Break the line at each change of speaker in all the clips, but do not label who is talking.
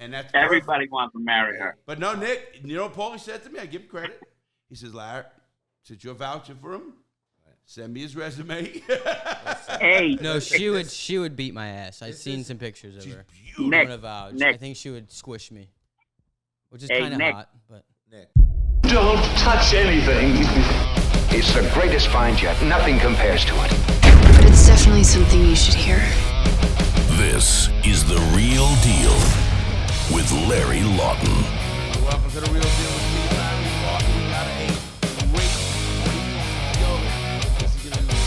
And that's
Everybody wants to marry her.
But no, Nick, you know what Paulie said to me? I give him credit. He says, Larry, since you're vouching for him, send me his resume.
Hey.
No, she would beat my ass. I've seen some pictures of her.
Nick,
I'm gonna vouch.
Nick.
I think she would squish me, which is
Hey,
kind of
Nick.
hot. But
Nick.
Don't touch anything.
It's the greatest find yet. Nothing compares to it.
But it's definitely something you should hear.
This is The Real Deal with Larry Lawton.
Welcome to The Real Deal with me, Larry Lawton. We got a great show. This is going to be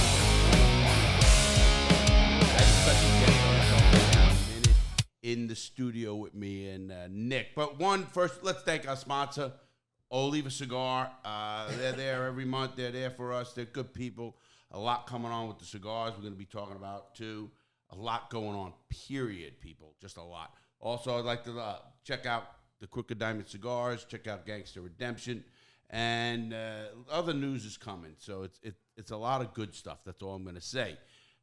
I have a special guest on the show in a minute in the studio with me and Nick. But first, let's thank our sponsor, Oliva Cigar. They're there every month. They're there for us. They're good people. A lot coming on with the cigars we're going to be talking about, too. A lot going on, period, people. Just a lot. Also, I'd like to check out the Crooked Diamond Cigars. Check out Gangster Redemption. And other news is coming. So it's a lot of good stuff. That's all I'm going to say.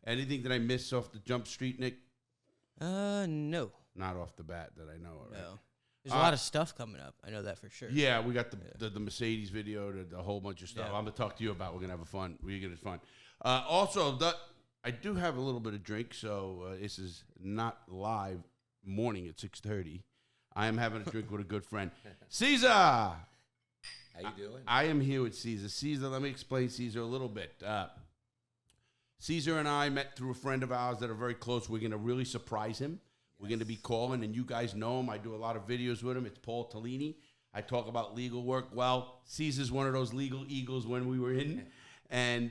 Anything that I missed off the Jump Street, Nick?
no.
Not off the bat that I know of. Right?
No. There's a lot of stuff coming up. I know that for sure.
Yeah, we got the Mercedes video, the whole bunch of stuff.
Yeah.
I'm going to talk to you about. We're going to have fun. We're going to have fun. Also, I do have a little bit of drink, so this is not live morning at 6:30. I am having a drink with a good friend. Cesar!
How you doing?
I am here with Cesar. Cesar, let me explain Cesar a little bit. Cesar and I met through a friend of ours that are very close. We're going to really surprise him. We're going to be calling, and you guys know him. I do a lot of videos with him. It's Paul Tallini. I talk about legal work. Well, Caesar's one of those legal eagles when we were in, and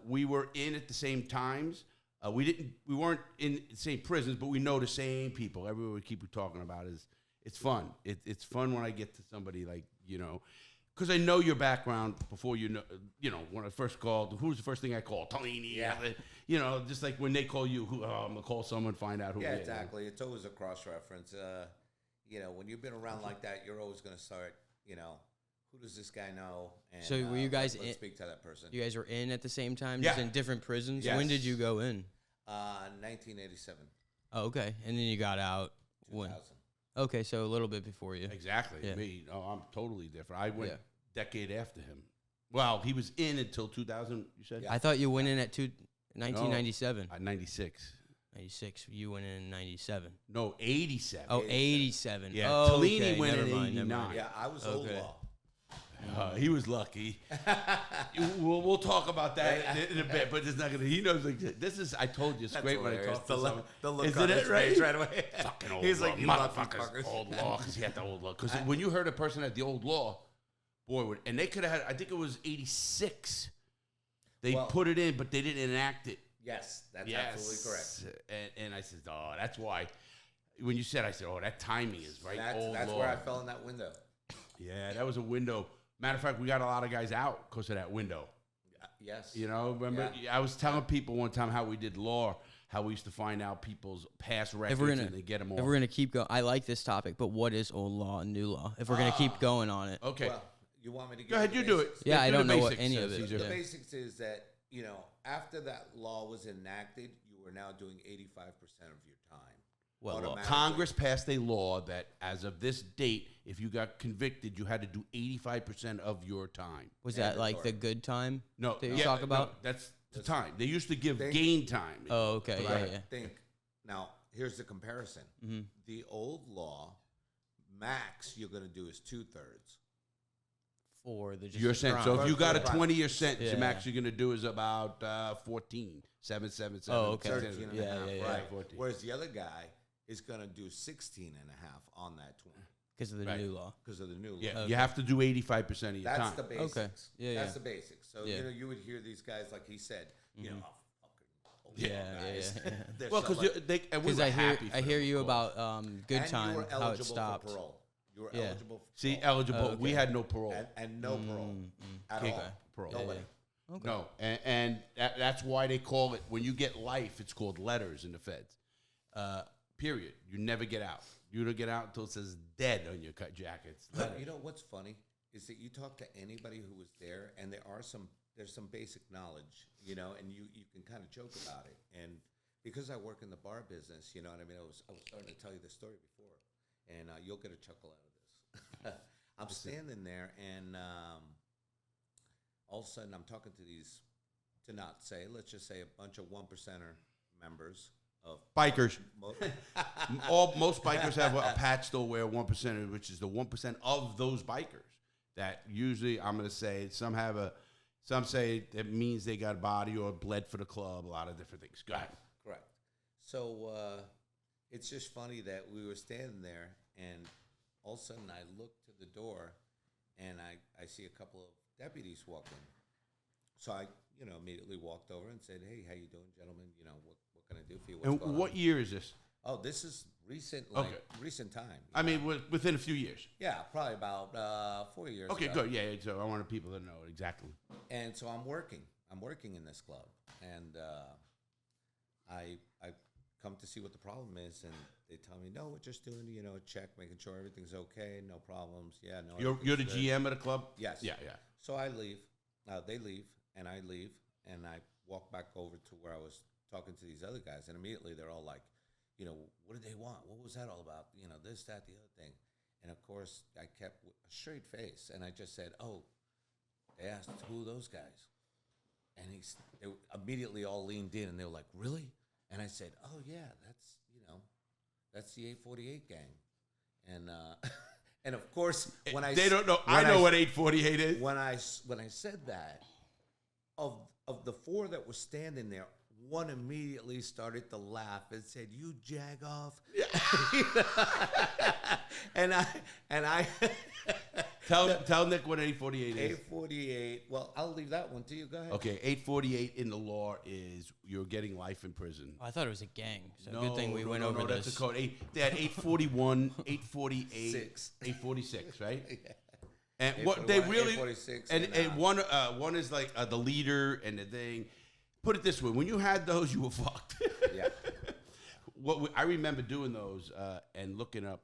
we were in at the same times. We weren't in the same prisons, but we know the same people. Everywhere we keep talking about is it's fun. It's fun when I get to somebody like, because I know your background before when I first called, who's the first thing I called? Tallini.
Yeah.
Just like when they call you, I'm going to call someone, find out who.
Yeah, exactly. It's always a cross-reference. When you've been around like that, you're always going to start, who does this guy know? And,
So were you guys
let's
in?
speak to that person.
You guys were in at the same time,
Yeah.
just in different prisons.
Yes.
When did you go in?
1987.
Oh, okay. And then you got out when?
2000.
Okay, so a little bit before you.
Exactly.
Yeah.
Me, I'm totally different. I went
Yeah.
decade after him. Well, he was in until 2000, you said?
Yeah.
I thought you went in at 1997.
96.
96. You went in 97.
No, 87.
Oh, 87.
Yeah,
Oh,
Tallini
okay.
went
Never
in
mind, never
89.
mind.
Yeah, I was old
Okay.
law.
He was lucky. we'll talk about that in a bit, but it's not gonna. He knows like this is. I told you, it's great when I talk to someone.
The look
Isn't
on
it
his
right?
face right away.
Fucking old
He's
law.
like, you lucky
Motherfuckers.
fuckers.
Old law, because he had the old law. Because when you heard a person at the old law, boy, and they could have had. I think it was 86. They put it in, but they didn't enact it.
Yes, that's absolutely correct.
And I said, oh, that's why. When you said, I said, oh, that timing is right.
That's
law.
where I fell in that window.
Yeah, that was a window. Matter of fact, we got a lot of guys out because of that window.
Yes.
Remember?
Yeah.
I was telling people one time how we did law, how we used to find out people's past records and they get them off.
If we're gonna keep going, I like this topic, but what is old law and new law? If we're gonna keep going on it,
Okay.
Well, you want me to
Go ahead, you do it.
Yeah, I
do
don't
the
know what
basics,
any of it
Caesar.
is.
The
Yeah.
basics is that, after that law was enacted, you were now doing 85% of your time.
Well,
automatically.
Congress passed a law that as of this date, if you got convicted, you had to do 85% of your time.
was that like the good time?
No,
that you talk about?
No, that's the time. They used to give gain time.
Oh, okay,
But
yeah.
think, now, here's the comparison.
Mm-hmm.
The old law, max you're going to do is 2/3.
For the just
You're
the
saying,
crime.
so if you got a
Crime.
20-year sentence, the
Yeah.
max you're going to do is about 14. 7, 7, 7.
Oh, okay.
13 and a
Yeah,
half,
yeah, yeah.
right?
14.
Whereas the other guy is going to do 16 and a half on that 20
because of the
Right.
new law.
because of the new law.
Yeah,
Okay.
you have to do 85% of your
That's
time.
the basics.
Okay. Yeah,
That's
yeah.
the basics. So,
Yeah.
you would hear these guys, like he said, fucking old
Yeah,
law
yeah,
guys.
yeah.
They're
Well,
so
because
like-
Because I hear you about good
and
time,
you were
how it
eligible
stopped.
for parole. You were
Yeah.
eligible for
See,
parole.
eligible.
Oh,
We
okay.
had no parole.
And no parole at
Can't
all.
go parole.
Nobody.
Okay.
No, and that's why they call it, when you get life, it's called letters in the feds. Period. You never get out. You don't get out until it says dead on your cut jackets.
But you know what's funny is that you talk to anybody who was there, and there's some basic knowledge, and you can kind of joke about it. And because I work in the bar business, you know what I mean. I was starting to tell you the story before, and you'll get a chuckle out of this. I'm standing there, and all of a sudden I'm talking to these, let's just say a bunch of 1%er members of
Bikers. Most bikers have a patch they'll wear 1%, which is the 1% of those bikers. That usually, I'm going to say, some say it means they got body or bled for the club, a lot of different things. Go ahead.
Correct. So it's just funny that we were standing there, and all of a sudden I look to the door, and I see a couple of deputies walk in. So I, immediately walked over and said, "Hey, how you doing, gentlemen? What can I do for you? What's going
And what
on?"
year is this?
Oh, this is recent, recent time.
I mean, within a few years.
Yeah, probably about 4 years
Okay,
ago.
good. Yeah, so I wanted people to know exactly.
And so I'm working in this club, and I come to see what the problem is, and they tell me, "No, we're just doing a check, making sure everything's okay, no problems." Yeah, no.
You're the
everything's good.
GM of the club?
Yes.
Yeah.
So I leave. They leave, and I leave, and I walk back over to where I was talking to these other guys, and immediately they're all like, what did they want? What was that all about? This, that, the other thing. And of course, I kept a straight face, and I just said, "Oh, they asked who are those guys?" And they immediately all leaned in, and they were like, "Really?" And I said, "Oh yeah, that's the 848 gang." And and of course, when
they don't know, I know what 848 is.
When I said that, of the four that were standing there, one immediately started to laugh and said, "You jag off." Yeah. and I
Tell Nick what 848 is.
848. Well, I'll leave that one to you. Go ahead.
Okay, 848 in the law is you're getting life in prison.
I thought it was a gang. So good thing we went over
no,
this.
that's a code. They had 841, 848,
Six.
846, right? Yeah. And
841,
what they really
846,
and one is like the leader and the thing. Put it this way: when you had those, you were fucked.
Yeah.
I remember doing those and looking up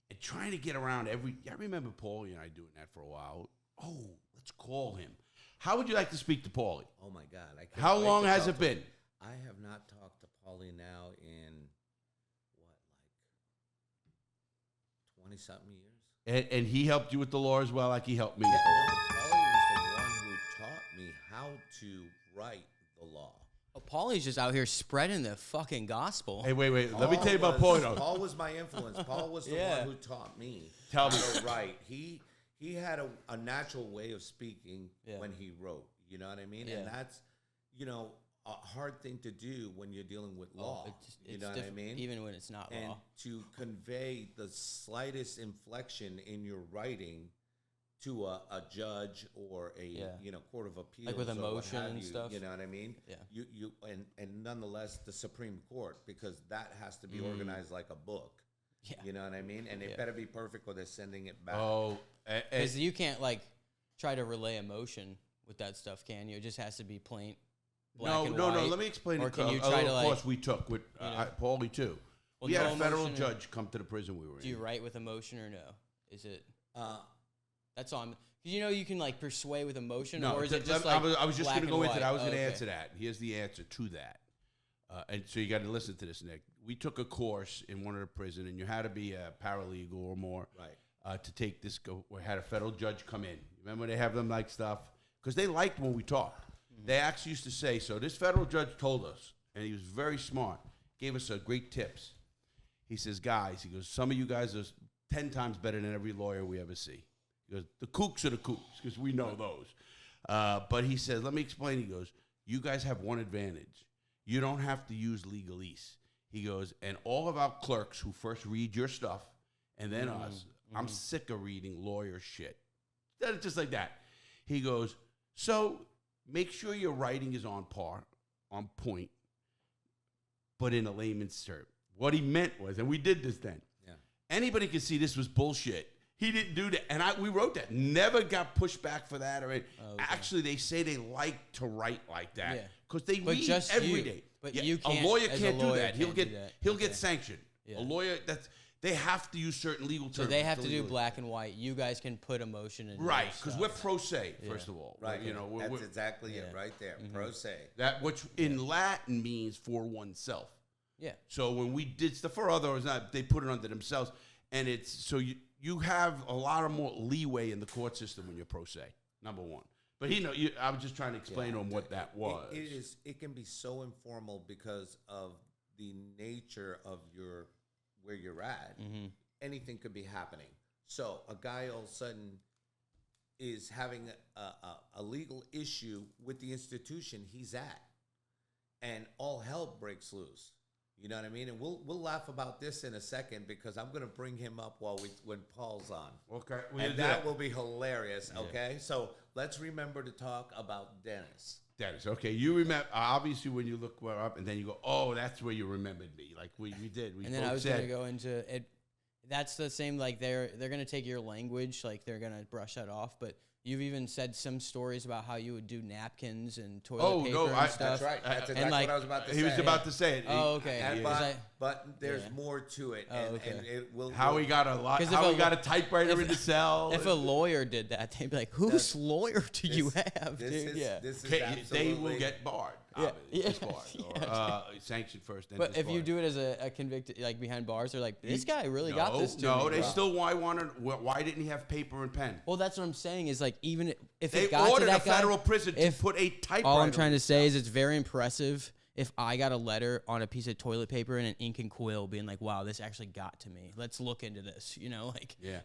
and trying to get around I remember Paulie and I doing that for a while. Oh, let's call him. How would you like to speak to Paulie?
Oh my God! I can't
How
wait
long
to
has
talk
it
to
been?
him. I have not talked to Paulie now in 20-something years.
And he helped you with the law as well, like he helped me.
Yeah, no, Paulie was the one who taught me how to write the law.
Oh, Paulie's just out here spreading the fucking gospel.
Hey, wait. Let me tell you about Paulie. though.
Paul was my influence. Paul was the one who taught me
Tell me.
how to write. He had a natural way of speaking when he wrote. You know what I mean?
Yeah.
And that's, a hard thing to do when you're dealing with law. You know what I mean?
Even when it's not
And
law.
to convey the slightest inflection in your writing to a judge or a court of appeals,
Like with
or what
emotion
have
and
you,
stuff?
You know what I mean?
Yeah.
You and nonetheless the Supreme Court, because that has to be organized like a book.
Yeah.
You know what I mean? And it better be perfect or they're sending it back.
Oh,
Because you can't try to relay emotion with that stuff, can you? It just has to be plain black and white.
No. Let me explain
Or
it.
can you
A
try
little
to
course we took with Paulie too.
Well,
we had
no
a federal
emotion
judge come to the prison we were in.
Do you write with emotion or no? Is it?
Uh,
That's all. Because you can persuade with emotion,
No,
or is it just
I was just going to go into
white?
that. I was going to
Okay.
answer that. Here's the answer to that. And so you got to listen to this, Nick. We took a course in one of the prison, and you had to be a paralegal or more to take this. We had a federal judge come in. Remember they have them stuff? Because they liked when we talked. Mm-hmm. They actually used to say, so this federal judge told us, and he was very smart, gave us great tips. He says, guys, some of you guys are 10 times better than every lawyer we ever see. He goes, the kooks are the kooks, because we know those. But he says, let me explain. He goes, you guys have one advantage. You don't have to use legalese. He goes, and all of our clerks who first read your stuff, and then us, I'm sick of reading lawyer shit. Just like that. He goes, so make sure your writing is on point, but in a layman's term. What he meant was, and we did this then, anybody could see this was bullshit. He didn't do that. And we wrote that. Never got pushed back for that. Actually, they say they like to write like that because they read
just
every day.
But you can't,
a lawyer
as
can't
a
do
lawyer
that.
can't do that.
He'll get sanctioned.
Yeah.
A lawyer, they have to use certain legal terms.
So they have to do
legally.
black and white. You guys can put emotion in
Right,
your
because
stuff.
we're pro se, first of all.
right.
We're,
That's exactly it right there. Pro se.
that which in Latin means for oneself.
Yeah.
So when we did stuff for others, they put it under themselves. And it's so you have a lot of more leeway in the court system when you're pro se. Number one, but I was just trying to explain to him what that was.
It can be so informal because of the nature of where you're at.
Mm-hmm.
Anything could be happening. So a guy all of a sudden is having a legal issue with the institution he's at, and all hell breaks loose. You know what I mean? And we'll laugh about this in a second because I'm going to bring him up when Paul's on.
Okay,
and that will be hilarious. Okay, so let's remember to talk about Dennis.
Dennis, okay, you remember obviously when you look up and then you go, oh, that's where you remembered me, like we did.
And then I was going to go into it. That's the same. Like they're going to take your language, like they're going to brush that off, but. You've even said some stories about how you would do napkins and toilet paper and stuff.
That's right. That's exactly what I was about to say.
He was about to say it.
Oh, okay.
But there's more to it. And it will.
How he got a typewriter in the cell.
If a lawyer did that, they'd be like, whose lawyer do you have, dude?
This is absolutely.
They will get barred. Or sanctioned first. Then
but if you do it as a convicted, like behind bars, they're like, this guy really got this to me.
No, they still why didn't he have paper and pen?
Well, that's what I'm saying is like, even if
they
it got
ordered
to that
a federal prison to put a typewriter.
All I'm trying to say is it's very impressive if I got a letter on a piece of toilet paper and an ink and quill being like, wow, this actually got to me. Let's look into this.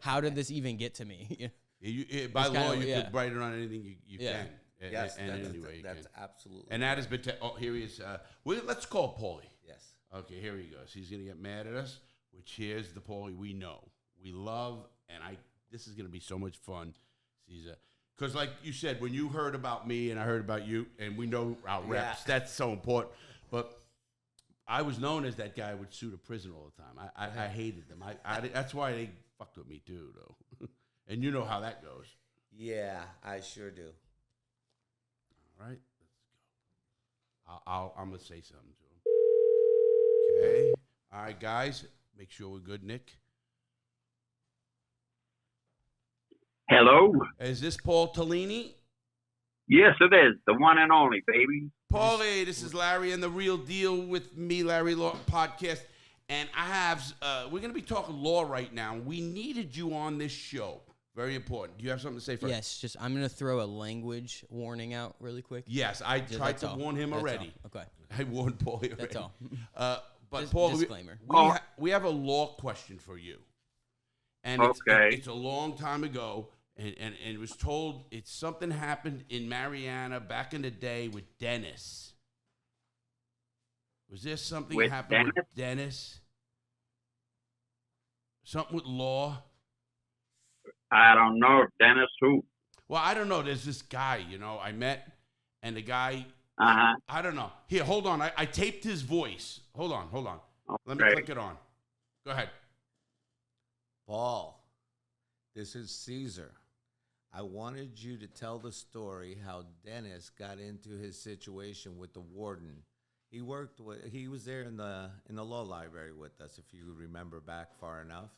How did this even get to me?
By law, you could write it on anything you can.
Yes, that's absolutely.
And that has been. Here he is. Let's call Paulie.
Yes.
Okay, here he goes. He's gonna get mad at us. Which here's the Paulie we know, we love, and this is gonna be so much fun, Cesar. Because like you said, when you heard about me and I heard about you, and we know our reps, that's so important. But I was known as that guy who would sue to prison all the time. I hated them. That's why they fucked with me too, though. And you know how that goes.
Yeah, I sure do.
All right, let's go. I'm going to say something to him. Okay. All right, guys, make sure we're good, Nick.
Hello?
Is this Paul Tallini?
Yes, it is. The one and only, baby.
Paulie, this is Larry and The Real Deal with me, Larry Lawton Podcast. And I have, we're going to be talking law right now. We needed you on this show. Very important. Do you have something to say first?
Yes, I'm going to throw a language warning out really quick.
Yes, I tried to warn him already.
Okay.
I warned Paul already.
That's all.
But Paul,
disclaimer.
We have a law question for you. And it's a long time ago, and it was told something happened in Mariana back in the day with Dennis. Was there something that happened with Dennis? Something with law?
I don't know. Dennis who?
Well, I don't know. There's this guy, I met, and the guy,
I
don't know. Here, hold on. I taped his voice. Hold on.
Okay.
Let me click it on. Go ahead.
Paul, this is Cesar. I wanted you to tell the story how Dennis got into his situation with the warden. He was there in the law library with us, if you remember back far enough,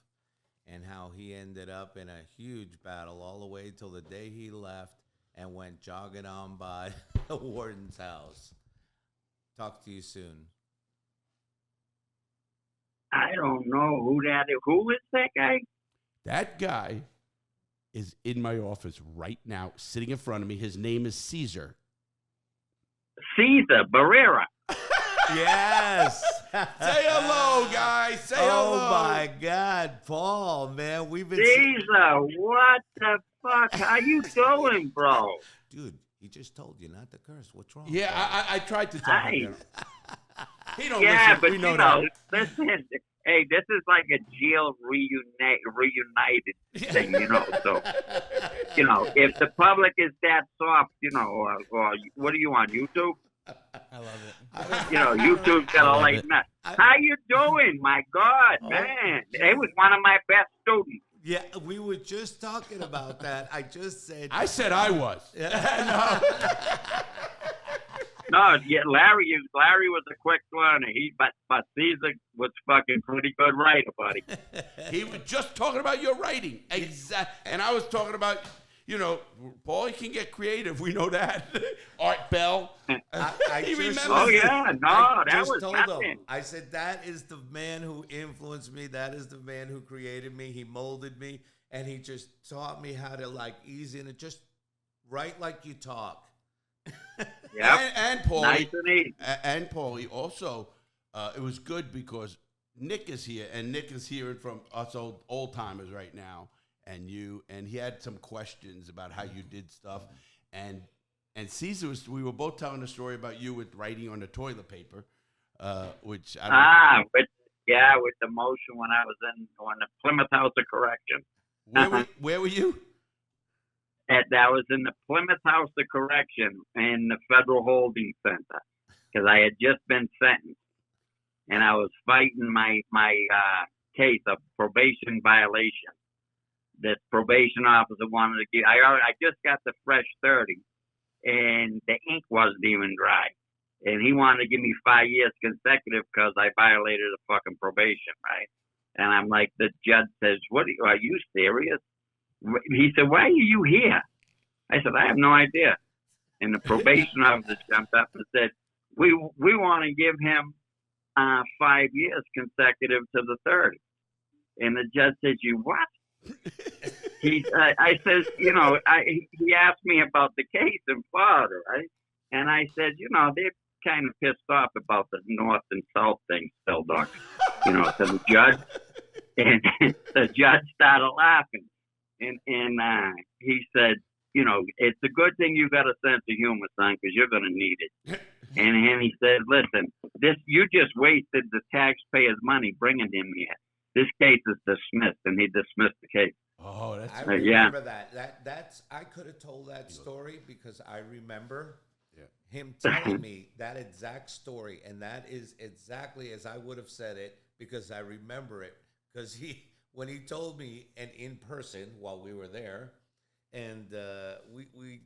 and how he ended up in a huge battle all the way till the day he left and went jogging on by the warden's house. Talk to you soon.
I don't know who that is. Who is that guy?
That guy is in my office right now, sitting in front of me. His name is Cesar.
Cesar Barrera.
Yes.
Say hello, guys. Say hello.
Oh, my God. Paul, man, we've been...
Cesar, what the fuck? How you doing, bro?
Dude, he just told you not to curse. What's wrong?
Yeah, I tried to tell him. He don't
yeah,
listen.
but
We know that.
Listen, hey, this is like a jail reunited thing, So, if the public is that soft, or what are you on, YouTube?
I love it.
YouTube's got to lighten up. How you doing? My God, man. It was one of my best students.
Yeah, we were just talking about that. I just said...
I said I was.
No, yeah, Larry was a quick learner. But Cesar was fucking pretty good writer, buddy.
He was just talking about your writing. And I was talking about Paulie can get creative. We know that. Art Bell. He remembers.
Oh yeah, no,
I
that
just
was
told
nothing.
him. I said, that is the man who influenced me. That is the man who created me. He molded me, and he just taught me how to ease in it. Just write like you talk.
Yeah,
and Paulie.
Nice and easy.
And Paulie also. It was good because Nick is here, and Nick is hearing from us old timers right now, and he had some questions about how you did stuff, and Cesar we were both telling a story about you with writing on the toilet paper, which
with the motion when I was on the Plymouth House of Correction.
Where were you?
That was in the Plymouth House of Correction in the Federal Holding Center because I had just been sentenced. And I was fighting my case of probation violation. The probation officer wanted to give. I just got the fresh 30, and the ink wasn't even dry. And he wanted to give me 5 years consecutive because I violated the fucking probation, right? And I'm like, the judge says, are you serious? He said, why are you here? I said, I have no idea. And the probation officer jumped up and said, we want to give him 5 years consecutive to the 30. And the judge says, you what? I says, he asked me about the case in Florida, right? And I said, they're kind of pissed off about the North and South thing still, Doc, to the judge. And the judge started laughing. And he said, it's a good thing you got a sense of humor, son, because you're going to need it. And he said, listen, you just wasted the taxpayers' money bringing him here. This case is dismissed, and he dismissed the case.
Oh, that's
I remember that. That's I could have told that story because I remember him telling me that exact story, and that is exactly as I would have said it because I remember it because when he told me and in person while we were there. And we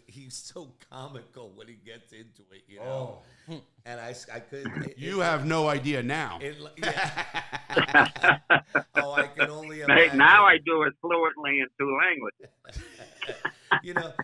he's so comical when he gets into it, And I could.
You have no idea now.
I can only imagine.
Now I do it fluently in 2 languages.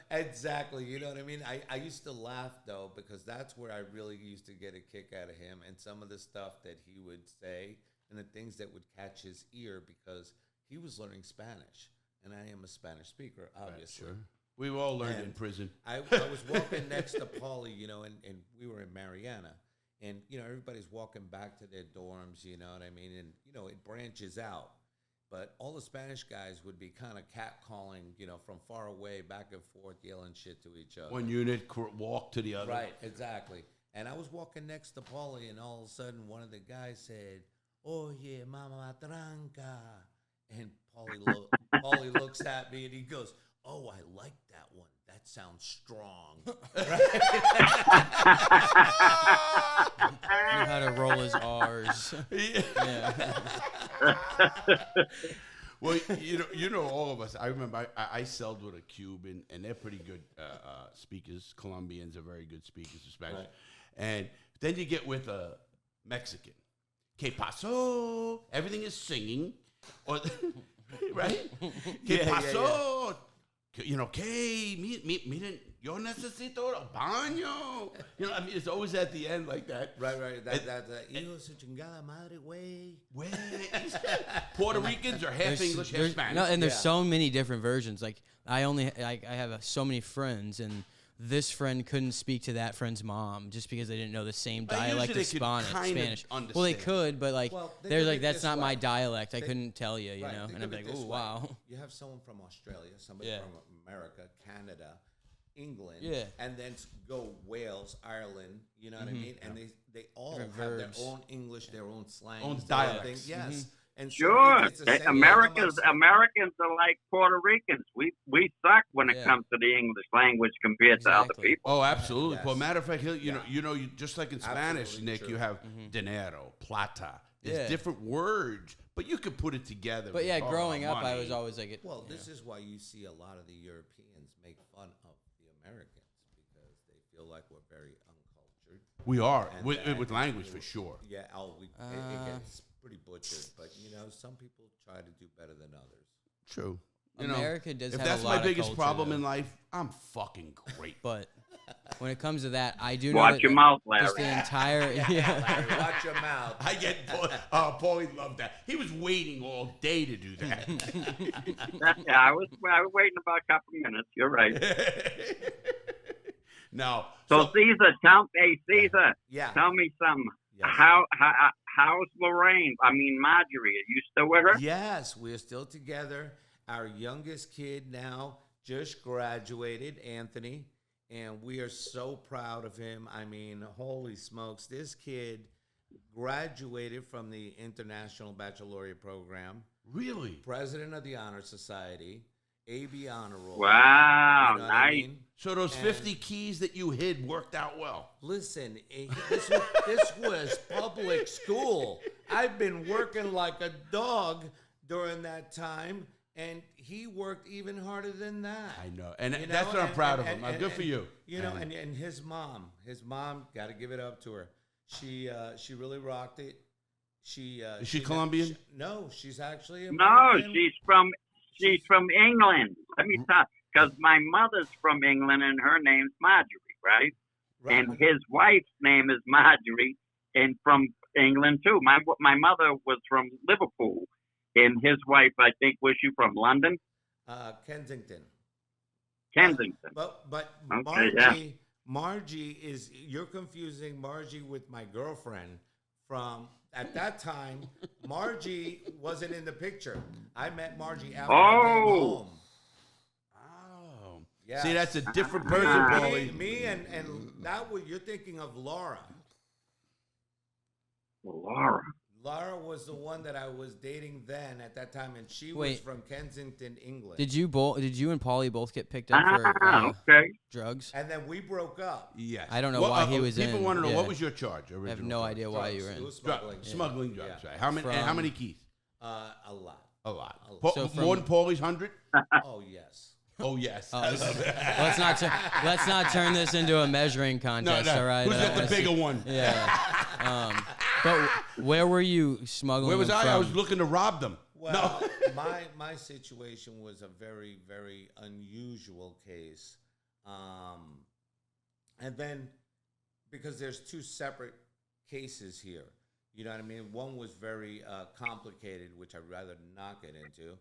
Exactly. You know what I mean? I used to laugh, though, because that's where I really used to get a kick out of him and some of the stuff that he would say and the things that would catch his ear because he was learning Spanish. And I am a Spanish speaker, obviously.
Right, sure. We all learned in prison.
I was walking next to Paulie, and we were in Mariana. And, everybody's walking back to their dorms, you know what I mean? And, it branches out. But all the Spanish guys would be kind of catcalling, from far away, back and forth, yelling shit to each other.
One unit walk to the other.
Right, exactly. And I was walking next to Paulie, and all of a sudden, one of the guys said, "Oye, mama tranca." And Paulie looks at me and he goes, "Oh, I like that one. That sounds strong."
Knew how to roll his R's. Yeah.
Well, all of us. I remember I sold with a Cuban, and they're pretty good speakers. Colombians are very good speakers of Spanish. Right. And then you get with a Mexican. ¿Qué pasó? Everything is singing. Or, right? ¿Qué pasó? ¿Qué? Miren, yo necesito el baño. I mean, it's always at the end like that.
Right. Hijo su chingada madre, güey.
Puerto Ricans are half English, half Spanish.
No, and there's so many different versions. Like, I have so many friends, and this friend couldn't speak to that friend's mom just because they didn't know the same dialect of Spanish. Well, they could, but they're like, that's not my dialect. I couldn't tell you, you know. And I'm like, oh wow.
You have someone from Australia, somebody from America, Canada, England, and then go Wales, Ireland. You know what I mean? And they all have their own English, their own slang,
own dialects.
Yes. Mm-hmm. And
sure, Americans are like Puerto Ricans. We suck when it comes to the English language compared to other people.
Oh, absolutely. Well, matter of fact, you just like in Spanish, Nick,
true.
you have dinero, plata. There's different words, but you could put it together.
But growing up, I was always like,
this is why you see a lot of the Europeans make fun of the Americans because they feel like we're very uncultured.
We are with language for sure.
Yeah, it gets pretty butchered, but some people try to do better than others.
True.
America does
if
have
that's
a lot
my biggest
of culture,
problem
though.
in life, I'm fucking great.
But when it comes to that, I do know
Watch
that
your mouth, Larry.
just the entire
Larry, watch your mouth.
I get Paulie loved that. He was waiting all day to do that.
I was waiting about a couple minutes. You're right.
No.
So Cesar, Cesar,
Yeah.
tell me something.
Yes.
How's Lorraine? I mean, Marjorie. Are you still with her?
Yes, we're still together. Our youngest kid now just graduated, Anthony, and we are so proud of him. I mean, holy smokes, this kid graduated from the International Baccalaureate Program,
Really?
President of the Honor Society, AB Honor Roll.
Wow,
You know what I
nice.
mean?
So those
And
50 keys that you hid worked out well.
Listen, this was public school. I've been working like a dog during that time, and he worked even harder than that.
I know. And
You
that's
know,
what I'm proud of him. Good for you.
You know, and his mom, got to give it up to her. She really rocked it.
Is she Colombian?
No, she's actually
No,
American.
she's from England. Let me tell, because my mother's from England and her name's Marjorie, right?
Right.
And his wife's name is Marjorie, and from England too. My mother was from Liverpool, and his wife, I think, was she from London?
Kensington.
Kensington.
But
Okay, yeah.
Margie you're confusing Margie with my girlfriend from at that time. Margie wasn't in the picture. I met Margie after I came home.
Oh.
Yes.
See, that's a different person, Paulie.
Me and that was you're thinking of Laura.
Laura.
Laura was the one that I was dating then at that time, and she was
Wait.
from Kensington, England.
Did you and Paulie both get picked up for
Okay.
drugs?
And then we broke up.
Yes.
I don't know why he was
People
in.
want to know,
Yeah.
what was your charge?
I have no idea why you were
It
in.
was smuggling.
Smuggling drugs,
Yeah.
right? How many? And how many keys?
A lot.
A lot.
A lot.
So
More than Paulie's 100?
Oh yes.
Oh, yes.
Oh, let's not turn this into a measuring contest. All right.
Who's
I
got the
wanna see-
bigger one?
Yeah. But where were you smuggling?
Where was
them
I?
From?
I was looking to rob them.
Well, my situation was a very, very unusual case. And then, because there's two separate cases here, you know what I mean? One was very complicated, which I'd rather not get into.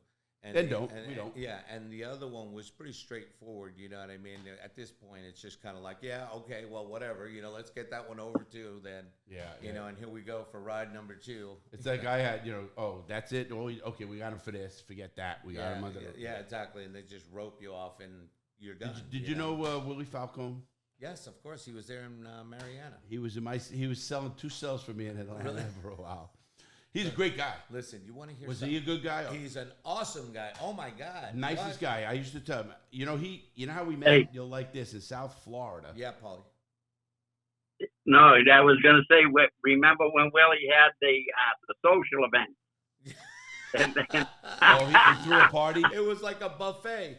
And
Then don't. We don't.
Yeah, and the other one was pretty straightforward, you know what I mean? At this point, it's just kind of like, yeah, okay, well, whatever, you know, let's get that one over too, then.
Yeah,
You know, and here we go for ride number 2.
It's like I had, oh, that's it. Oh, okay, we got him for this. Forget that. We got him under.
Yeah, exactly. And they just rope you off and you're done.
Did you know Willie Falcone?
Yes, of course. He was there in Mariana.
He was he was selling 2 cells for me in Atlanta for a while. He's a great guy.
Listen, you want to hear
Was
something?
he a good guy?
He's an awesome guy. Oh, my God.
Nicest
What?
guy. I used to tell him, you know how we met?
Hey.
You'll like this in South Florida.
Yeah, Paulie.
No, I was going to say, remember when Willie had the social event? And then,
Oh, he threw a party?
It was like a buffet.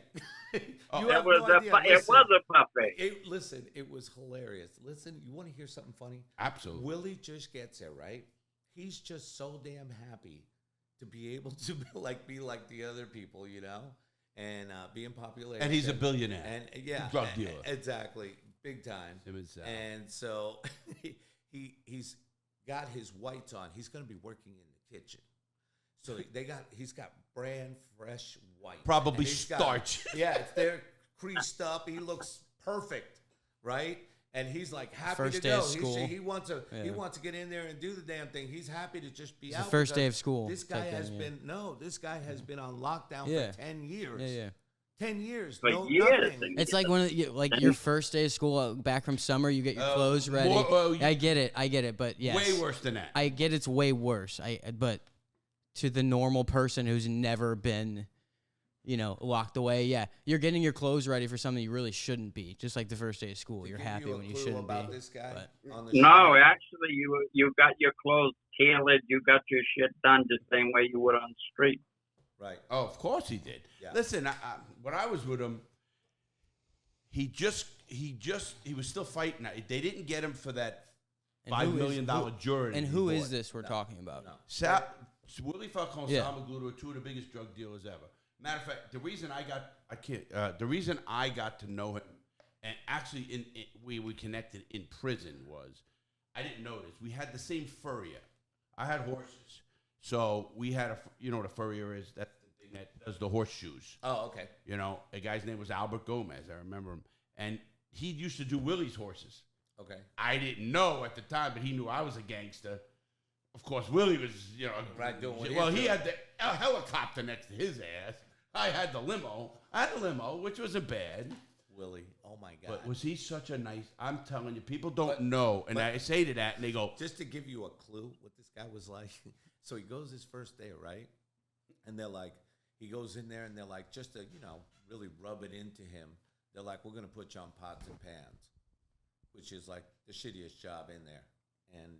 Oh,
You
it
have
was
no idea.
it was a buffet.
Listen, it was hilarious. Listen, you want to hear something funny?
Absolutely.
Willie just gets there, right? He's just so damn happy to be able to be like the other people, you know, and be in population.
And he's a billionaire.
And yeah,
Drug dealer.
Exactly, big time.
Him and Sal.
And so he's got his whites on. He's going to be working in the kitchen. So he's got brand fresh white.
Probably
And he's got-
starch.
Yeah, they're creased up. He looks perfect, right? And he's like happy
First
to
day
go.
of school.
He wants to get in there and do the damn thing. He's happy to just be
It's
out.
the first day
because
of school
This guy
type
has
thing,
this guy has been on lockdown
Yeah.
for 10 years.
Yeah.
10 years.
For
no,
years.
nothing.
It's like your first day of school back from summer. You get your clothes ready. I get it. But yes,
Way worse than that.
I get it's way worse. But to the normal person who's never been, locked away, yeah, you're getting your clothes ready for something you really shouldn't be. Just like the first day of school,
To
you're
give
happy
you a
when you
clue
shouldn't
about
be.
this guy
but-
on the
No,
show.
actually, you got your clothes tailored. You got your shit done the same way you would on the street.
Right.
Oh, of course he did.
Yeah.
Listen, when I was with him, he was still fighting. They didn't get him for that
And
$5
who is-
million jury.
And
he
who is
bought.
this we're talking about?
No.
Willie Falcone,
Yeah.
Sal Magluta are 2 of the biggest drug dealers ever. Matter of fact, the reason I got to know him, and actually we connected in prison was, I didn't know this. We had the same furrier. I had horses, so we had you know what a furrier is? That's the thing that does the horseshoes.
Oh, okay.
You know, a guy's name was Albert Gomez. I remember him, and he used to do Willie's horses.
Okay.
I didn't know at the time, but he knew I was a gangster. Of course, Willie was, you know,
right doing what
he had the helicopter next to his ass. I had the limo. Which wasn't bad.
Willie, oh my God.
But was he such a nice? I'm telling you, people don't know, and I say to that, and they go.
Just to give you a clue, what this guy was like. So he goes his first day, right? And they're like, he goes in there, and they're like, just to really rub it into him. They're like, we're gonna put you on pots and pans, which is like the shittiest job in there, and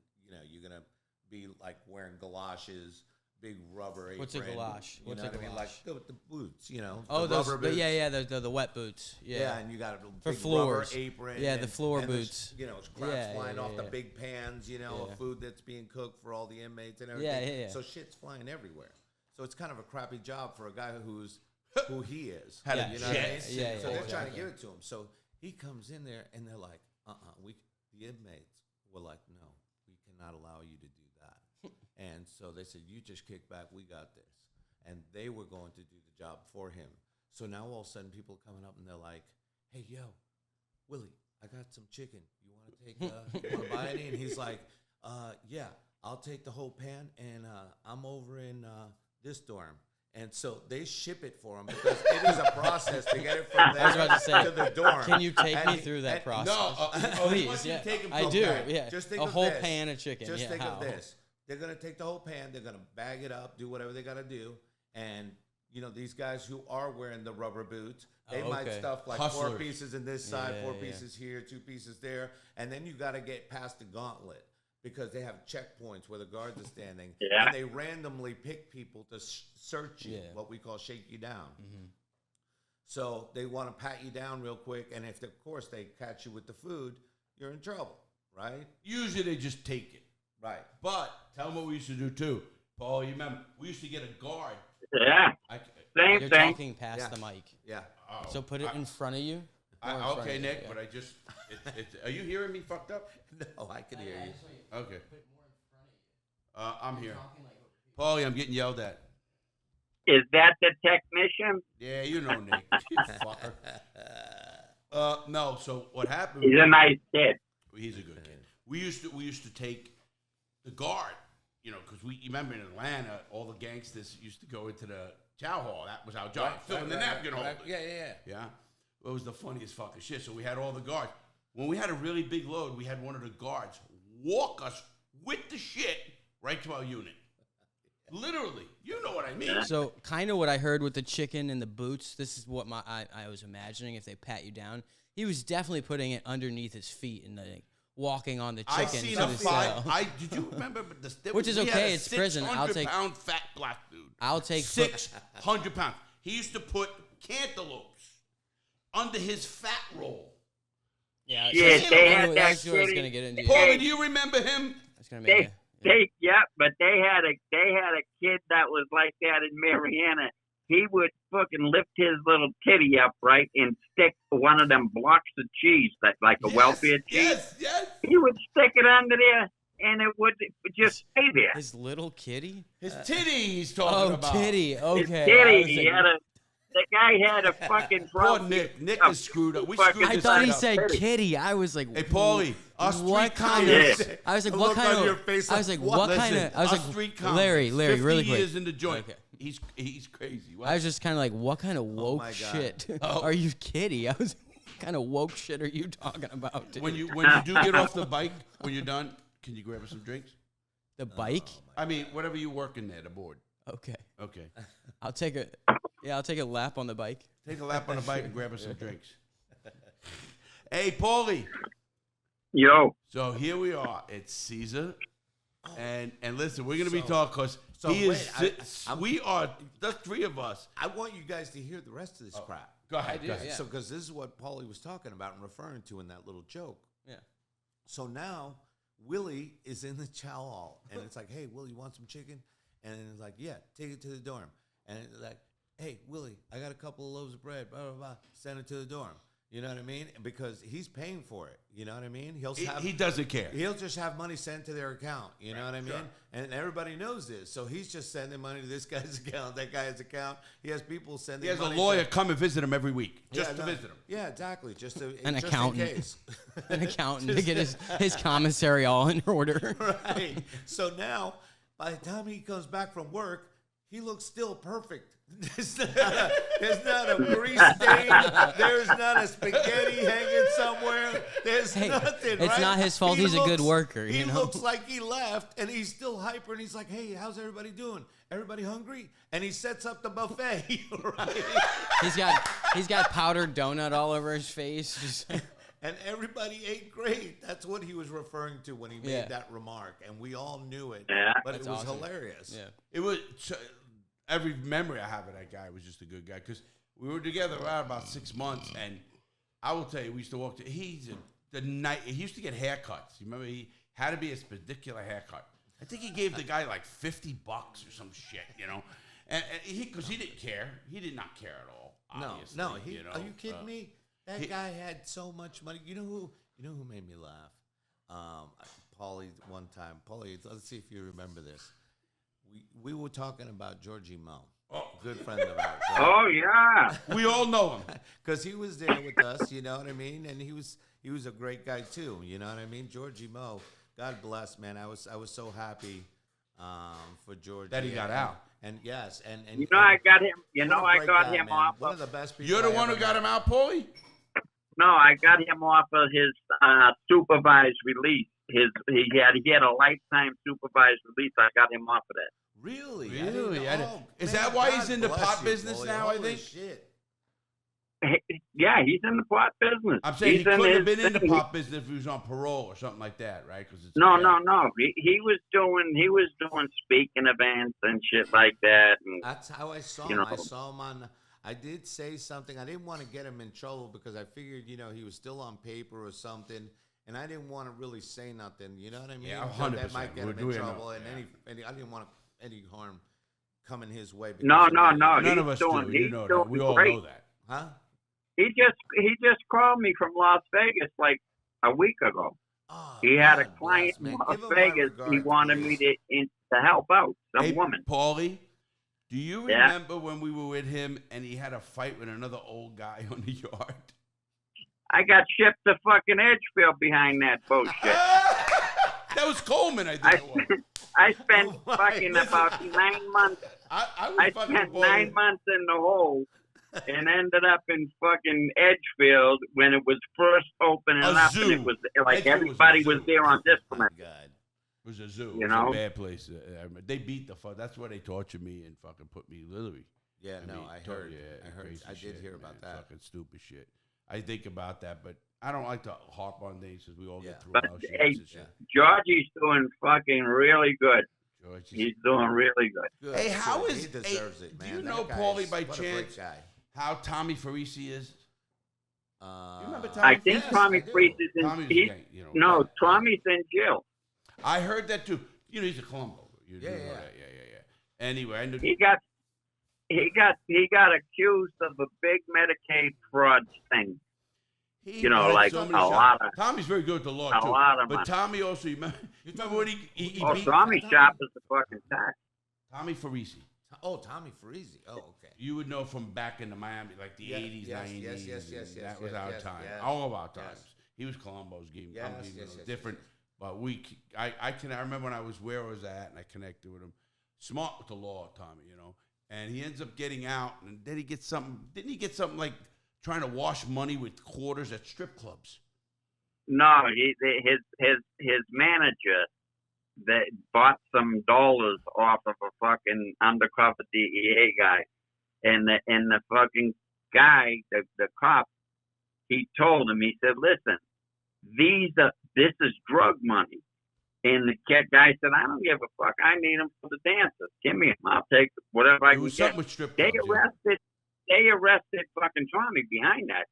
you're gonna be like wearing galoshes. Big rubber apron.
What's a galosh? What's a galosh?
Like the boots,
Oh,
the
those,
rubber boots.
the wet boots. Yeah.
Yeah, and you got a
for
big
floors.
rubber apron.
Yeah, the floor boots.
Scraps flying off the big pans, of food that's being cooked for all the inmates and everything.
Yeah.
So shit's flying everywhere. So it's kind of a crappy job for a guy who he is.
Had
you know what I mean?
Yeah,
so they're trying to give it to him. So he comes in there and they're like, the inmates were like, no, we cannot allow you to do that. And so they said, you just kick back, we got this. And they were going to do the job for him. So now all of a sudden people are coming up and they're like, hey, yo, Willie, I got some chicken. You want to buy any? And he's like, yeah, I'll take the whole pan, and I'm over in this dorm. And so they ship it for him because it is a process to get it from there to the dorm.
Can you take me through that process?
No,
please. Yeah, I do. Yeah,
just think
a
of
whole
this.
pan of chicken.
Just think
how?
of this. They're going to take the whole pan. They're going to bag it up, do whatever they got to do. And, these guys who are wearing the rubber boots, they might stuff like
Hustlers.
4 pieces in this side, 4 pieces here, 2 pieces there. And then you got to get past the gauntlet because they have checkpoints where the guards are standing.
Yeah.
And they randomly pick people to search you, what we call shake you down. Mm-hmm. So they want to pat you down real quick. And if, of course, they catch you with the food, you're in trouble, right?
Usually they just take it.
Right.
But tell them what we used to do too, Paul. You remember we used to get a guard.
Yeah. Same
You're
thing.
talking past the mic.
Yeah.
Oh,
So put it in front of you.
Okay, Nick, but I just. Are you hearing me fucked up?
No, I can hear you.
Okay. I'm here. Paulie, I'm getting yelled at.
Is that the technician?
Yeah, you know Nick. You fucker. No. So what happened?
He's a nice kid.
He's a good kid. We used to take the guard, because you remember in Atlanta, all the gangsters used to go into the chow hall. That was our job, filling the napkin hole.
Yeah.
Yeah. It was the funniest fucking shit. So we had all the guards. When we had a really big load, we had one of the guards walk us with the shit right to our unit. Literally. You know what I mean.
So kind of what I heard with the chicken and the boots, this is what I was imagining if they pat you down. He was definitely putting it underneath his feet and walking on the chicken.
I seen
to
a
the
fight.
cell.
Did you remember?
Which is okay. It's prison. I'll take
600-pound fat black dude.
I'll take
600 pounds. He used to put cantaloupes under his fat roll.
Yeah,
Shit, they had that
that's what I was
shitty-
gonna get into.
Paulie, do you remember him?
That's gonna make
But they had a kid that was like that in Mariana. He would fucking lift his little titty up, right, and stick one of them blocks of cheese, like a welfare cheese.
Yes.
He would stick it under there, and it would just stay there.
his little kitty.
His titty he's talking about.
Kitty. Okay.
His titty. The guy had a fucking
Poor
problem.
Nick is screwed up. We screwed
I
this
thought
guy
he
up.
said kitty. I was like,
Hey, Paulie, us
what
street
kind
comics.
of? I was like,
The
what
look
kind
on
of?
your face,
I was like,
what?
what kind
Listen,
of? I was
us
like,
street comics,
Larry,
50
really quick.
years in the joint.
Okay.
He's crazy. What?
I was just kind of like, what kind of woke
my God.
shit
Oh.
are you kitty? I was, what kind of woke shit are you talking about? Dude?
when you do get off the bike, when you're done, can you grab us some drinks?
The bike?
I mean, whatever you're working there, the board.
Okay.
Okay.
I'll take a lap on the bike.
Take a lap on the bike and grab us some drinks. Hey, Paulie.
Yo,
So here we are. It's Cesar. And listen, we're going to be
So-
talking because
so
he
wait,
is. We are the three of us.
I want you guys to hear the rest of this crap.
Go ahead.
do,
Go ahead.
yeah.
So, because this is what Paulie was talking about and referring to in that little joke.
Yeah.
So now Willie is in the chow hall, and it's like, "Hey, Willie, you want some chicken?" And it's like, "Yeah, take it to the dorm." And it's like, hey, Willie, I got a couple of loaves of bread, blah, blah, blah. Send it to the dorm. You know what I mean? Because he's paying for it. You know what I mean?
He doesn't care.
He'll just have money sent to their account. You know what I mean?
Sure.
And everybody knows this. So he's just sending money to this guy's account, that guy's account. He has people sending money.
He has a lawyer come and visit him every week just to visit him.
Yeah, exactly. Just
an accountant.
In case.
An accountant to get his commissary all in order.
Right. So now, by the time he comes back from work, he looks still perfect. There's not a grease stain. There's not a spaghetti hanging somewhere. There's nothing.
It's not his fault. He's a good worker.
He looks like he left, and he's still hyper. And he's like, "Hey, how's everybody doing? Everybody hungry?" And he sets up the buffet. Right?
He's got powdered donut all over his face.
And everybody ate great. That's what he was referring to when he made that remark, and we all knew it.
Yeah.
But it was hilarious.
Yeah.
It was. Every memory I have of that guy was just a good guy because we were together around about 6 months, and I will tell you, we used to walk to. He used to get haircuts. You remember he had to be a particular haircut. I think he gave the guy like $50 or some shit, you know, and because he didn't care. He did not care at all. Obviously,
No.
You know?
Are you kidding me? That guy had so much money. You know who made me laugh? Paulie one time. Paulie, let's see if you remember this. We were talking about Georgie Mo, good friend of ours. Right?
Oh yeah,
we all know him
because he was there with us. You know what I mean? And he was a great guy too. You know what I mean? Georgie Mo, God bless, man. I was so happy for Georgie
that he got out.
And yes, and
I got him. I got him
man.
off.
One of the best people.
You're the one who got him out, Paulie?
No, I got him off of his supervised release. He had a lifetime supervised release. I got him off of that.
Really?
Is that why he's in the pot business now? I think.
Shit.
Yeah, he's in the pot business.
I'm saying he couldn't have been in the pot business if he was on parole or something like that, right?
No. He was doing speaking events and shit like that. And,
that's how I saw him. I saw him on. I did say something. I didn't want to get him in trouble because I figured, he was still on paper or something. And I didn't want to really say nothing, you know what I mean?
Yeah, 100%.
That might get him in trouble, and I didn't want any harm coming his way.
No.
None of us do. You know that. We all know that.
Huh?
He just called me from Las Vegas like a week ago.
Oh,
he had a client in Las Vegas. He wanted me to help out some woman.
Paulie, do you remember when we were with him and he had a fight with another old guy on the yard?
I got shipped to fucking Edgefield behind that bullshit.
That was Coleman, I think it was.
I spent about 9 months. I spent 9 months in the hole and ended up in fucking Edgefield when it was first opening up. And it was like Edgefield everybody was there on discipline.
God. It was a zoo.
You
it was
know?
a bad place. They beat the fuck. That's why they tortured me and fucking put me literally.
Yeah, I heard. I did hear about that.
Fucking stupid shit. I think about that, but I don't like to harp on things because we all get through
but
our shit.
Hey, Georgie's doing fucking really good. He's doing really good.
Hey, how is
he deserves it, man?
Do you know Paulie by chance how Tommy Farisi is? You remember Tommy?
I think Tommy Farisi is in. Tommy's in jail.
I heard that too. He's a Colombo. Yeah. Anyway, I knew
he got accused of a big Medicaid fraud thing. Like so a lot of.
Tommy's very good at the law too. But Tommy also, you remember when he beat
Tommy shop is the fucking tax.
Tommy Farisi.
Oh, Tommy Farisi. Oh, okay.
You would know from back in the Miami, like the 80s, 90s.
Yes.
That was our time. All of our times. He was Colombo's game. Different. But I remember when I was where I was at, and I connected with him. Smart with the law, Tommy. And he ends up getting out, and then he gets something. Didn't he get something like trying to wash money with quarters at strip clubs?
No, his manager that bought some dollars off of a fucking undercover DEA guy, and the fucking guy, the cop, he told him, he said, "Listen, this is drug money." And the guy said, "I don't give a fuck. I need them for the dancers. Give me them. I'll take whatever I can get."
With strip
they
clubs,
arrested fucking Tommy behind that,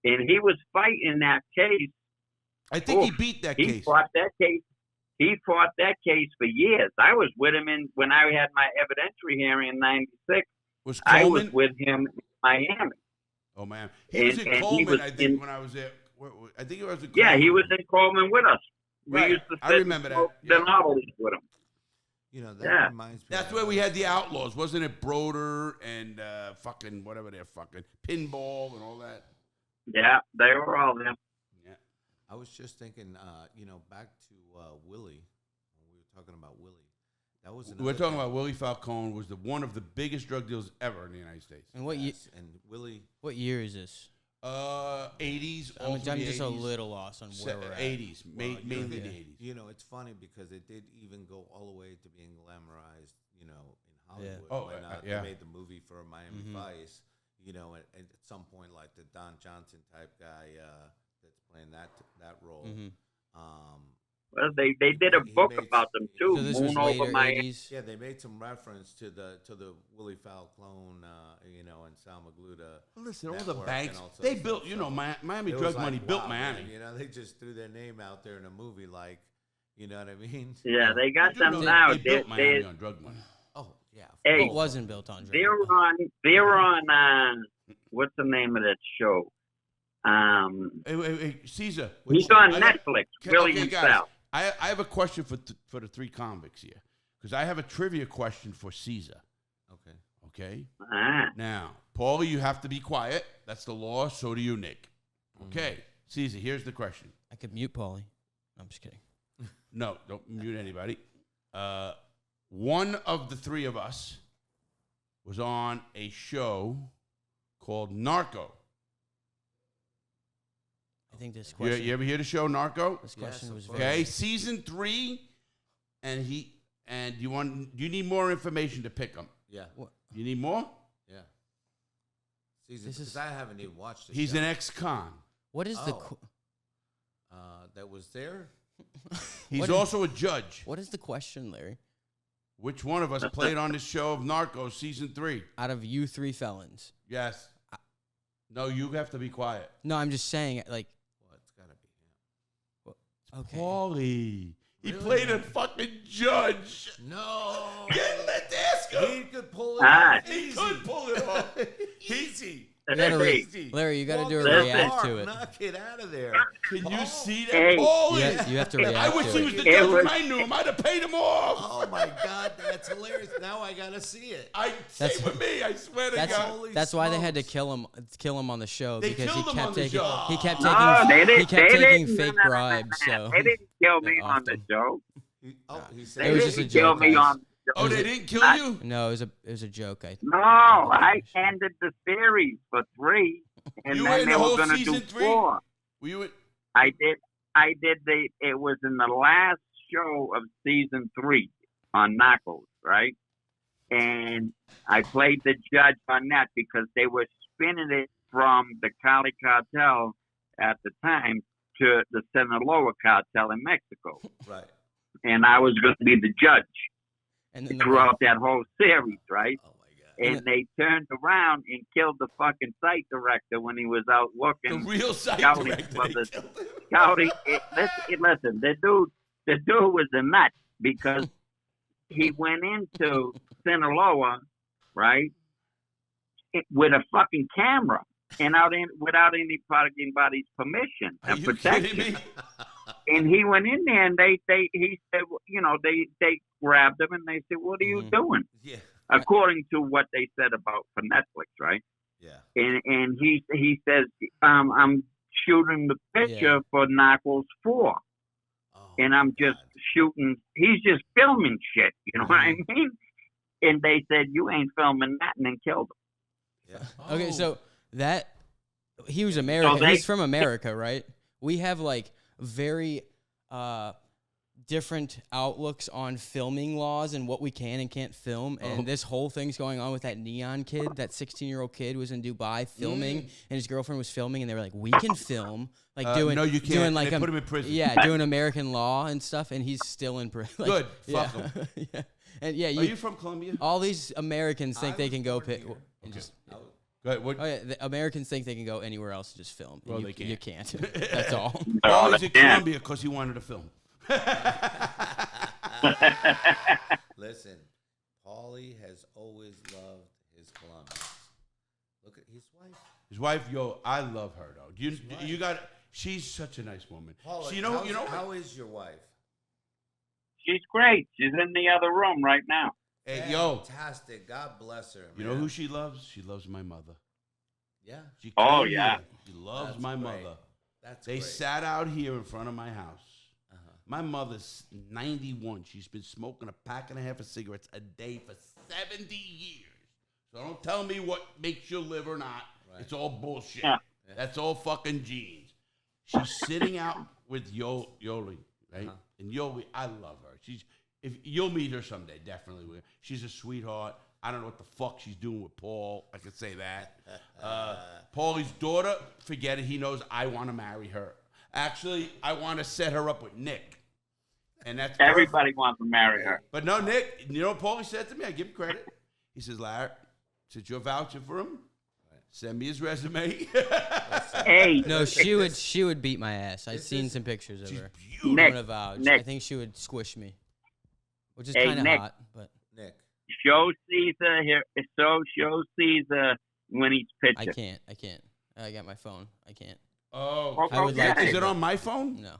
and he was fighting that case.
I think he beat that case.
He fought that case for years. I was with him when I had my evidentiary hearing in '96,
Was Coleman?
I was with him in Miami.
Oh man, he was in Coleman. I think when I was there. I think he was in Coleman.
Yeah, he was in Coleman with us. We used to sit
I remember that.
The novels with him.
You know, that reminds me.
That's where we had the Outlaws, wasn't it? Broder and fucking whatever they're fucking pinball and all that.
Yeah, they were all there.
Yeah.
I was just thinking, you know, back to Willie. When we were talking about Willie. That was
We're talking about Willie Falcone was one of the biggest drug dealers ever in the United States.
And what year?
And Willie.
What year is this?
80s.
I'm just a little lost on where we're at.
80s, mainly the 80s.
You know, it's funny because it did even go all the way to being glamorized, you know, in Hollywood.
Yeah. Oh,
when
yeah.
They made the movie for Miami Vice, you know, and at some point, like the Don Johnson type guy that's playing that role.
Well, they did a book about them too.
So this
Moon
was
over
later
my
80s?
Yeah, they made some reference to the Willie Falcone, you know, and Sal Magluta.
Well, listen, all the
network
banks,
and also
they
some
built, you know,
stuff.
Miami
It
drug
was
money
like,
built
wow,
Miami.
man, you know, they just threw their name out there in a movie, like, you know what I mean?
Yeah, they got
You do know
them now.
They built Miami on drug money.
Oh, yeah.
Hey,
It wasn't built on drugs.
they're on what's the name of that show?
Hey, Cesar.
He's on
I-
Netflix. Willie himself.
I have a question for the three convicts here. Because I have a trivia question for Cesar.
Okay.
Okay?
Ah.
Now, Paulie, you have to be quiet. That's the law. So do you, Nick. Okay. Cesar, here's the question.
I could mute Paulie. I'm just kidding.
No, don't mute anybody. One of the three of us was on a show called Narco.
I think this question.
You ever hear the show Narco?
This question was very.
Okay, season 3, and you need more information to pick him.
Yeah.
What?
You need more?
Yeah. Season,
This is-
because I haven't even watched it.
He's an ex-con.
What is the?
Oh. That was there?
He's
What
also a judge.
What is the question, Larry?
Which one of us played on this show of Narcos season 3?
Out of you three felons.
Yes. No, you have to be quiet.
No, I'm just saying. Like,
Well, it's got to be him.
okay.
Paulie. He
Really?
played a fucking judge.
No.
Let's ask him.
He could pull it
Ah.
off.
He could pull it off. Easy.
You gotta
Hey,
Larry, you got to
Walk
do a
the
react
park,
to it.
Knock it out of there.
Can you see that,
Hey.
Paulie?
You have to react
I wish
to
he was
it.
the judge
was-
when I knew him. I'd have paid him off.
Oh my God, that's hilarious! Now I gotta see it.
Same with me. I swear to
That's
God.
Holy
that's why they had to
smokes.
kill him on the show
They
because he
killed him
kept
on the
taking
show.
he kept
No,
taking
they didn't.
he kept
they
taking
didn't.
fake
No,
bribes. So
they didn't kill me
Off
on the
them.
show.
He said
They
It was just a
didn't kill
joke,
me
guys.
on.
Oh, they didn't kill you?
no, it was a joke.
No, I ended the series for 3, and
You were
then
in
they
the
were
whole
going to do
season 3?
4.
Were you?
I did. It was in the last show of season 3 on Knuckles, right? And I played the judge on that because they were spinning it from the Cali cartel at the time to the Sinaloa cartel in Mexico,
right.
and I was going to be the judge
And then
throughout that whole series, right?
Oh my God.
And they turned around and killed the fucking site director when he was out
The
looking.
real site
Scouting
director.
for
They
the-
killed him.
Scouting. Listen, the dude was a nut because he went into Sinaloa, right, with a fucking camera and without anybody's permission
Are
and
you
protection.
kidding me?
And he went in there and he said, they grabbed him and they said, "What are you doing?"
Yeah.
According to what they said about for Netflix, right?
Yeah.
And he says, "I'm shooting the picture for Knuckles 4,
Oh,
and I'm just
God.
shooting. He's just filming shit. You know what I mean?" And they said, "You ain't filming that," and then killed him.
Yeah.
Okay,
Oh.
so that he was American.
they-
He's from America, right? We have like very different outlooks on filming laws and what we can and can't film. And this whole thing's going on with that Neon kid, that 16-year-old kid was in Dubai filming, and his girlfriend was filming, and they were like, "We can film." Like doing,
no, you can't.
doing like
They put him in prison.
Yeah, doing American law and stuff, and he's still in prison. Like,
Good.
Yeah,
Fuck him.
yeah. And yeah,
Are you from Colombia?
all these Americans think
I
they
was
can go
born
pick.
here.
And just,
Go ahead. What?
oh yeah, the Americans think they can go anywhere else and just film.
Well,
And
they
you
can't.
can't. That's all.
Oh, he's in
Yeah.
Colombia because he wanted to film.
Listen, Paulie has always loved his is Columbus. Look at his wife.
His wife, yo, I love her though. You got. She's such a nice woman.
Paula, how is your wife?
She's great. She's in the other room right now.
Hey,
fantastic. God bless her. Man.
You know who she loves? She loves my mother.
Yeah.
She She loves my mother. They sat out here in front of my house. My mother's 91. She's been smoking a pack and a half of cigarettes a day for 70 years. So don't tell me what makes you live or not. Right. It's all bullshit. Yeah. That's all fucking genes. She's sitting out with Yoli, right? And Yoli, I love her. If you'll meet her someday, definitely. She's a sweetheart. I don't know what the fuck she's doing with Paul. I can say that. Paulie's daughter, forget it. He knows I want to marry her. Actually, I want to set her up with Nick. And that's
everybody wants to marry her.
But no, Nick, you know what Paulie said to me? I give him credit. He says, Larry, since you're vouching for him, send me his resume.
Hey,
no, she would beat my ass. I've seen some pictures of her.
Nick,
I think she would squish me, which is kind of hot. But
Nick,
show Cesar here. Show Cesar when he's pitching.
I can't. I got my phone. I can't.
Oh,
I would like
is it on my phone?
No.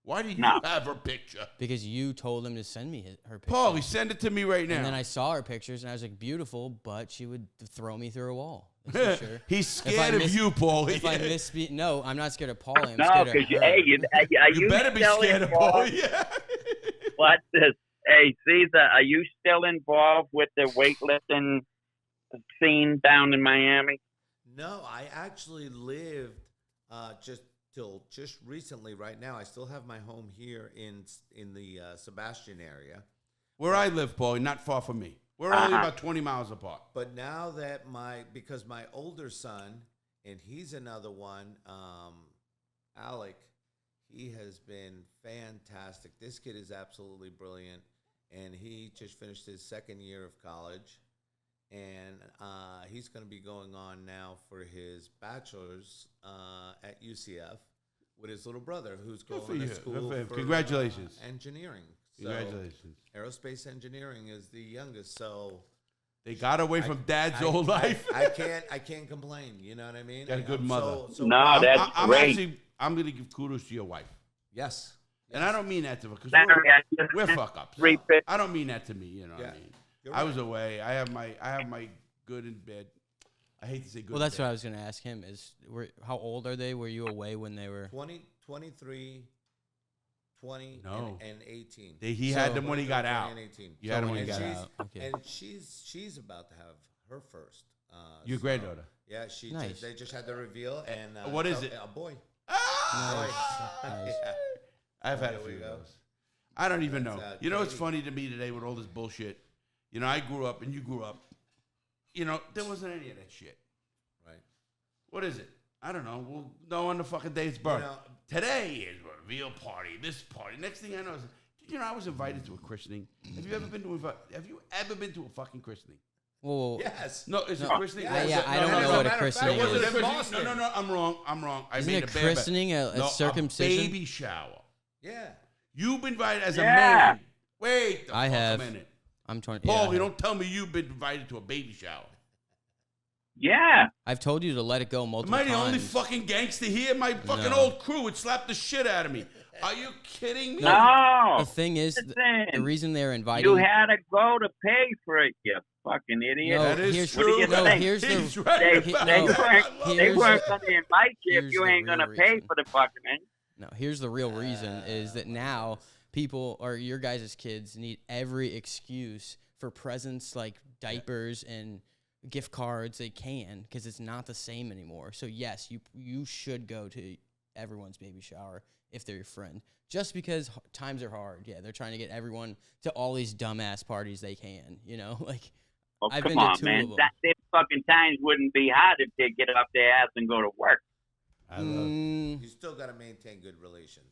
Why do you have her picture?
Because you told him to send me her picture.
Paulie, send it to me right now.
And then I saw her pictures, and I was like, beautiful, but she would throw me through a wall. Sure.
He's scared of you, Paulie.
If I no, I'm not scared of Paulie. I'm scared of her.
You
better be scared of Paulie. Yeah.
What's this? Hey, Cesar, are you still involved with the weightlifting scene down in Miami?
No, I actually lived just recently. Right now, I still have my home here in the Sebastian area.
Where I live, Paulie, not far from me. We're only about 20 miles apart.
But now that because my older son, and he's another one, Alec, he has been fantastic. This kid is absolutely brilliant, and he just finished his second year of college, and he's going to be going on now for his bachelor's at UCF with his little brother, who's going to school for
congratulations,
engineering.
Congratulations.
Aerospace engineering is the youngest, so
they got away from dad's old life.
I can't complain. You know what I mean?
Got a good mother.
No, that's great.
I'm going to give kudos to your wife.
Yes.
And I don't mean that to her, because we're fuck ups. I don't mean that to me. You know what I mean? I was away. I have my good and bad. I hate to say good.
Well, that's what I was going to ask him. How old are they? Were you away when they were
20, 23? 20 and 18.
He had them when he got out. You had them when he got out.
Okay. And she's about to have her first.
Your granddaughter.
Yeah, they just had the reveal, and
what is it?
A boy.
Nice.
I've had a few of those. I don't even know. You know what's funny to me today with all this bullshit? You know, I grew up and you grew up. You know, there wasn't any of that shit.
Right.
What is it? I don't know. We'll know on the fucking day it's birth. Today is a reveal party, this party. Next thing I know is, I was invited to a christening. Have you ever been to a fucking christening?
Whoa.
Yes.
No, is it a christening?
Yeah, I don't know what a christening is.
No, I'm wrong. I
Isn't
made
a christening a circumcision?
A baby shower.
Yeah.
You've been invited as a man. Wait
I have.
a minute.
I'm 20.
Paul, you don't tell me you've been invited to a baby shower.
Yeah.
I've told you to let it go multiple times.
Am I the only fucking gangster here? My fucking old crew would slap the shit out of me. Are you kidding me?
No.
The thing is, the reason they're inviting
you had to go to pay for it, you fucking idiot.
No, that is true.
Here's
They
weren't
going to invite you if you ain't going to pay for the fucking thing.
No, here's the real reason is that now people or your guys' kids need every excuse for presents like diapers and gift cards they can, because it's not the same anymore. So yes, you should go to everyone's baby shower if they're your friend, just because times are hard. Yeah, they're trying to get everyone to all these dumbass parties they can, like I've been to two of them.
Them fucking times wouldn't be hot if they get up their ass and go to work.
You still got to maintain good relations,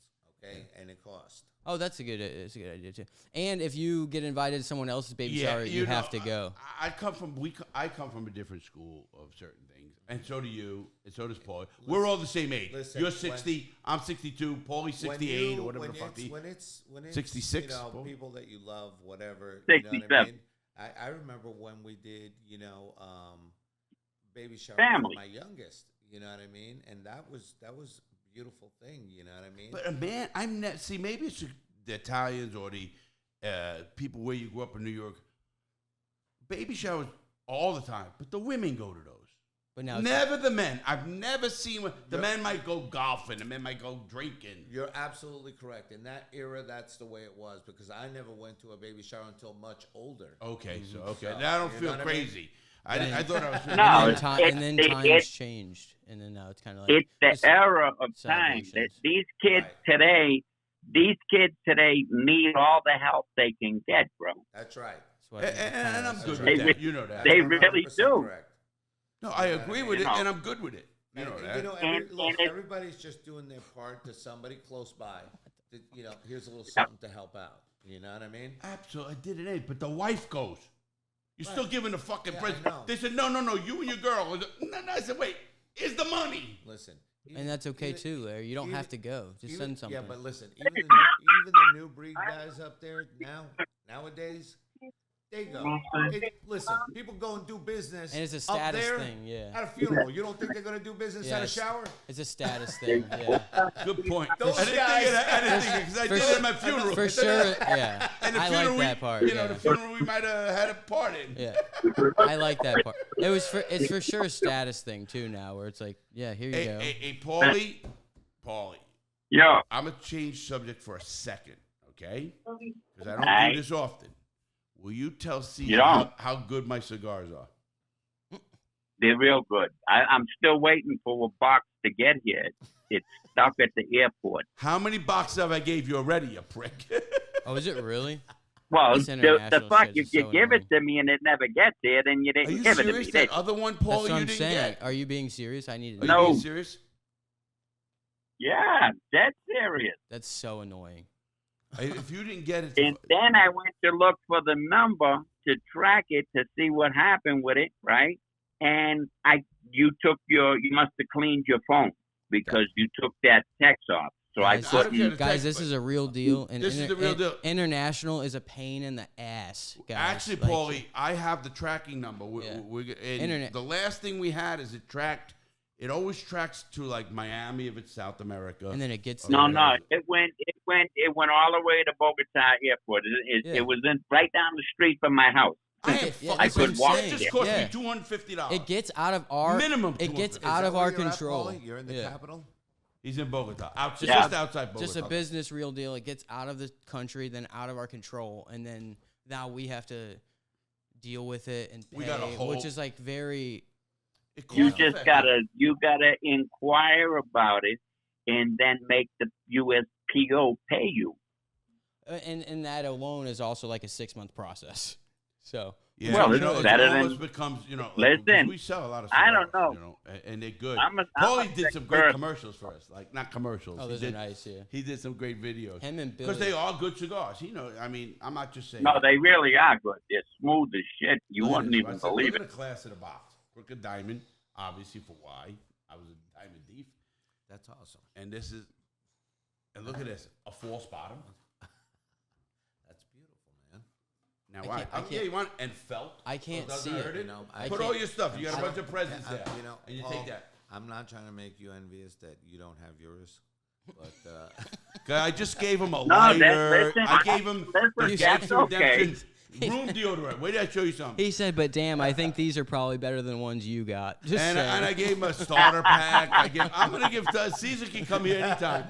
okay? And it costs.
Oh, it's a good idea too. And if you get invited to someone else's baby shower, you have to go.
I come from a different school of certain things, and so do you, and so does Paul. We're all the same age. You're 60, I'm 62, Paulie's 68, or whatever the fuck.
When it's
66.
people that you love, whatever.
67.
You know what I mean? I remember when we did, baby shower
Family.
for my youngest. You know what I mean? And that was a beautiful thing. You know what I mean?
But a man, see, maybe it's the Italians or the people where you grew up in New York. Baby showers all the time, but the women go to those.
But now
never the men. I've never seen the men might go golfing, the men might go drinking.
You're absolutely correct. In that era, that's the way it was because I never went to a baby shower until much older.
Okay, now I don't feel crazy. I thought I was.
And then times changed, and then now it's kind of like
it's the era of time that these kids today need all the help they can get, bro.
That's right.
And I'm good with that. You know that.
They really do.
Correct.
No, I agree with it, and I'm good with it. You know that.
Everybody's just doing their part to somebody close by. Here's a little something to help out. You know what I mean?
Absolutely, I did it, but the wife goes. You're still giving the fucking present.
I know.
They said, no, you and your girl. No, I said, wait, here's the money.
Listen.
And that's okay too, Larry. You don't have to go. Just send something.
Yeah, but listen, even the new breed guys up there nowadays, they go. Listen, people go and do business.
And it's a status
up there
thing, yeah.
At a funeral, you don't think they're gonna do business at a shower?
It's a status thing, yeah.
Good point.
Those
I didn't think of that because I did it at my funeral.
For sure, yeah.
And the
I
funeral
like that part.
the funeral we might have had a part in.
Yeah, I like that part. It's for sure a status thing too now, where it's like, yeah, here you go.
Hey, Paulie.
Yeah.
I'm gonna change subject for a second, okay? Because I don't do this often. Will you tell Cesar how good my cigars are?
They're real good. I'm still waiting for a box to get here. It's stuck at the airport.
How many boxes have I gave you already, you prick?
Oh, is it really?
Well, the fuck, if you give it to me and it never gets there, then you didn't give it to me.
Are you serious? That other one, Paul,
That's what
you
I'm
didn't
saying.
get?
Are you being serious? I need to
Are you being serious?
Yeah, that's serious.
That's so annoying.
If you didn't get it.
And then I went to look for the number to track it to see what happened with it, right? And you must have cleaned your phone because you took that text off. So
guys, this is a real deal. And
this is the real deal.
International is a pain in the ass, guys.
Actually, Paulie, I have the tracking number. The last thing we had is it tracked. It always tracks to like Miami if it's South America.
And then it gets
no. It went all the way to Bogota Airport. It was right down the street from my house.
I could walk. It just cost me $250.
It gets out of our
minimum.
It gets out of our control.
You're in the capital.
He's in Bogota. Just outside Bogota.
Just a business real deal. It gets out of the country, then out of our control, and then now we have to deal with it and pay, which is like very.
You just gotta inquire about it, and then make the USPO pay you.
And that alone is also like a 6-month process. So
yeah,
well, it's better than
becomes
listen.
We sell a lot of cigars,
I don't know,
and they're good.
Paulie
did some great commercials for us, like not commercials.
Oh, those are nice. Yeah,
he did some great videos.
Him and Billy,
because they are good cigars. I mean, I'm not just saying.
No, they really are good. They're smooth as shit. You wouldn't even believe it.
Look at the class of the box. Crooked Diamond, obviously for why I was a diamond thief.
That's awesome.
And this is, and look at this, a false bottom.
That's beautiful, man.
Now you want and felt.
I can't see it.
Put all your stuff. You got a bunch of presents there, and you
Paul,
take that.
I'm not trying to make you envious that you don't have yours, but
I just gave him a lighter. I gave him the Gangster Redemption room deodorant. Wait till I show you something.
He said, "But damn, I think these are probably better than ones you got."
And I gave him a starter pack. I'm gonna give Cesar can come here anytime.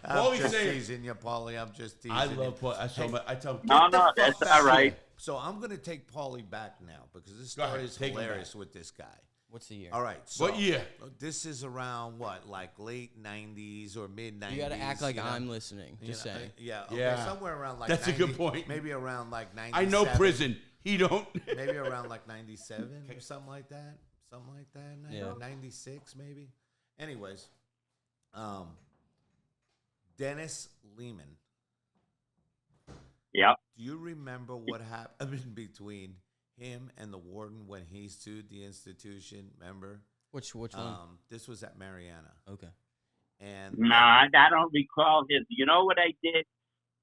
I'm just teasing you, Paulie. I'm just teasing.
I love Paulie. I tell him.
No, that's all right.
So I'm gonna take Paulie back now because this story is hilarious with this guy.
What's the year?
All right. So
what year?
This is around like late 90s or mid 90s.
You got to act like I'm listening. Just saying.
Yeah. Somewhere around like
that's
90,
a good point.
Maybe around like 97.
I know prison. He don't.
Maybe around like 97 or something like that. Something like that. Yeah. 96 maybe. Anyways, Dennis Lehman.
Yeah.
Do you remember what happened between him and the warden when he sued the institution? Remember?
Which one?
This was at Mariana.
Okay.
And
no, I don't recall his. You know what I did?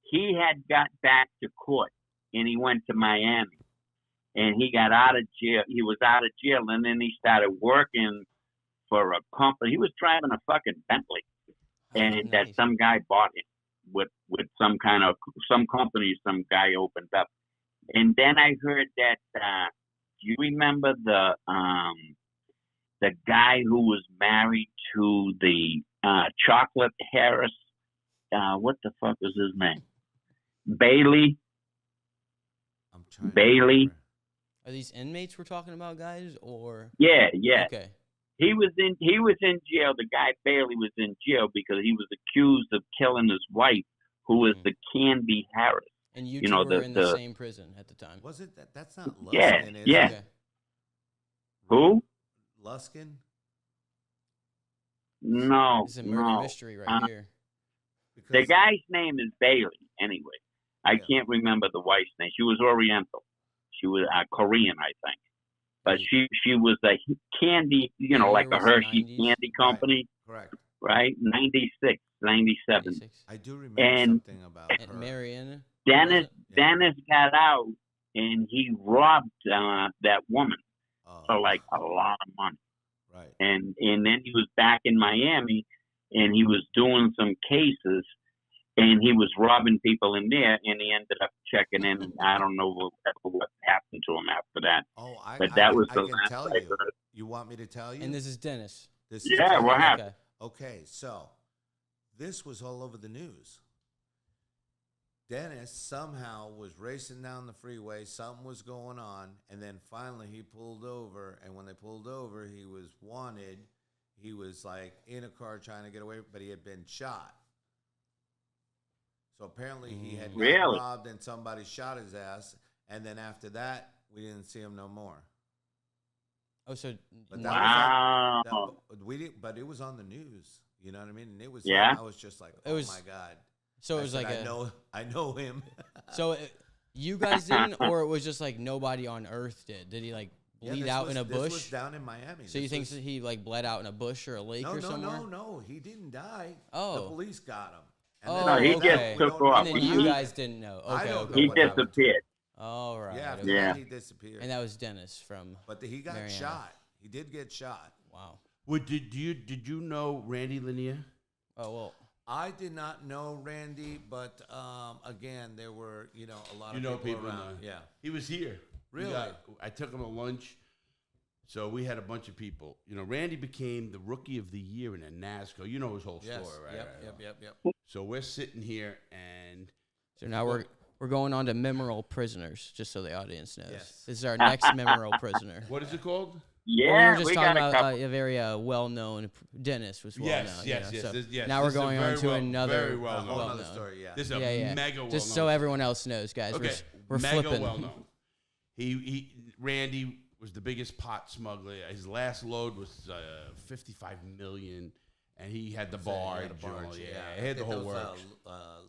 He had got back to court and he went to Miami. And he got out of jail. He was out of jail, and then he started working for a company. He was driving a fucking Bentley, and that some guy bought him with some company some guy opened up. And then I heard that. Do you remember the guy who was married to the Chocolate Harris? What the fuck was his name? Bailey. Bailey.
Are these inmates we're talking about, guys, or?
Yeah.
Okay.
He was in jail. The guy Bailey was in jail because he was accused of killing his wife, who was the Candy Harris.
And you two were in the same prison at the time.
Was it that? That's not Luskin.
Yeah.
Okay.
Who?
Luskin?
No.
It's a murder mystery right here.
The guy's name is Bailey. Anyway, I can't remember the wife's name. She was Oriental. She was Korean, I think. But she was a candy, like a Hershey 90s. Candy company.
Correct.
Right? 96, 97.
96.
I do remember something about her.
And Mariana?
Dennis got out, and he robbed that woman for like a lot of money.
Right.
And then he was back in Miami, and he was doing some cases, and he was robbing people in there, and he ended up checking in. I don't know what happened to him after that.
Oh,
that was
I
the
can
last
tell
I
you.
heard.
You want me to tell you?
And this is Dennis.
This
yeah, what happened?
Okay, so this was all over the news. Dennis somehow was racing down the freeway. Something was going on, and then finally he pulled over. And when they pulled over, he was wanted. He was like in a car trying to get away, but he had been shot. So apparently he had gotten robbed and somebody shot his ass. And then after that, we didn't see him no more.
Oh, so
but
but it was on the news. You know what I mean? And it was.
Yeah.
I was just like, oh my god.
So it was like
I know him.
So you guys didn't, or it was just like nobody on Earth did? Did he like bleed out in a bush?
This was down in Miami.
So you think he like bled out in a bush or a lake or somewhere?
No. He didn't die.
Oh.
The police got him.
No, he just took off.
And then you guys didn't know. Okay.
He disappeared.
All right.
Yeah. He disappeared.
And that was Dennis from.
But he got shot. He did get shot.
Wow.
Well, did you know Randy Lanier?
Oh well.
I did not know Randy, but again, there were a lot of people around. Yeah,
he was here.
Really?
I took him to lunch, so we had a bunch of people. Randy became the Rookie of the Year in a NASCAR. You know his whole story, right?
Yep.
So we're sitting here, and
so now we're going on to memorable prisoners, just so the audience knows. Yes. This is our next memorable prisoner.
What is it called?
Yeah,
we were just talking about a very well-known. Dennis was well-known.
Yes.
Now we're going on to another
very well-known.
Another story. Yeah,
this is a mega well-known.
Just so everyone else knows, guys.
Okay,
we're
mega
flipping.
well-known. Randy was the biggest pot smuggler. His last load was $55 million, and he had the barge. He had the whole works.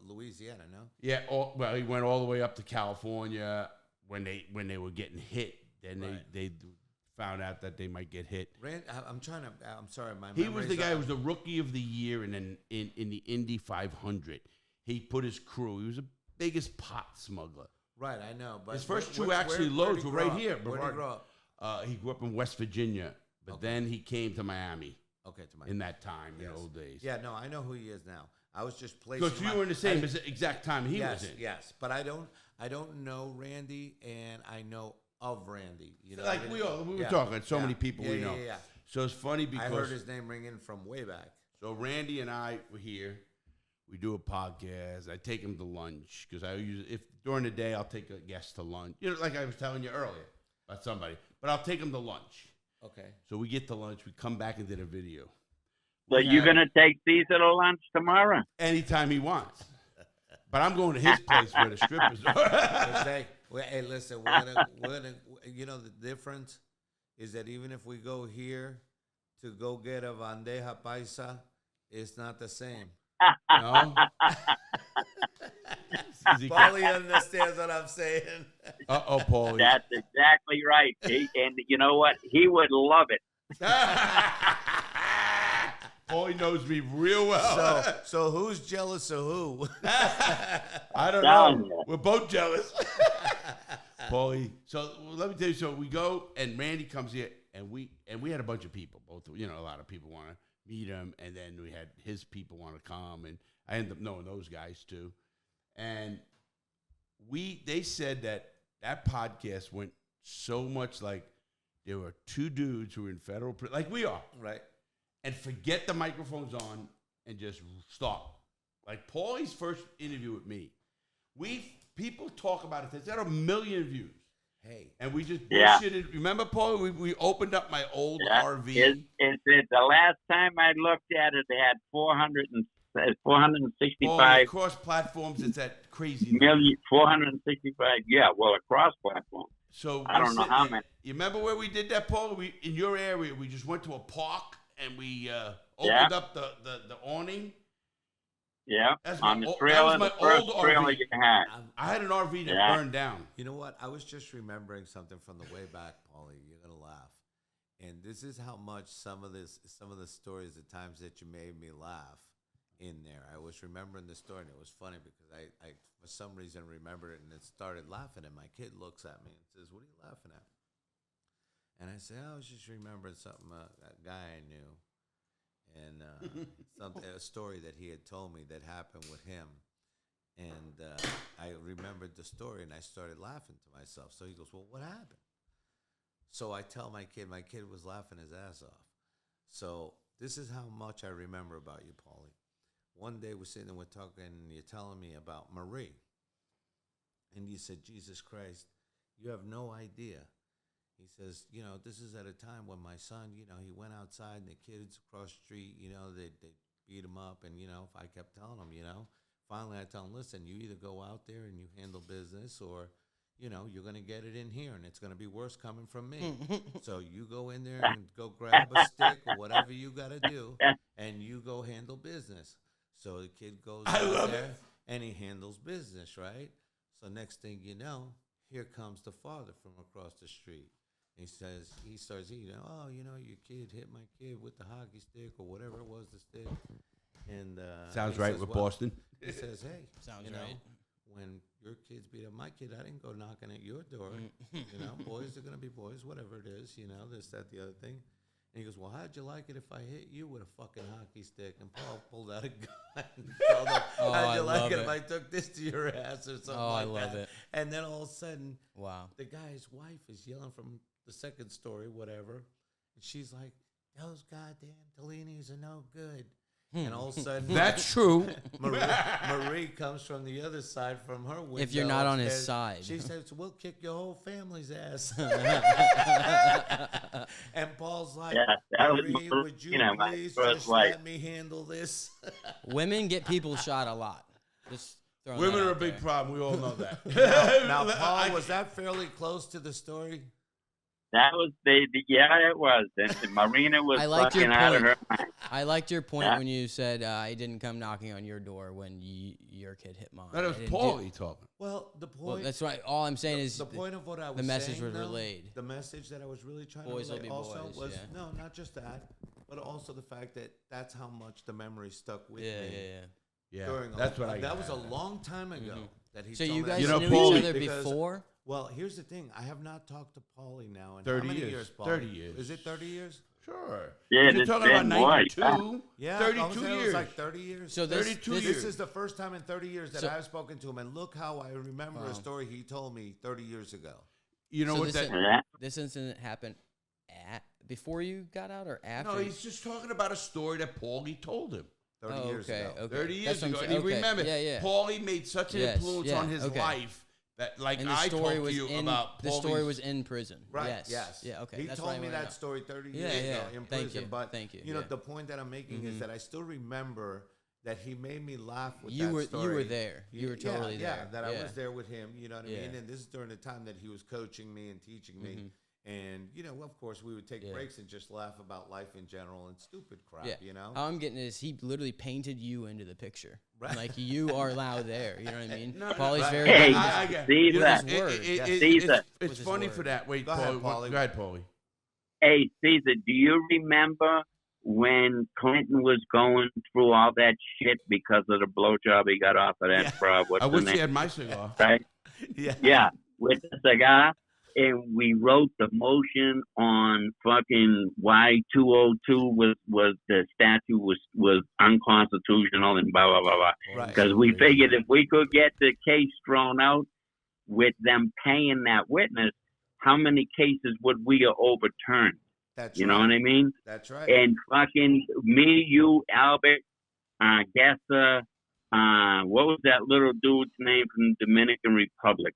Louisiana, no?
Yeah. He went all the way up to California when they were getting hit. Then they found out that they might get hit.
I'm sorry.
He was the guy who was the Rookie of the Year in the Indy 500. He put his crew. He was the biggest pot smuggler.
Right, I know. But
his first two loads were right here.
Where did he grow up?
He grew up in West Virginia, but then he came to Miami.
Okay, to Miami.
In that time, in old days.
Yeah, no, I know who he is now. I was just placing.
Because you were in the same exact time he was in.
Yes, but I don't know Randy, and I know of Randy.
Like we were talking. So many people we know.
Yeah.
So it's funny because
I heard his name ringing from way back.
So Randy and I were here. We do a podcast. I take him to lunch because if during the day I'll take a guest to lunch. Like I was telling you earlier about somebody, but I'll take him to lunch.
Okay.
So we get to lunch. We come back and did a video.
So you're gonna take Cesar to lunch tomorrow?
Anytime he wants. But I'm going to his place where the strippers are.
Hey, listen, we're gonna. The difference is that even if we go here to go get a bandeja paisa, it's not the same.
No.
Paulie understands what I'm saying.
Paulie.
That's exactly right. And you know what? He would love it.
Paulie knows me real well.
So who's jealous of who?
I don't know. We're both jealous. Paulie. So let me tell you. So we go, and Randy comes here, and we had a bunch of people. Both, a lot of people want to meet him, and then we had his people want to come, and I ended up knowing those guys too. And they said that podcast went so much like there were two dudes who were in federal prison, like we are,
right,
and forget the microphones on and just stop. Like Paulie's first interview with me, people talk about it. It's got 1 million views.
Hey,
and we just bullshitted. Remember, Paul? We opened up my old RV.
It's the last time I looked at it, it had 465.
Across platforms, it's at crazy.
465. Yeah, well, across platforms.
So
I don't know how many.
You remember where we did that, Paul? In your area, we just went to a park and we opened up the awning.
Yeah,
on the trailer, the first trailer you had. I had an RV that burned down.
You know what? I was just remembering something from the way back, Paulie. You're gonna laugh, and this is how much some of the stories, the times that you made me laugh in there. I was remembering the story, and it was funny because I for some reason remembered it, and it started laughing. And my kid looks at me and says, "What are you laughing at?" And I said, "I was just remembering something that guy I knew." And a story that he had told me that happened with him. And I remembered the story, and I started laughing to myself. So he goes, "Well, what happened?" So I tell my kid was laughing his ass off. So this is how much I remember about you, Paulie. One day we're sitting and we're talking, and you're telling me about Marie. And you said, "Jesus Christ, you have no idea." He says, this is at a time when my son, he went outside and the kids across the street, they beat him up. And, I kept telling him, finally I tell him, "Listen, you either go out there and you handle business or, you're going to get it in here and it's going to be worse coming from me. So you go in there and go grab a stick or whatever you got to do and you go handle business." So the kid goes out there and he handles business, right? So next thing you know, here comes the father from across the street. He starts eating, your kid hit my kid with the hockey stick or whatever it was, the stick. And
sounds right with Boston.
He says, "Hey,
sounds right.
When your kids beat up my kid, I didn't go knocking at your door. Boys are going to be boys, whatever it is, this, that, the other thing." And he goes, "Well, how'd you like it if I hit you with a fucking hockey stick?" And Paul pulled out a gun and told him, "How'd you like it if I took this to your ass or something like that?" I love it. And then all of a sudden, the guy's wife is yelling from the second story, whatever. And she's like, "Those goddamn Tallinis are no good." And all of a sudden,
that's true.
Marie comes from the other side from her window.
If you're not on his side,
she says, "We'll kick your whole family's ass." And Paul's like, "Marie, would you please just let me handle this?"
Women get people shot a lot.
Women are a big problem. We all know that.
Now, Paul, was that fairly close to the story?
That was it was. And Marina was fucking out of her mind.
I liked your point when you said I didn't come knocking on your door when your kid hit mine.
That was Paulie talking.
Well, the point.
Well, that's right. All I'm saying is
the point of what I was
the message
saying,
was relayed.
The message that I was really trying
boys
to relay also
boys,
was no, not just that, but also the fact that that's how much the memory stuck with me.
Yeah, that's what I.
That was a long time ago that he.
So
told
you
me
guys
that.
knew each other before?
Well, here's the thing. I have not talked to Paulie now in
30
how many
years.
Paulie?
30 years.
Is it 30 years?
Sure.
Yeah,
you're talking about 92.
Yeah,
32 years.
It was like 30 years.
So
32 years.
This is the first time in 30 years that I've spoken to him, and look how I remember a story he told me 30 years ago.
You know
so
what
this incident happened before you got out or after?
No, he's just talking about a story that Paulie told him.
30 years ago.
Okay.
30 years ago. And he remembered, Paulie made such an influence on his life that, like, I talked to you about
the story was in prison.
Right.
Yes. Yeah, okay.
He told me that story 30 years ago in prison. But,
thank you.
You know, the point that I'm making is that I still remember that he made me laugh with
that
story.
You were there. You were totally there.
Yeah, that I was there with him. You know what I mean? And this is during the time that he was coaching me and teaching me. And, you know, of course, we would take breaks and just laugh about life in general and stupid crap, you know?
How I'm getting is he literally painted you into the picture. Right. Like, you are loud there. You know what I mean? Paulie's very
Caesar.
It's funny for that. Wait, Paulie. Go ahead, Paulie.
Hey, Caesar, do you remember when Clinton was going through all that shit because of the blowjob he got off of that
I wish he had my cigar.
Right?
Yeah.
with a cigar, and we wrote the motion on fucking why 202 was the statute was unconstitutional and blah blah blah blah. Because we figured if we could get the case thrown out with them paying that witness, how many cases would we have overturned?
That's
you know what I mean?
That's right.
And fucking me, you, Albert, Gessa, what was that little dude's name from the Dominican Republic?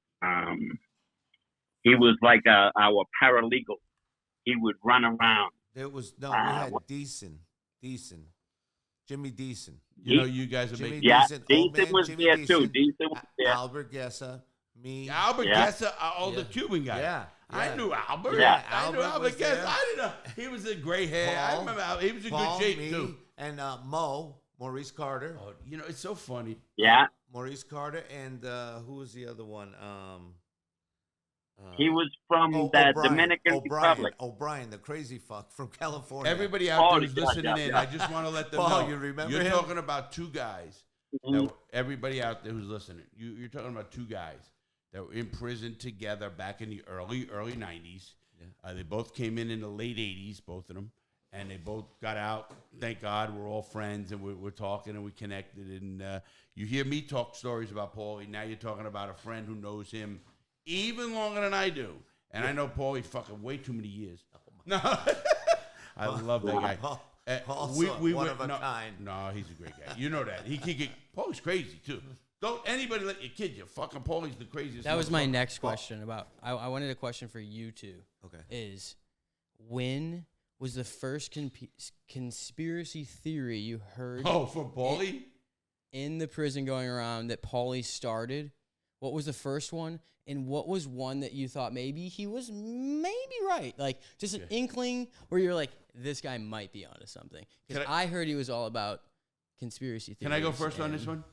He was like our paralegal. He would run around.
There was we had Deason, Jimmy Deason.
You know, you guys are making.
Yeah, Deason was there too. Deason was there.
Albert Gessa, me.
Albert Gessa, all the Cuban guys.
Yeah.
I knew Albert.
Yeah.
I knew Albert Gessa. I didn't know. He was a gray hair. I remember Albert. He was in good shape, too.
And Maurice Carter.
Oh, you know, it's so funny.
Yeah.
Maurice Carter and who was the other one?
He was from the Dominican Republic.
O'Brien, the crazy fuck from California.
Everybody out there who's listening in, I just want to let them know.
You remember
You're
him?
talking about two guys. Everybody out there who's listening, you're talking about two guys that were in prison together back in the early 90s. Yeah. They both came in the late 80s, both of them. And they both got out. Thank God we're all friends and we're talking and we connected. And you hear me talk stories about Paulie. Now you're talking about a friend who knows him even longer than I do. And I know Paulie fucking way too many years. No, I love that guy.
One of a kind.
No, he's a great guy. You know that. He can get, Paulie's crazy too. Don't anybody let your kid you. Fucking Paulie's the craziest.
That was my next question about. I wanted a question for you two.
Okay.
Is when was the first conspiracy theory you heard?
Oh, from Paulie?
In the prison going around that Paulie started. What was the first one? And what was one that you thought maybe he was right? Like just an inkling where you're like, this guy might be onto something. Because I heard he was all about conspiracy theories.
Can I go first on this one?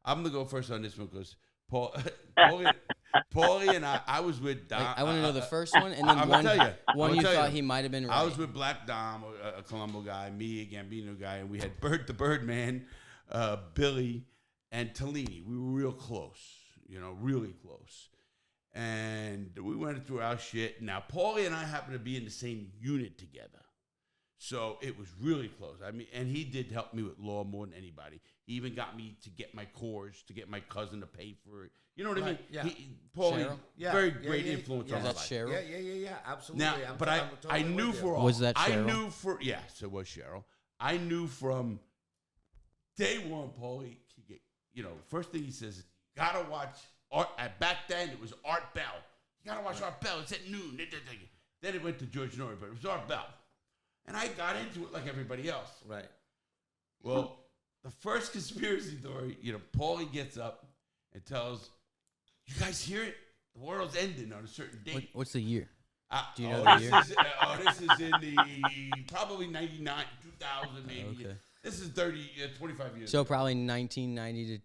I'm going to go first on this one because Paulie and I was with Dom.
I want to know the first one and then one you thought he might have been right.
I was with Black Dom, a Colombo guy, me, a Gambino guy, and we had Bert the Birdman, Billy, and Tallini. We were real close, really close. And we went through our shit. Now, Paulie and I happened to be in the same unit together. So it was really close. I mean, and he did help me with law more than anybody. He even got me to get my course, to get my cousin to pay for it. You know what I mean?
Yeah.
Paulie, very great influence on my life.
Was that Cheryl?
Yeah, absolutely.
Now, but I knew for all.
Was that Cheryl?
I knew yes, it was Cheryl. I knew from day one, Paulie, first thing he says is, you gotta watch Art. Back then, it was Art Bell. You gotta watch Art Bell. It's at noon. Then it went to George Norrie, but it was Art Bell. And I got into it like everybody else.
Right.
Well, the first conspiracy theory, Paulie gets up and tells, you guys hear it? The world's ending on a certain date.
What's the year? Do you know
the
year?
This is in the probably 99, 2000 maybe. Okay. This is 25 years
So
ago.
probably 1990 to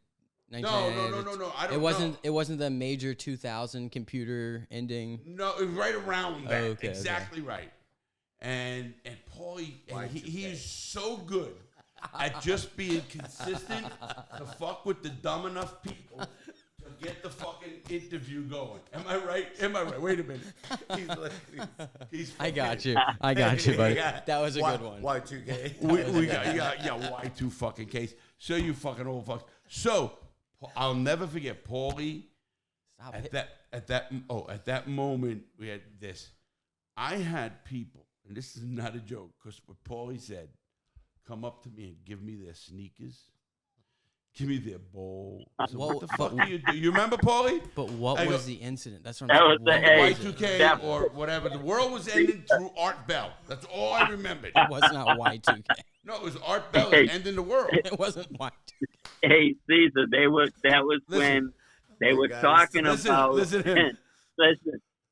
1990. No. I don't know.
It wasn't the major 2000 computer ending?
No, it was right around that. Okay, exactly right. And Paulie, and he is so good at just being consistent to fuck with the dumb enough people to get the fucking interview going. Am I right? Wait a minute. He's
I got you, buddy. That was a good one.
Y2K.
we got Y2 fucking case. So you fucking old fucks. So I'll never forget Paulie. At that moment we had this. I had people. And this is not a joke, because what Paulie said, come up to me and give me their sneakers, give me their bowl. So what the fuck do you do? You remember, Paulie?
But what was the incident? That's what I'm
saying. Y2K or whatever. The world was ending through Art Bell. That's all I remembered.
It was not Y2K.
No, it was Art Bell ending the world.
It wasn't Y2K.
Hey, Cesar, that was when they were talking about. Listen.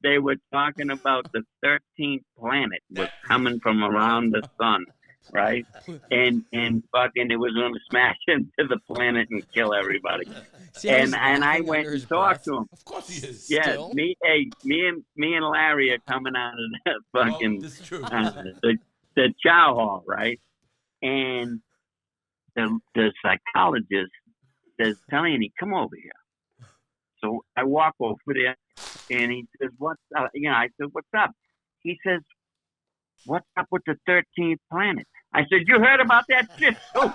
They were talking about the 13th planet was coming from around the sun, right? And fucking it was going to smash into the planet and kill everybody. See, and I went and talked to him.
Of course he is.
Yeah,
still?
me and Larry are coming out of that fucking the chow hall, right? And the psychologist says, Tallini, come over here. So I walk over there, and he says, "What's up?" I said, "What's up?" He says, "What's up with the 13th planet?" I said, "You heard about that shit too?"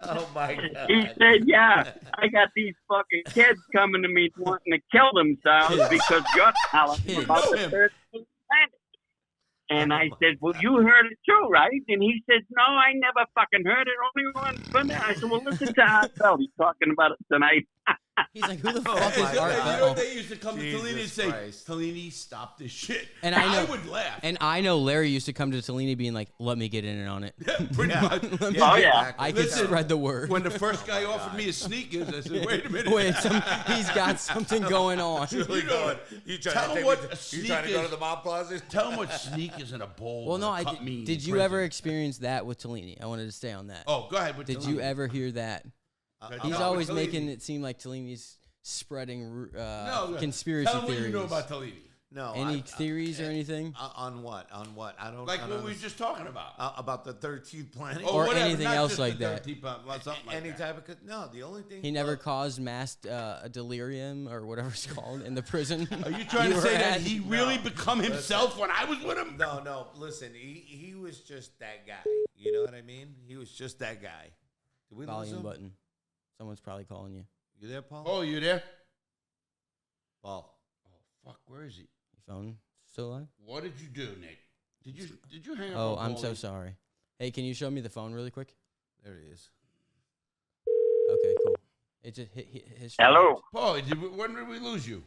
Oh my God.
He said, "Yeah, I got these fucking kids coming to me wanting to kill themselves because you're telling them about the 13th planet." And I said, "Well, you heard it too, right?" And he said, "No, I never fucking heard it. Only one from there." I said, "Well, listen to Art Bell. He's talking about it tonight."
He's like, who the fuck is
You
Art
know
Bell?
what they used to come to Tallini and say,
Christ.
"Tallini, stop this shit."
And I
would laugh.
And I know Larry used to come to Tallini being like, let me get in on it.
Pretty much.
Oh, yeah.
I can
Listen,
spread the word.
When the first guy offered me his sneakers, I said, "Wait a minute."
Wait, he's got something going on.
Really going. You trying to go to the mob closet?
Tell him what sneakers in a bowl.
Well, no,
cut me
did
in
you
prison.
ever experience that with Tallini? I wanted to stay on that.
Oh, go ahead. With
Did
Tallini.
you ever hear that? He's
No,
always
with
making
Tallini.
it seem like Tallini's spreading
No,
conspiracy
tell him what
theories.
you know about Tallini.
No.
Any theories or anything?
On what? On what? I don't.
Like
I
what
don't
we were just talking about.
about the 13th planet.
Or
whatever,
anything
not
else
just
like
the
that.
13th, but something like
Any
that.
type of no. The only thing
He never caused mass delirium or whatever it's called in the prison.
Are you trying to
were
say that
at?
he really become himself when I was with him?
No. Listen, he was just that guy. You know what I mean? He was just that guy. Did we lose
Volume
him?
button. Someone's probably calling you.
You there, Paul?
Oh, you there?
Paul.
Oh, fuck, where is he?
Your phone still alive?
What did you do, Nick? Did you hang up?
Oh,
on
I'm so
Paulie?
sorry. Hey, can you show me the phone really quick?
There he is.
Okay, cool. It just hit his.
Hello.
Paulie, when did we lose you?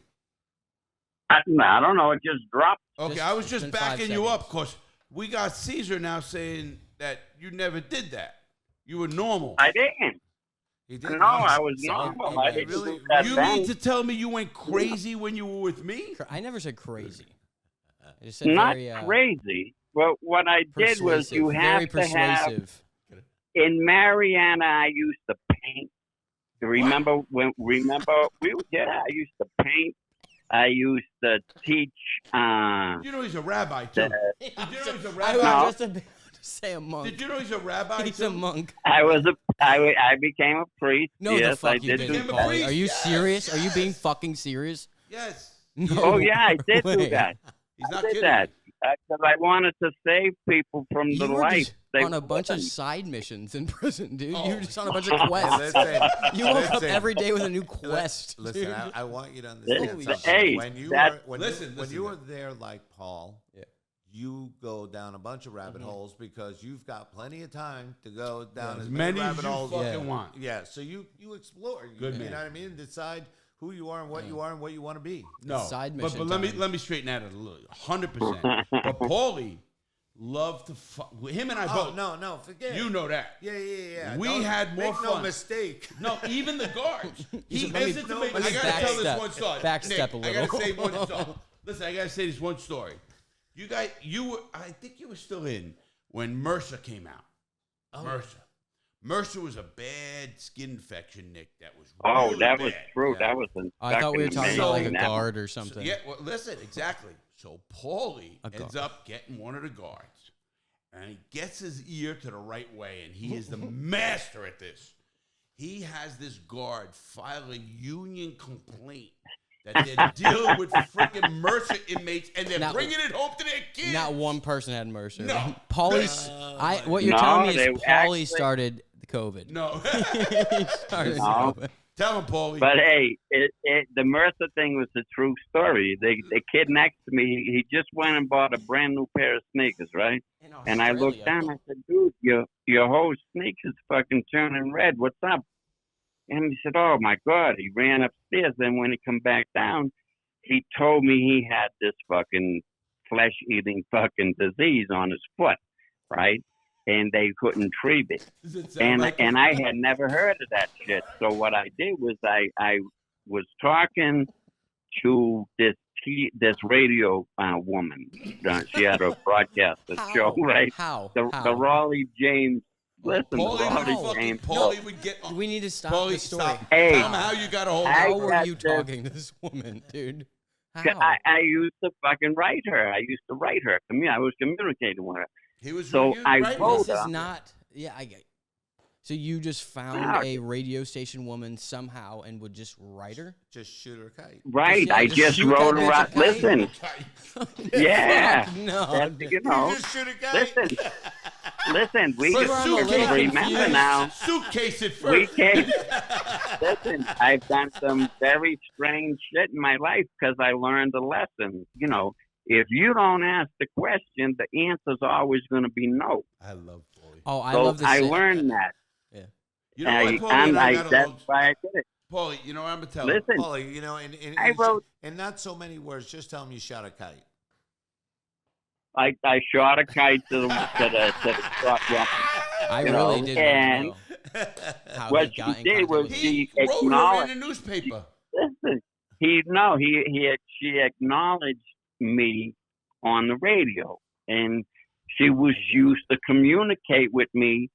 I don't know. It just dropped.
Okay,
Just-
I was
it's
just
been 5
backing you up
seconds.
because we got Cesar now saying that you never did that. You were normal.
I didn't.
He did.
No, I was normal. I didn't do that
You
bad.
mean to tell me you went crazy when you were with me?
I never said crazy. I just said
Not
very,
crazy. Well, what I did was
persuasive.
you have
Very
to have.
persuasive.
In Mariana, I used to paint. Remember when? Remember I used to paint. I used to teach.
You know he's a rabbi too. Did you know he's a
I
rabbi?
was just about to say a monk.
Did you know he's a rabbi
He's
too?
a monk.
I became a priest.
No,
yes,
the fuck
I
you
did.
didn't,
Became a
Paulie.
priest,
Are you
yes,
serious? Are you being
yes.
fucking serious?
Yes.
No.
Oh yeah, I did
way.
do that.
He's
I
not
did
kidding.
that because I wanted to save people from
You
the
were
life.
just
they
on a
were
bunch of
living.
side missions in prison, dude.
Oh.
You were just on a bunch of quests.
Listen,
You woke up
listen.
every day with a new quest.
Listen,
dude.
I want you to understand
Holy
something.
Hey,
when you
that-
were when
Listen,
you, when
listen,
you were
man.
there like Paul,
Yeah.
you go down a bunch of rabbit holes because you've got plenty of time to go down
As
as
many as
rabbit
you
holes.
fucking
Yeah.
want.
Yeah, so you explore.
Good
you
man.
know what I mean? Decide who you are and what you are and what you want to be.
No,
Side
but
mission
let
time.
me straighten that out a little. 100%. But Paulie loved to fuck. Him and I
Oh
both.
no, forget.
You know that.
Yeah.
We
Don't
had more
make no
fun.
mistake.
No, even the guards. He
said, let me-
listen to me.
let me
I gotta tell this
backstep.
one story.
Backstep a
Nick, I gotta
little.
say one story. Listen, I gotta say this one story. You guys, you were. I think you were still in when Mercer came out.
Oh.
Mercer was a bad skin infection, Nick. That was.
Oh,
really
that was
bad.
true.
Yeah.
That was.
I thought we were talking about like a
amazing.
guard or
So,
something.
yeah, well, listen, exactly. So Paulie
A
ends
guard.
up getting one of the guards, and he gets his ear to the right way, and he is the master at this. He has this guard file a union complaint that they're dealing with freaking Mercer inmates, and they're
Not-
bringing it home to their kids.
Not one person had Mercer.
No.
Paulie's. What you're
No,
telling me
they
is Paulie
actually-
started the COVID.
No.
He started
No.
COVID.
Tell him, Paulie.
But hey, the Mercer thing was a true story. The kid next to me, he just went and bought a brand new pair of sneakers, right?
In
And I looked
Australia.
down. I said, "Dude, your whole sneakers fucking turning red. What's up?" And he said, "Oh my God!" He ran upstairs. Then when he come back down, he told me he had this fucking flesh-eating fucking disease on his foot, right? And they couldn't treat it.
Does it sound like
And I had never heard of that shit. So what I did was I was talking to this radio woman. She had a broadcast show, right?
How?
The Raleigh James. Listen, the
Paulie
Raleigh
would,
James.
Paulie would get on.
We need to stop
Paulie,
the story.
stop.
Hey.
Tell him how you got a hold of
I-
her.
How were
got
you
this-
talking to this woman, dude? How?
I used to fucking write her. I used to write her. I was communicating with her.
He was
So
you,
I
right?
told
This
her.
is not. Yeah, I get. So you just found a radio station woman somehow and would just write her?
Just shoot her a kite.
Right.
Yeah,
I
just
just
shoot
wrote
that
her
bitch a
out.
kite.
Listen. Yeah.
Fuck, no.
That's, you know.
You just shoot a kite.
Listen. We
But I'm a little
remember
confused.
now.
Suitcase it
We
first.
came. Listen, I've done some very strange shit in my life because I learned a lesson. You know, if you don't ask the question, the answer's always going to be no.
I love Paulie.
Oh, I
So
love this.
I learned that.
Yeah.
You know what, Paulie and I got
that's
along.
why I did it.
Paulie, you know what I'm going to tell you?
Listen,
Paulie, you know,
I wrote.
in not so many words, just tell him you shot a kite.
I shot a kite to the truck.
I
You
really
know,
did
and
want to know how
what
he got
she
in
did
contact
was
with you.
she
He wrote her
acknowledged.
in the newspaper.
Listen, she acknowledged me on the radio, and she was used to communicate with me,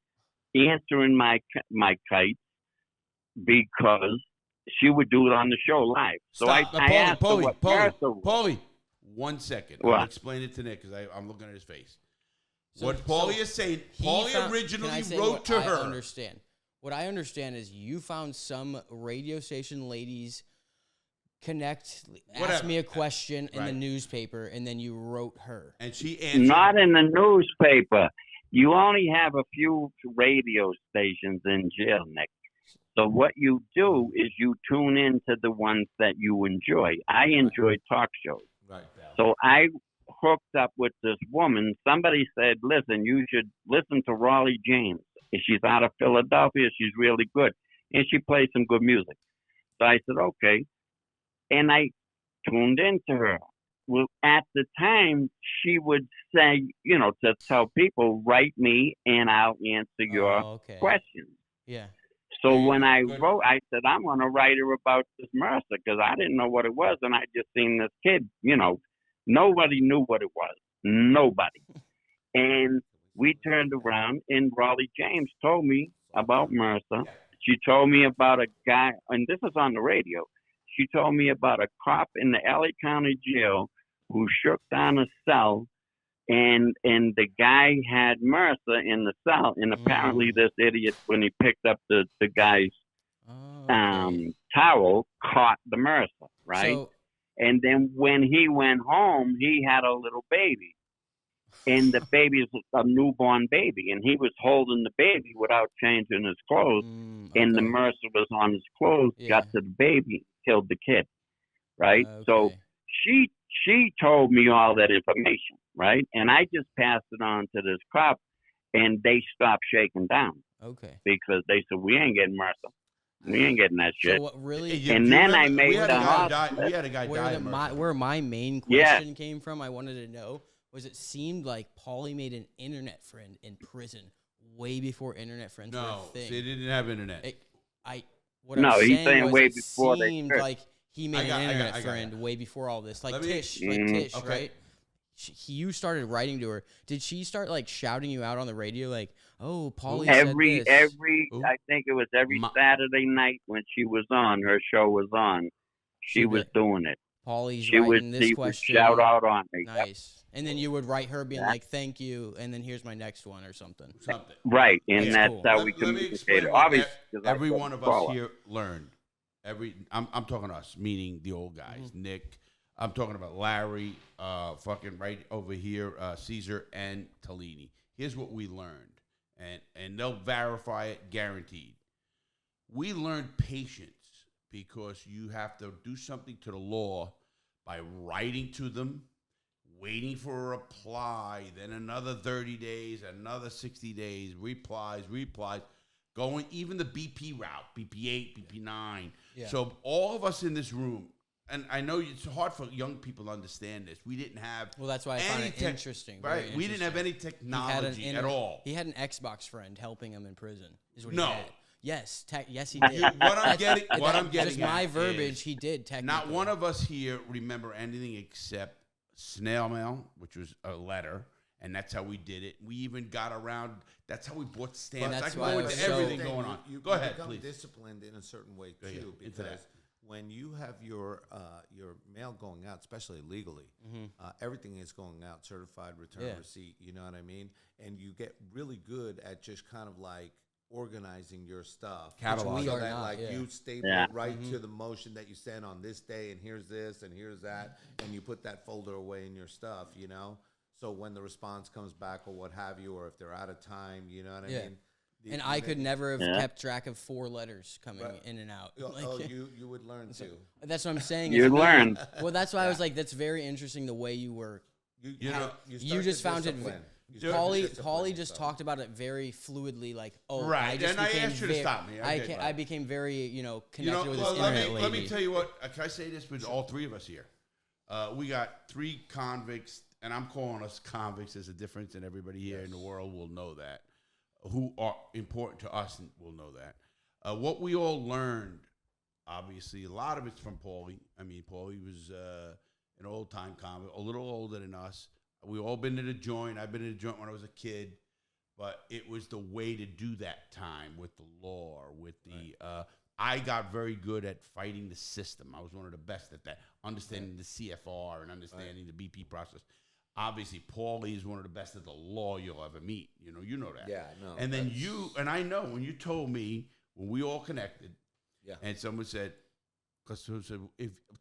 answering my kites because she would do it on the show live. So
Stop.
I asked her what Martha was.
Paulie, 1 second.
What?
I'll explain it to Nick because I'm looking at his face.
So-
what Paulie
so
is saying,
he
Paulie
found-
originally
can I say
wrote
what
to
I
her.
understand. What I understand is you found some radio station ladies ask
Whatever.
me a question in the
Right.
newspaper, and then you wrote her.
And she answered.
Not in the newspaper. You only have a few radio stations in jail, Nick. So what you do is you tune into the ones that you enjoy. I enjoy talk shows.
Right.
So I hooked up with this woman. Somebody said, listen, you should listen to Raleigh James. She's out of Philadelphia. She's really good. And she plays some good music. So I said, okay. And I tuned into her. Well, at the time, she would say, you know, to tell people, write me and I'll answer your
okay.
questions.
Yeah.
So when I wrote, I said, I'm going to write her about this Mercer because I didn't know what it was. And I just seen this kid, you know, nobody knew what it was. Nobody. And we turned around and Raleigh James told me about Mercer. She told me about a guy, and this is on the radio. She told me about a cop in the LA County jail who shook down a cell, and the guy had Mercer in the cell, and apparently this idiot, when he picked up the guy's towel, caught the Mercer, right?
So,
and then when he went home, he had a little baby, and the baby is a newborn baby, and he was holding the baby without changing his clothes, and the Mercer was on his clothes, got to the baby, killed the kid, right? So she told me all that information, right? And I just passed it on to this cop, and they stopped shaking down.
Okay.
Because they said, we ain't getting Mercer. We ain't getting that shit.
So what really?
And then I made the
We had a guy die.
Where my main question came from, I wanted to know, was it seemed like Paulie made an internet friend in prison way before internet friends were a thing.
They didn't have internet.
He's saying way before they
seemed like he made an internet friend way before all this. Like Tish, right? You started writing to her. Did she start like shouting you out on the radio, like, "Oh, Paulie said this"?
I think it was every Saturday night when she was on, her show was on. She was doing it.
Paulie's writing this question.
Would shout out on me.
Nice. And then you would write her being like, "Thank you," and then here's my next one or something.
Right, and that's how we communicated. Obviously,
every one of us here learned. I'm talking us, meaning the old guys, Nick. I'm talking about Larry, fucking right over here, Cesar and Tallini. Here's what we learned, and they'll verify it, guaranteed. We learned patience because you have to do something to the law by writing to them, waiting for a reply, then another 30 days, another 60 days, replies, going even the BP route, BP8, BP9. Yeah. So all of us in this room, and I know it's hard for young people to understand this. We didn't have
that's why I found it interesting.
Right, we didn't have any technology at all.
He had an Xbox friend helping him in prison. Is what he had. Yes, yes, he did.
What I'm getting
just my verbiage. He did technically.
Not one of us here remember anything except snail mail, which was a letter, and that's how we did it. We even got around. That's how we bought stamps. I can go into everything going on. Go ahead, please.
You become disciplined in a certain way too, because when you have your mail going out, especially legally, everything is going out, certified return receipt. You know what I mean? And you get really good at just kind of like organizing your stuff.
Catalog.
Which we
So
are
that,
not,
like,
yeah.
you staple it right to the motion that you send on this day, and here's this, and here's that, and you put that folder away in your stuff, you know? So when the response comes back or what have you, or if they're out of time, you know what I mean?
And I could never have kept track of 4 letters coming in and out.
You would learn too.
That's what I'm saying.
You'd learn.
Well, that's why I was like, that's very interesting the way you work.
You
just found it.
Paulie
Paulie just talked about it very fluidly, like,
right.
I just
and I asked you to stop me.
I became very, connected with this
let
internet lady.
let me tell you what. Can I say this with all 3 of us here? We got 3 convicts, and I'm calling us convicts. There's a difference, and everybody here in the world will know that. Who are important to us and will know that. What we all learned, obviously, a lot of it's from Paulie. I mean, Paulie was an old-time convict, a little older than us. We've all been to the joint. I've been to the joint when I was a kid. But it was the way to do that time with the law, with the... I got very good at fighting the system. I was one of the best at that, understanding the CFR and understanding the BP process. Obviously, Paulie is one of the best at the law you'll ever meet. You know that.
Yeah, no.
And then I know when you told me, when we all connected, and someone said,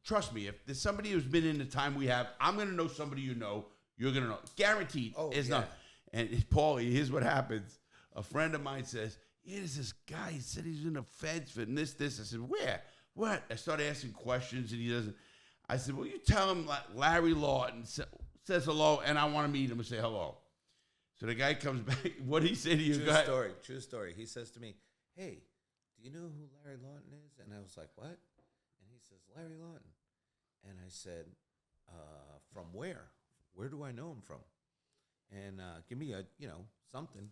trust me, if there's somebody who's been in the time we have, I'm going to know somebody you know, you're going to know. Guaranteed. Not. And Paulie, here's what happens. A friend of mine says, there's this guy, he said he's in the feds for this. I said, where? What? I started asking questions, and he doesn't. I said, well, you tell him like Larry Lawton says hello, and I want to meet him and say hello. So the guy comes back. What did he say to you?
True story. He says to me, hey, do you know who Larry Lawton is? And I was like, what? And he says, Larry Lawton. And I said, from where? Where do I know him from? And give me something.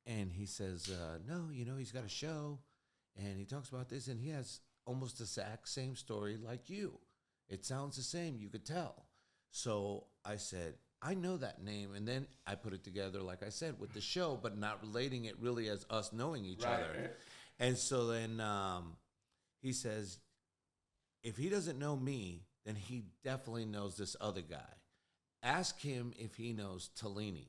And he says, no, he's got a show, and he talks about this, and he has almost the exact same story like you. It sounds the same. You could tell. So I said, I know that name. And then I put it together, like I said, with the show, but not relating it really as us knowing each other. And so then he says, if he doesn't know me, then he definitely knows this other guy. Ask him if he knows Tallini.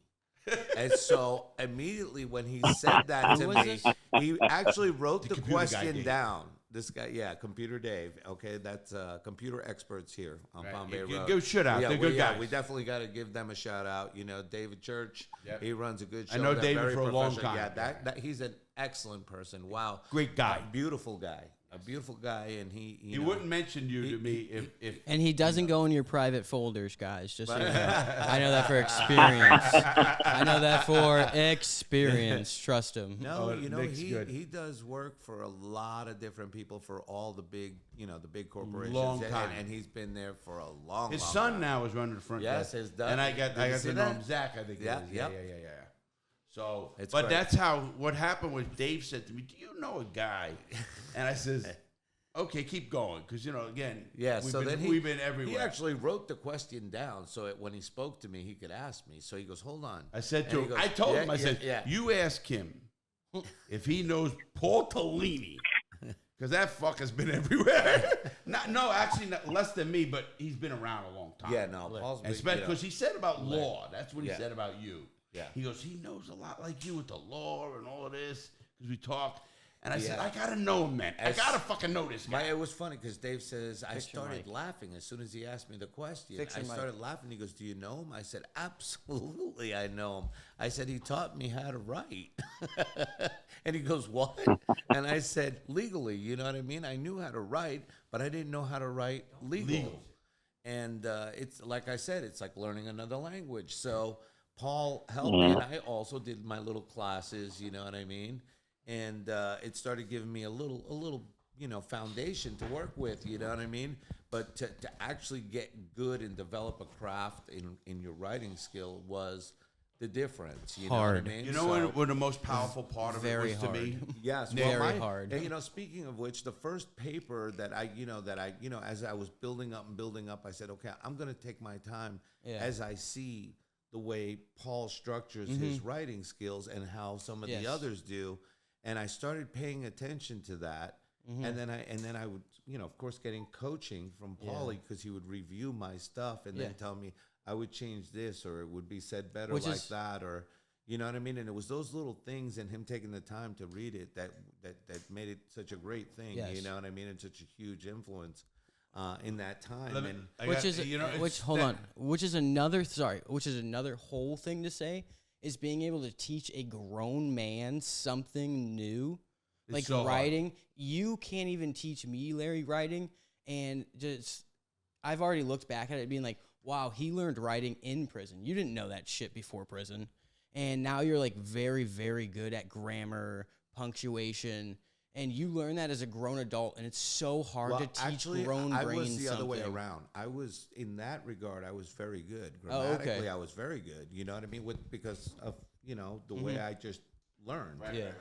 And so immediately when he said that to me, he actually wrote the question down. This guy, Computer Dave. Okay, that's computer experts here on Palm Bay Road.
Give a shout out. They're good guys.
We definitely got to give them a shout out. David Church, he runs a good show.
I know David for a long time.
Yeah, that he's an excellent person. Wow,
great guy,
beautiful guy. A beautiful guy, and he
wouldn't mention you to me if
and he doesn't go in your private folders, guys. Just so you know. I know that for experience. I know that for experience. Trust him.
No, he does work for a lot of different people for all the big corporations.
Long time,
and he's been there for a long.
His
long
son
time.
now is running the front desk.
Yes, his dad.
And I got to know him, Zach. I think.
Yeah.
Yeah. So,
it's
but
great.
that's how. What happened was Dave said to me, "Do you know a guy?" And I says, "Okay, keep going, because again, we've been everywhere."
He actually wrote the question down, so when he spoke to me, he could ask me. So he goes, "Hold on."
I said to him, I told him, I said, "You ask him if he knows Paul Tallini, because that fucker's been everywhere." Actually, not less than me, but he's been around a long time.
Yeah, no, Paul's been,
because he said about law. That's what he said about you.
Yeah.
He goes, he knows a lot like you with the law and all of this, because we talked. And I said, I got to know him, man. I got to fucking know this guy.
It was funny because Dave says, I started laughing as soon as he asked me the question. I started laughing. He goes, do you know him? I said, absolutely, I know him. I said, he taught me how to write. And he goes, what? And I said, legally, you know what I mean? I knew how to write, but I didn't know how to write legal. And it's like I said, it's like learning another language. So Paul helped me, and I also did my little classes, you know what I mean? And it started giving me a little, foundation to work with, you know what I mean? But to actually get good and develop a craft in your writing skill was the difference. You know what I mean?
You know what the most powerful part of it was to me?
Yes,
very hard.
And speaking of which, the first paper that I as I was building up, I said, okay, I'm going to take my time as I see the way Paul structures his writing skills and how some of the others do. And I started paying attention to that. And then I would, of course, getting coaching from Paulie, because he would review my stuff and then tell me I would change this, or it would be said better that, or, You know what I mean? And it was those little things and him taking the time to read it that made it such a great thing.
Yes.
You know what I mean? And such a huge influence in that time.
Which is another whole thing to say is being able to teach a grown man something new.
It's
like
so
writing.
hard.
You can't even teach me, Larry, writing. And just, I've already looked back at it being like, wow, he learned writing in prison. You didn't know that shit before prison. And now you're like very, very good at grammar, punctuation, and you learn that as a grown adult, and it's so hard to teach grown brains
I was the other way
something.
around. I was, in that regard, I was very good. Grammatically,
okay.
I was very good. You know what I mean? Because of, the way I just learned.
Right,
Yeah.
right,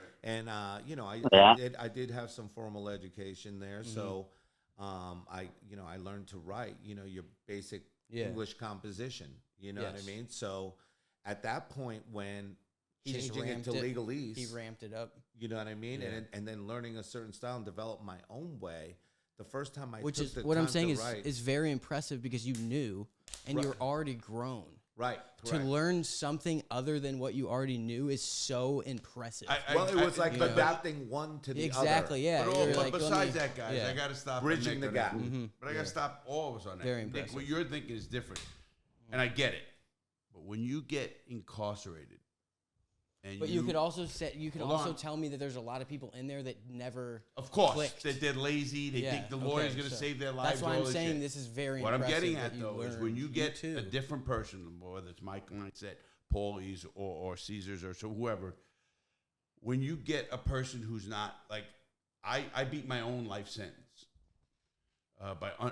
right.
And, I did have some formal education there. So, I learned to write, your basic English composition. You know what I mean? So, at that point, when changing it to legalese,
he ramped it up.
You know what I mean?
Yeah.
And then learning a certain style and develop my own way. The first time I
Which
took
is
the
what
time
I'm saying
to write,
is very impressive because you knew and you're already grown.
right.
To
Correct.
learn something other than what you already knew is so impressive.
Well, it was like
you know.
adapting one to the
Exactly, yeah.
But,
You're
but
like,
besides that, guys,
yeah.
I got to stop.
Bridging
Nick
the
on
gap.
that. But I got to stop all of us on that.
Very
Nick,
impressive.
what you're thinking is different, and I get it. But when you get incarcerated, and
But you could also tell me that there's a lot of people in there that never
of course,
clicked.
that they're lazy. They think the lawyer's going to save their lives.
That's why
all
I'm
this
saying
shit.
this is very
What I'm
impressive
getting
that
at,
you
though, is
learned.
when you get
too.
a different person, whether it's Mike, like I said, Paulie's or Cesar's or so whoever, when you get a person who's not, like, I beat my own life sentence.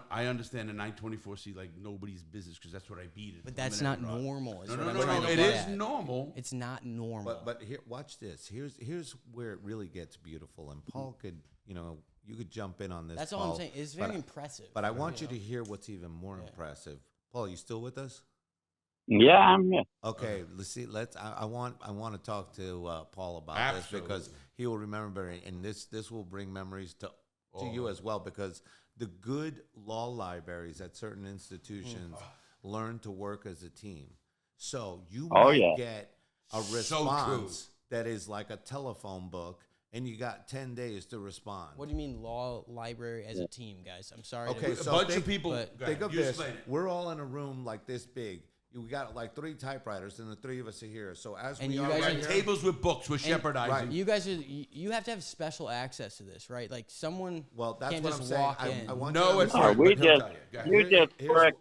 I understand the 924C like nobody's business because that's what I beat it.
But that's not normal.
No. It is normal.
It's not normal.
But here, watch this. Here's where it really gets beautiful. And Paul could, you could jump in on this.
That's
Paul,
all I'm saying. It's very impressive.
But I want you to hear what's even more impressive. Paul, you still with us?
Yeah, I'm here.
Okay, let's see. I want to talk to Paul about
Absolutely.
this because he will remember, and this will bring memories to you as well. Because the good law libraries at certain institutions learn to work as a team. So you might get a response that is like a telephone book, and you got 10 days to respond.
What do you mean law library as a team, guys? I'm sorry.
Okay,
A
so
bunch of people.
Think of
You
this.
explain it.
We're all in a room like this big. We got like 3 typewriters, and the 3 of us are here. So as
And
we
you
are
guys
right
are-
here,
Tables with books with shepherdizing.
right.
You guys you have to have special access to this, right? Like someone
well, that's
can't
what
just
I'm saying.
walk in.
I want
No,
you to
it's
No,
right,
we
but he'll
just
tell you. Go ahead.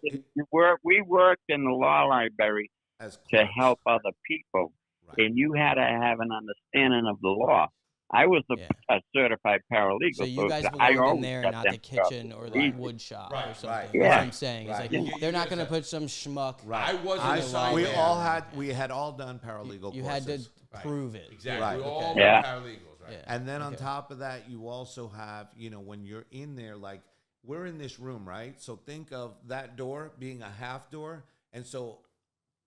we worked in the law library
as
to
clerks.
help other people,
Right.
and you had to have an understanding of the law. I was a certified paralegal.
So you guys
I
belong in
always
there,
got
not
them
the kitchen
stuff
or
easy.
the wood shop
Right,
or something.
right.
That's
Yeah.
what I'm saying. It's
Right.
like they're not going to put some schmuck.
Right.
I wasn't assigned
We
there.
all had all done paralegal
You
courses.
had to prove it.
Exactly.
Right.
We all
Okay.
were
Yeah.
paralegals, right?
Yeah.
And then on top of that, you also have, when you're in there, like we're in this room, right? So think of that door being a half door. And so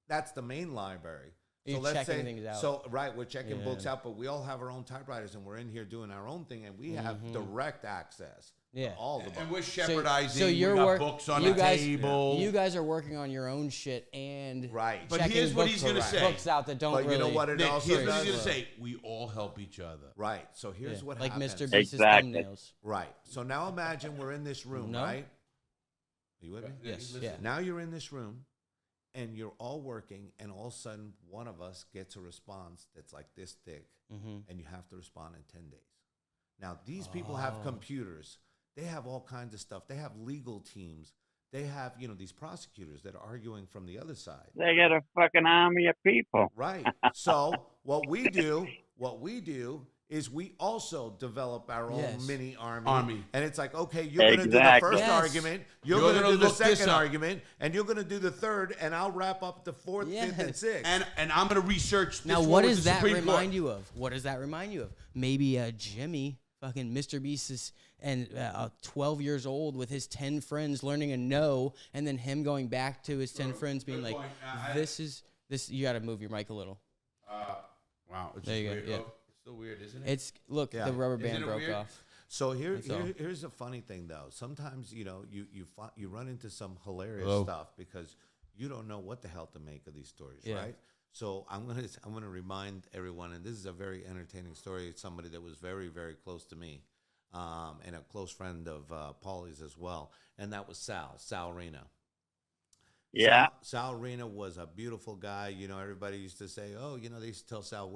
that's the main library. So
You're
let's
checking
say,
things out.
so right, we're checking
Yeah.
books out, but we all have our own typewriters and we're in here doing our own thing and we have direct access
Yeah.
to all the books.
And we're shepherdizing.
So you're
we got
work-
books on
you
the
guys-
table.
You guys are working on your own shit and
Right.
But
checking
here's what
books-
he's gonna say.
books out that don't
But you know
really
what it
Nick,
also
here's what
does?
he's going to say. We all help each other.
Right. So here's what
like
happens.
Mr. Beast's
Exactly.
thumbnails.
Right. So now imagine we're in this room,
No.
right? Are you with me?
Yes.
Listen.
Yeah.
Now you're in this room and you're all working and all of a sudden one of us gets a response that's like this thick and you have to respond in 10 days. Now these people have computers. They have all kinds of stuff. They have legal teams. They have, these prosecutors that are arguing from the other side.
They got a fucking army of people.
Right. So what we do is we also develop our own
Yes.
mini army. And it's like, okay, you're going to do the
Exactly.
first
Yes.
argument, you're
You're
going to
gonna
do the
look this
second
up.
argument, and you're going to do the third, and I'll wrap up the fourth, fifth, and
Yes.
sixth.
And I'm going to research this
Now,
one
what
with
does
the
that
Supreme
remind
Court.
you of? What does that remind you of? Maybe Jimmy, fucking Mr. Beast is 12 years old with his 10 friends learning a no, and then him going back to his 10 friends being like,
point.
this. You got to move your mic a little.
Wow. It's
There
just
you go,
weird.
yeah.
Oh, it's still weird, isn't it?
It's look,
Yeah.
the rubber
Isn't
band
it
broke
weird?
off.
So
That's all.
here's a funny thing though. Sometimes you run into some hilarious
Hello?
stuff because you don't know what the hell to make of these stories,
Yeah.
right? So I'm gonna remind everyone, and this is a very entertaining story. It's somebody that was very, very close to me, and a close friend of Paulie's as well, and that was Sal Rena.
Yeah.
Sal Rena was a beautiful guy. You know, everybody used to say, "Oh, you know," they used to tell Sal,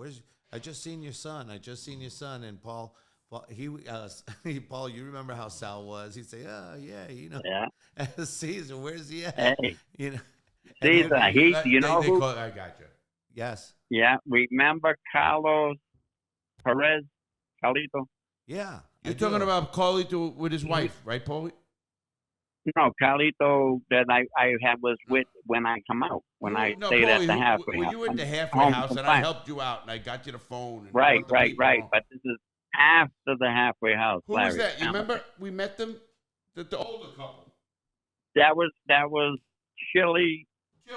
I just seen your son. I just seen your son." And Paul, Paul, you remember how Sal was? He'd say, "Oh, yeah, you know,
Yeah.
Caesar, where's he at?"
Hey.
You know,
Caesar, you know who?
I got you.
Yes.
Yeah. Remember Carlos Perez? Carlito?
Yeah.
You're talking about Carlito with his wife, right, Paulie?
No, Carlito that I was with when I come out, when I stayed
Paulie,
at the halfway house.
when you were at the halfway house and I helped you out and I got you the phone. And
Right.
on.
But this is after the halfway house.
Who
Larry,
was that? You remember we met them? The older couple.
That was Chili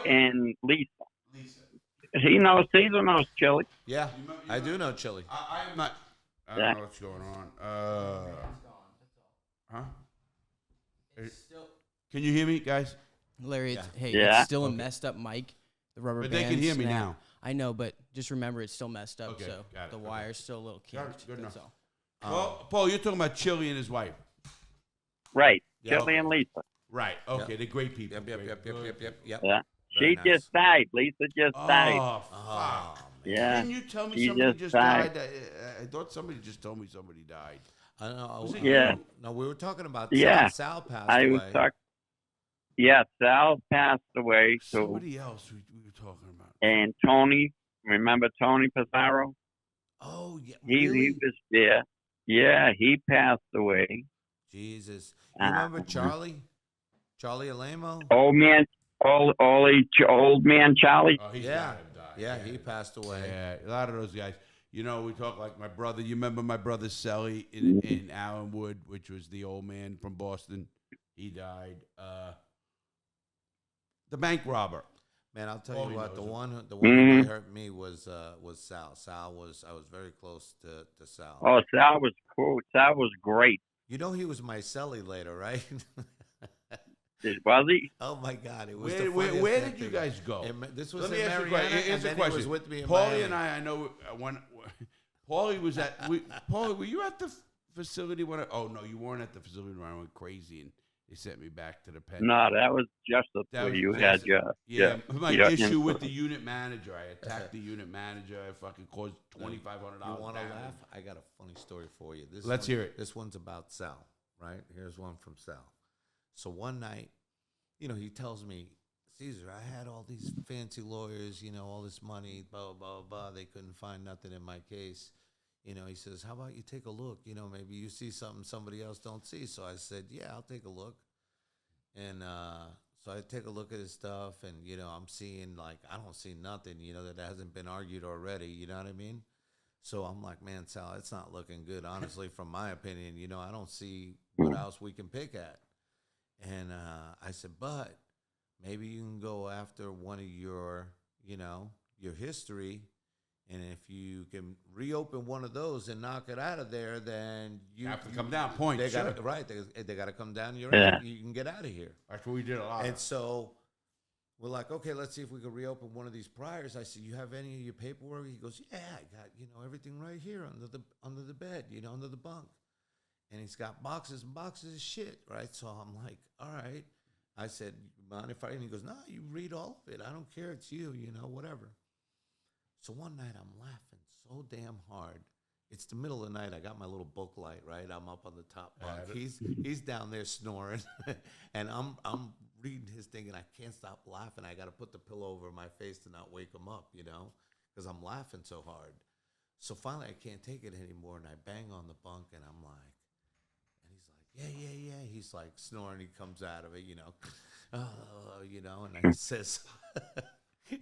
and Lisa. He knows, Caesar knows Chili.
Yeah, I do know Chili.
I'm not. I don't know what's going on. Huh? Can you hear me, guys?
Larry,
Yeah.
it's still a messed up mic. The rubber
But
band
they can hear me
snap.
now.
I know, but just remember it's still messed up,
Okay,
so
got it,
the
okay.
wire's still a little kinked.
Good
That's
enough.
all.
Well, Paul, you're talking about Chili and his wife.
Right.
Yeah.
Chili and Lisa.
Right. Okay, they're great people.
Yep.
Yeah.
Very
She
nice.
just died. Lisa just died.
Oh, fuck.
Yeah.
Didn't you tell me
She
somebody
just
just
died.
died? I thought somebody just told me somebody died.
I don't know.
Was it
Yeah.
you?
No, we were talking about
Yeah.
Sal passed
I
away.
was talking. Yeah, Sal passed away too.
Somebody else we were talking about.
And Tony, remember Tony Pizarro?
Oh, yeah.
He
Really?
was there. Yeah, he passed away.
Jesus. You remember Charlie? Charlie Alamo?
Old man Charlie.
Oh, he's
Yeah.
gotta have died.
Yeah, he passed away.
Yeah, a lot of those guys. You know, we talk like my brother. You remember my brother Selly in Allenwood, which was the old man from Boston. He died. The bank robber.
Man, I'll tell
Oh,
you
he
what, the
knows
one
it.
who really hurt me was Sal. I was very close to Sal.
Oh, Sal was cool. Sal was great.
You know he was my celly later, right?
Was he?
Oh my God! It was
Where did you guys go?
This was
Let me
in
ask you a
Mariana,
question.
and
Answer
then
the
he was
question.
with me in
Paulie
Miami.
and I know when Paulie was at. Paulie, were you at the facility when? Oh no, you weren't at the facility when I went crazy and they sent me back to the pen.
No, that was just the
That
way
was
you
just-
had your
my
your
issue with
influence.
the unit manager. I attacked the unit manager. I fucking caused $2,500.
You want to
damage.
laugh? I got a funny story for you.
Let's hear it.
This one's about Sal, right? Here's one from Sal. So one night, you know, he tells me, Caesar, I had all these fancy lawyers, you know, all this money, blah, blah, blah. They couldn't find nothing in my case. You know, he says, how about you take a look? You know, maybe you see something somebody else don't see. So I said, yeah, I'll take a look. And so I take a look at his stuff, and, you know, I'm seeing, like, I don't see nothing, you know, that hasn't been argued already. You know what I mean? So I'm like, man, Sal, it's not looking good, honestly, from my opinion. You know, I don't see what else we can pick at. And I said, but maybe you can go after one of your, you know, your history. And if you can reopen one of those and knock it out of there, then you
have to come down. Point.
They
Sure.
got right. They got to come down. You're
Yeah.
right. You can get out of here.
That's what we did a lot.
And so we're like, okay, let's see if we can reopen one of these priors. I said, you have any of your paperwork? He goes, yeah, I got, you know, everything right here under the bed, you know, under the bunk. And he's got boxes and boxes of shit, right? So I'm like, all right. I said, mind if I? And he goes, no, you read all of it. I don't care. It's you, you know, whatever. So one night I'm laughing so damn hard. It's the middle of the night. I got my little book light, right? I'm up on the top bunk. He's down there snoring, and I'm reading his thing, and I can't stop laughing. I got to put the pillow over my face to not wake him up, you know, because I'm laughing so hard. So finally, I can't take it anymore, and I bang on the bunk, and I'm like, and he's like, yeah. He's like snoring. He comes out of it, you know, you know, and he says.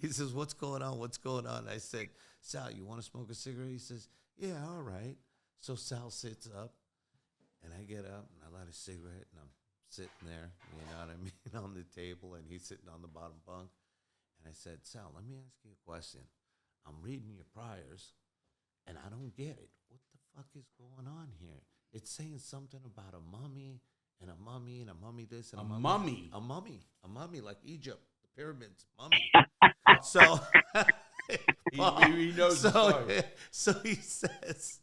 He says, what's going on? What's going on? I said, Sal, you want to smoke a cigarette? He says, yeah, all right. So Sal sits up, and I get up, and I light a cigarette, and I'm sitting there, you know what I mean, on the table, and he's sitting on the bottom bunk. And I said, Sal, let me ask you a question. I'm reading your priors, and I don't get it. What the fuck is going on here? It's saying something about a mummy, and a mummy, and a mummy this, and a mummy. A mummy, like Egypt. Pyramids, mummy. So
He knows the story.
So he says,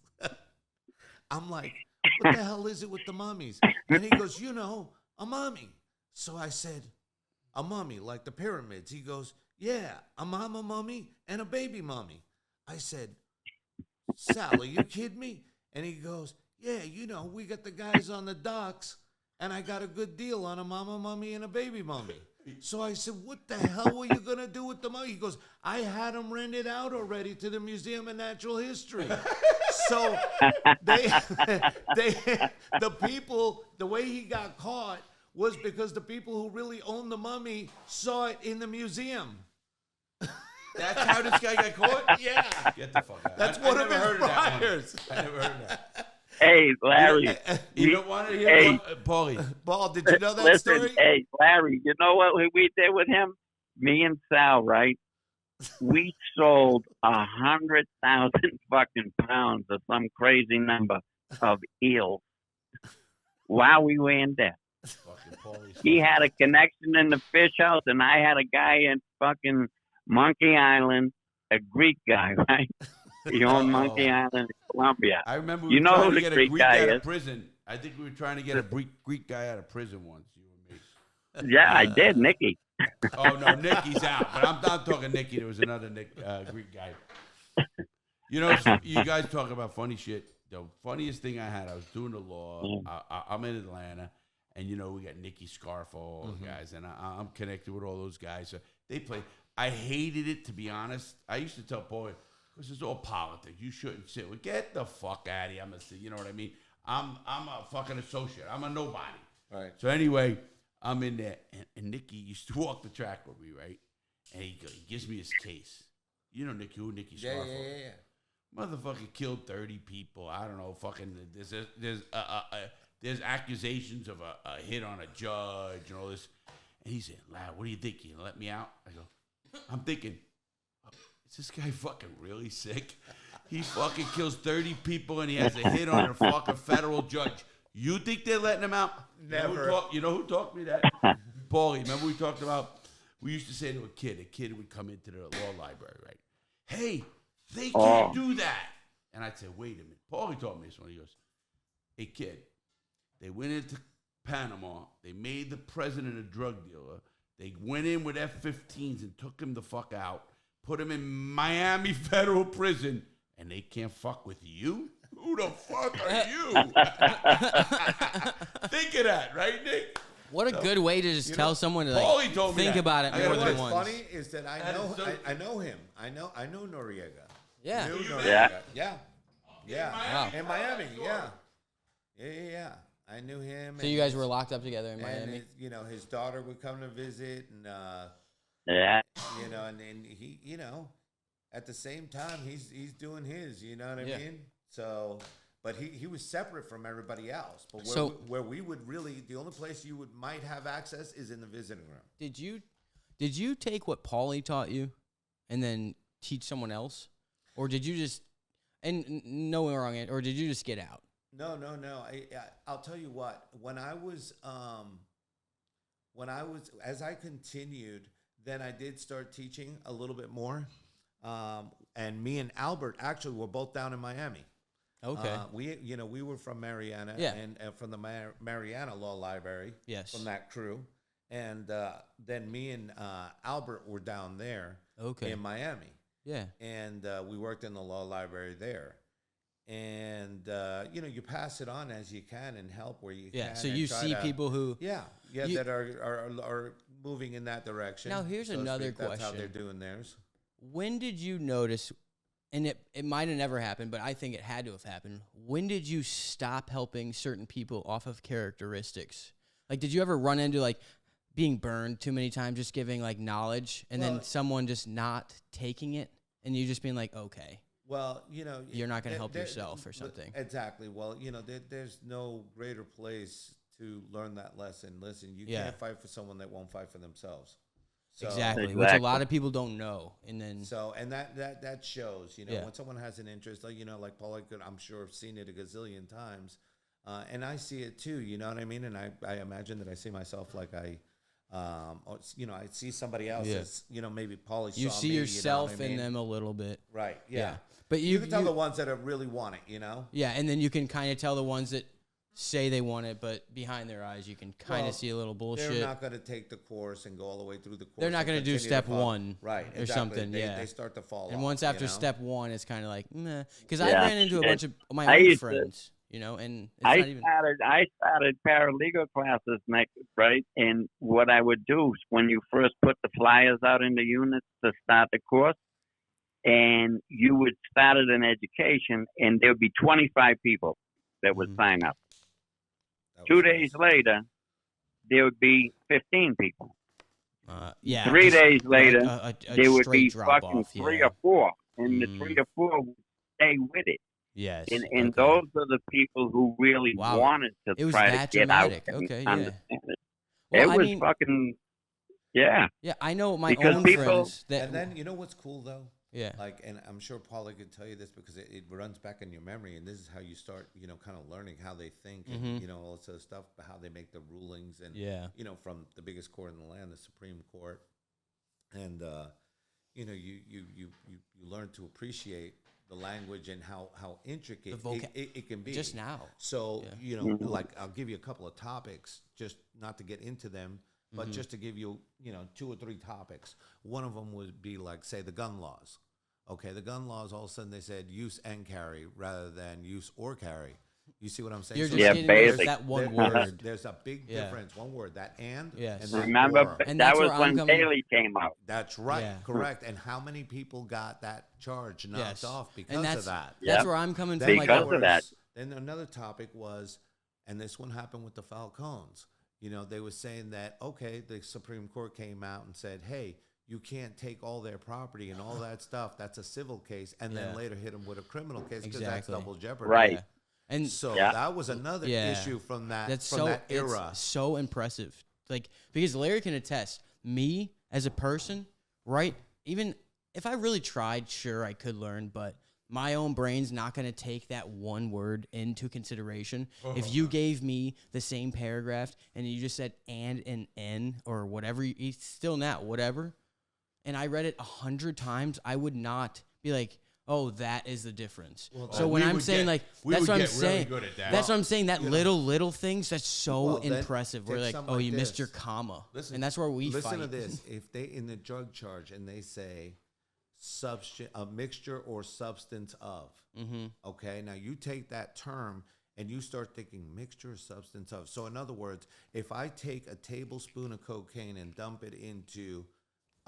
I'm like, what the hell is it with the mummies? And he goes, a mummy. So I said, a mummy, like the pyramids. He goes, yeah, a mama mummy and a baby mummy. I said, Sal, are you kidding me? And he goes, yeah, we got the guys on the docks, and I got a good deal on a mama mummy and a baby mummy. So I said, what the hell were you going to do with the mummy? He goes, I had them rented out already to the Museum of Natural History. So the people, the way he got caught was because the people who really owned the mummy saw it in the museum.
That's how this guy got caught?
Yeah.
Get the fuck out.
That's one of his priors.
I never heard that.
Hey, Larry.
You don't want to hear Paulie.
Paul, did you know that story?
Hey, Larry, you know what we did with him? Me and Sal, right? We sold 100,000 fucking pounds of some crazy number of eels while we were in there. He had a connection in the fish house, and I had a guy in fucking Monkey Island, a Greek guy, right? He owned Monkey Island in Colombia.
I remember we were trying to get a Greek guy out of prison. I think we were trying to get a Greek guy out of prison once, you and me.
Yeah, I did, Nicky.
Oh, no, Nicky's out. But I'm not talking Nicky. There was another Greek guy. You guys talk about funny shit. The funniest thing I had, I was doing the law. I'm in Atlanta. And, we got Nicky Scarfo guys. And I'm connected with all those guys. So they play. I hated it, to be honest. I used to tell Paul, because it's all politics. You shouldn't sit with. Get the fuck out of here. You know what I mean? I'm a fucking associate. I'm a nobody.
Right.
So anyway, I'm in there, and Nicky used to walk the track with me, right? And he gives me his case. You know Nicky Scarfo.
Yeah.
Motherfucker killed 30 people. I don't know. Fucking there's accusations of a hit on a judge and all this. And he said, "Lad, what do you think? You gonna let me out?" I go, I'm thinking, is this guy fucking really sick? He fucking kills 30 people and he has a hit on a fucking federal judge. You think they're letting him out?
Never.
You know who taught me that? Paulie. Remember we talked about, we used to say to a kid would come into the law library, right? Hey, they can't do that. And I'd say, wait a minute. Paulie taught me this one. He goes, hey, kid, they went into Panama. They made the president a drug dealer. They went in with F-15s and took him the fuck out, put him in Miami federal prison, and they can't fuck with you? Who the fuck are you? Think of that, right, Nick?
What a good way to just tell someone to think about it more than once.
What's funny is that I know him. I know Noriega.
Yeah.
Yeah.
Wow.
In Miami. Yeah. I knew him.
So you guys were locked up together in Miami?
His daughter would come to visit, and and he, at the same time he's doing his, you know what I mean? So, but he was separate from everybody else. But where we would really, the only place you might have access is in the visiting room.
Did you take what Paulie taught you, and then teach someone else, or did you just or did you just get out?
No. I'll tell you what. When I was, as I continued, then I did start teaching a little bit more. And me and Albert actually were both down in Miami.
Okay.
We were from Mariana, and from the Mariana Law Library.
Yes.
From that crew, and then me and Albert were down there.
Okay.
In Miami.
Yeah.
And we worked in the law library there. And, you pass it on as you can and help where you can.
Yeah, so you see people who...
that are moving in that direction.
Now, here's another question.
That's how they're doing theirs.
When did you notice, and it might have never happened, but I think it had to have happened, when did you stop helping certain people off of characteristics? Like, did you ever run into, being burned too many times, just giving, knowledge, and then someone just not taking it, and you just being like, okay...
Well,
you're not going to help yourself or something.
Exactly. Well, there's no greater place to learn that lesson. Listen, you can't fight for someone that won't fight for themselves. So,
exactly, which a lot of people don't know. And then
and that shows. When someone has an interest, like Paul, I'm sure have seen it a gazillion times, and I see it too. You know what I mean? And I imagine that I see myself like Or, I see somebody else as, maybe Paulie saw
you see
me,
yourself in them a little bit.
Right, yeah.
But
you can tell the ones that really want it,
Yeah, and then you can kind of tell the ones that say they want it, but behind their eyes you can kind of see a little bullshit.
They're not going to take the course and go all the way through the course.
They're not going to do step one,
right,
or something.
They start to fall off.
And once after step one, it's kind of like, meh. Because I ran into a bunch of my own friends, and it's not even.
I started paralegal classes right? And what I would do is when you first put the flyers out in the units to start the course, and you would start it in education, and there would be 25 people that would sign up. 2 days later, there would be 15 people. 3 days later, there would be fucking 3 or 4, and the 3 or 4 would stay with it.
Yes,
and those are the people who really wanted to try to get
dramatic.
out and
understand
it.
Well,
it was fucking, yeah.
Yeah, I know my
because
own
people,
friends.
And then, you know what's cool, though?
Yeah.
And I'm sure Paulie could tell you this because it runs back in your memory, and this is how you start, kind of learning how they think and, all this other stuff, how they make the rulings and, from the biggest court in the land, the Supreme Court. And, you learn to appreciate the language and how intricate it can be.
Just now.
So, like I'll give you a couple of topics, just not to get into them, but just to give you, 2 or 3 topics. One of them would be like, say, the gun laws. Okay, the gun laws, all of a sudden they said use and carry rather than use or carry. You see what I'm saying?
You're just getting rid of that one word.
There's a big difference. One word, that and
yes.
and
remember,
or.
And that was when Bailey came out.
That's right, correct. And how many people got that charge knocked off because of that?
That's where I'm coming from.
Because of that.
Then another topic was, and this one happened with the Falcones. They were saying that, okay, the Supreme Court came out and said, hey, you can't take all their property and all that stuff. That's a civil case. And then later hit them with a criminal case because that's double jeopardy.
Right.
Yeah. And
so that was another issue from that that era.
It's so impressive. Because Larry can attest, me as a person, right? Even if I really tried, sure, I could learn, but my own brain's not going to take that one word into consideration. If you gave me the same paragraph and you just said and N or whatever, it's still not whatever, and I read it 100 times, I would not be like, oh, that is the difference. Well, so when I'm saying that's what I'm saying. That's what I'm saying. That little things, that's so impressive. We're like, oh, you missed your comma, and that's where we fight.
Listen to this: if they in the drug charge and they say a mixture or substance of, okay, now you take that term and you start thinking mixture or substance of. So in other words, if I take a tablespoon of cocaine and dump it into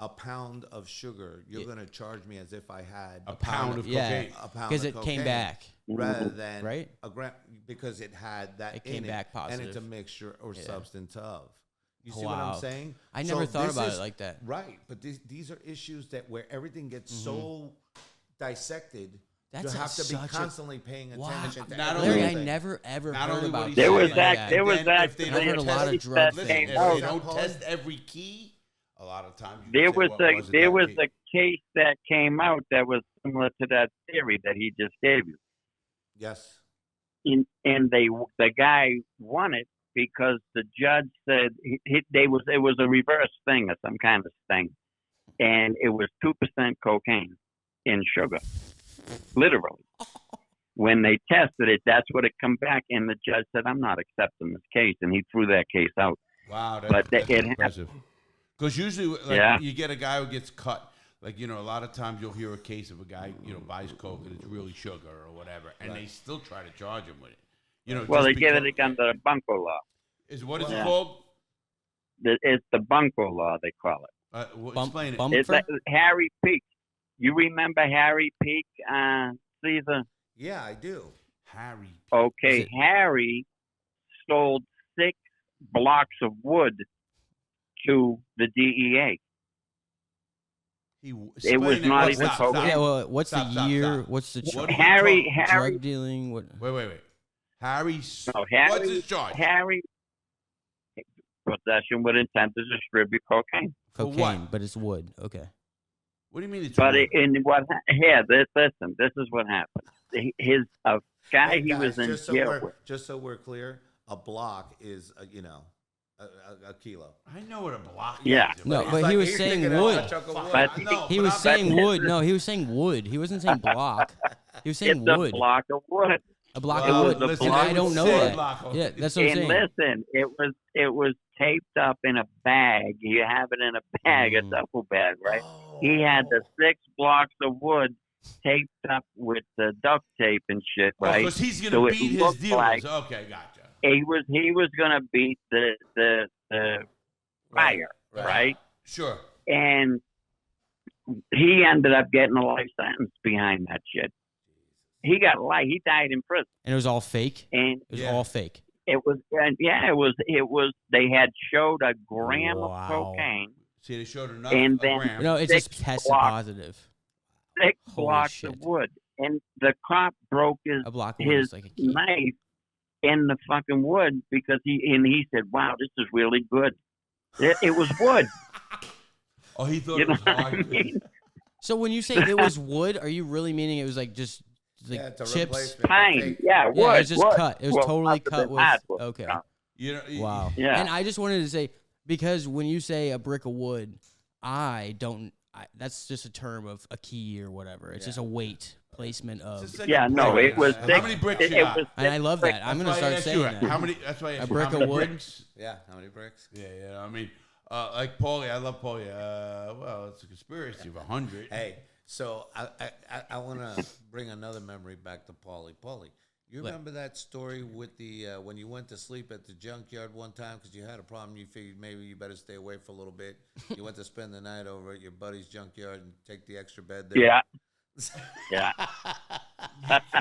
a pound of sugar, you're going to charge me as if I had
a pound of cocaine.
A pound
because it came back
rather than
a
gram, because it had that
it came back positive,
and it's a mixture or substance of. You see what I'm saying?
I never thought about it like that.
Right, but these are issues that where everything gets so dissected. You have to be constantly paying attention to
Larry, I never ever heard about it.
There was that.
If they
heard a lot of drug things.
If they don't test every key, a lot of times
there was a case that came out that was similar to that theory that he just gave you.
Yes.
And the guy won it because the judge said it was a reverse thing or some kind of thing, and it was 2% cocaine in sugar, literally. When they tested it, that's what it come back, and the judge said, "I'm not accepting this case," and he threw that case out.
Wow, that's impressive. Because usually, you get a guy who gets cut. A lot of times you'll hear a case of a guy, buys coke and it's really sugar or whatever, and they still try to charge him with it.
Well, they get it under the bunco law.
What is it called?
It's the bunco law, they call it.
Explain it.
It's Harry Peak. You remember Harry Peak, Cesar?
Yeah, I do.
Harry Peak.
Okay, Harry sold 6 blocks of wood to the DEA. It was not even cocaine.
Yeah, well, what's the year?
Stop.
What's the charge?
Harry
drug dealing? What?
Wait.
Harry,
what's his charge?
Harry, possession with intent to distribute cocaine.
Cocaine, but it's wood. Okay.
What do you mean it's
wood?
Listen,
this is what happened. His guy he was in jail with.
Just so we're clear, a block is a a kilo.
I know what a block
Yeah.
is.
No,
It's
but
like
he was
you're
saying
thinking of
wood.
a chunk of wood.
But
I know,
He
but
was
I'm-
saying wood. No, he was saying wood. He wasn't saying block. He was saying
It's
wood.
a block of wood.
A block
Well,
of wood.
listen,
And
I
I don't
would
know
say
that.
block of
Yeah,
wood.
that's what I'm
And
saying.
listen, it was taped up in a bag. You have it in a bag, a duffel bag, right? He had the 6 blocks of wood taped up with the duct tape and shit, right?
Because he's going to
So it
beat his
looked
dealers.
like-
Okay, gotcha.
He was gonna beat the fire, right?
Sure.
And he ended up getting a life sentence behind that shit. He got life. He died in prison,
And it was all fake.
and
It was
Yeah.
all fake.
it was They had showed a gram
Wow.
of cocaine,
See, they showed another
And
a
then-
gram.
No, it's
6
just tested
blocks.
positive.
6
Holy
blocks
shit.
of wood, and the cop broke his
A block of wood
his
is like a key.
knife in the fucking wood because he said, "Wow, this is really good." It was wood.
Oh, he thought
You
it
know
was
what I
hard.
mean?
So when you say it was wood, are you really meaning it was like just like
Yeah, it's a
chips?
replacement.
Pine,
Fake.
yeah, wood.
Yeah, it was just
wood.
cut. It was
Well,
totally
must have
cut
been
with.
hardwood.
Okay.
You know,
Wow.
Yeah.
And I just wanted to say, because when you say a brick of wood, that's just a term of a key or whatever. It's just a weight placement of.
It's just like
Yeah,
a
no,
brick.
it was
How
six-
many bricks
it
you got?
was
And I love that. I'm
That's
gonna
why I
start
asked
saying
you,
that.
How many? That's why I asked you,
brick
how
of
many
wood?
bricks?
Yeah, how many bricks?
Yeah. I mean, like Paulie, I love Paulie. Well, it's a conspiracy of 100.
Hey, so I want to bring another memory back to Paulie. Paulie, you remember that story with the when you went to sleep at the junkyard one time because you had a problem? You figured maybe you better stay away for a little bit. You went to spend the night over at your buddy's junkyard and take the extra bed there.
Yeah. Yeah.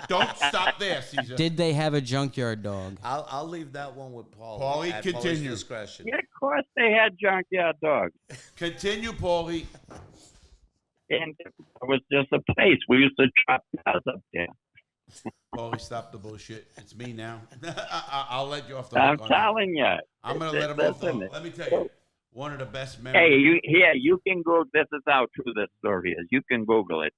Don't stop there, Caesar.
Did they have a junkyard dog?
I'll leave that one with Paulie.
Paulie,
at
continue.
Paulie's discretion.
Yeah, of course they had junkyard dogs.
Continue, Paulie.
And it was just a place. We used to chop cars up there.
Paulie, stop the bullshit. It's me now. I'll let you off the
I'm
hook on that.
telling you.
I'm going to let him off the
Listen,
hook. Let me tell you, one of the best
Hey,
memories.
you can go. This is how true this story is. You can Google it.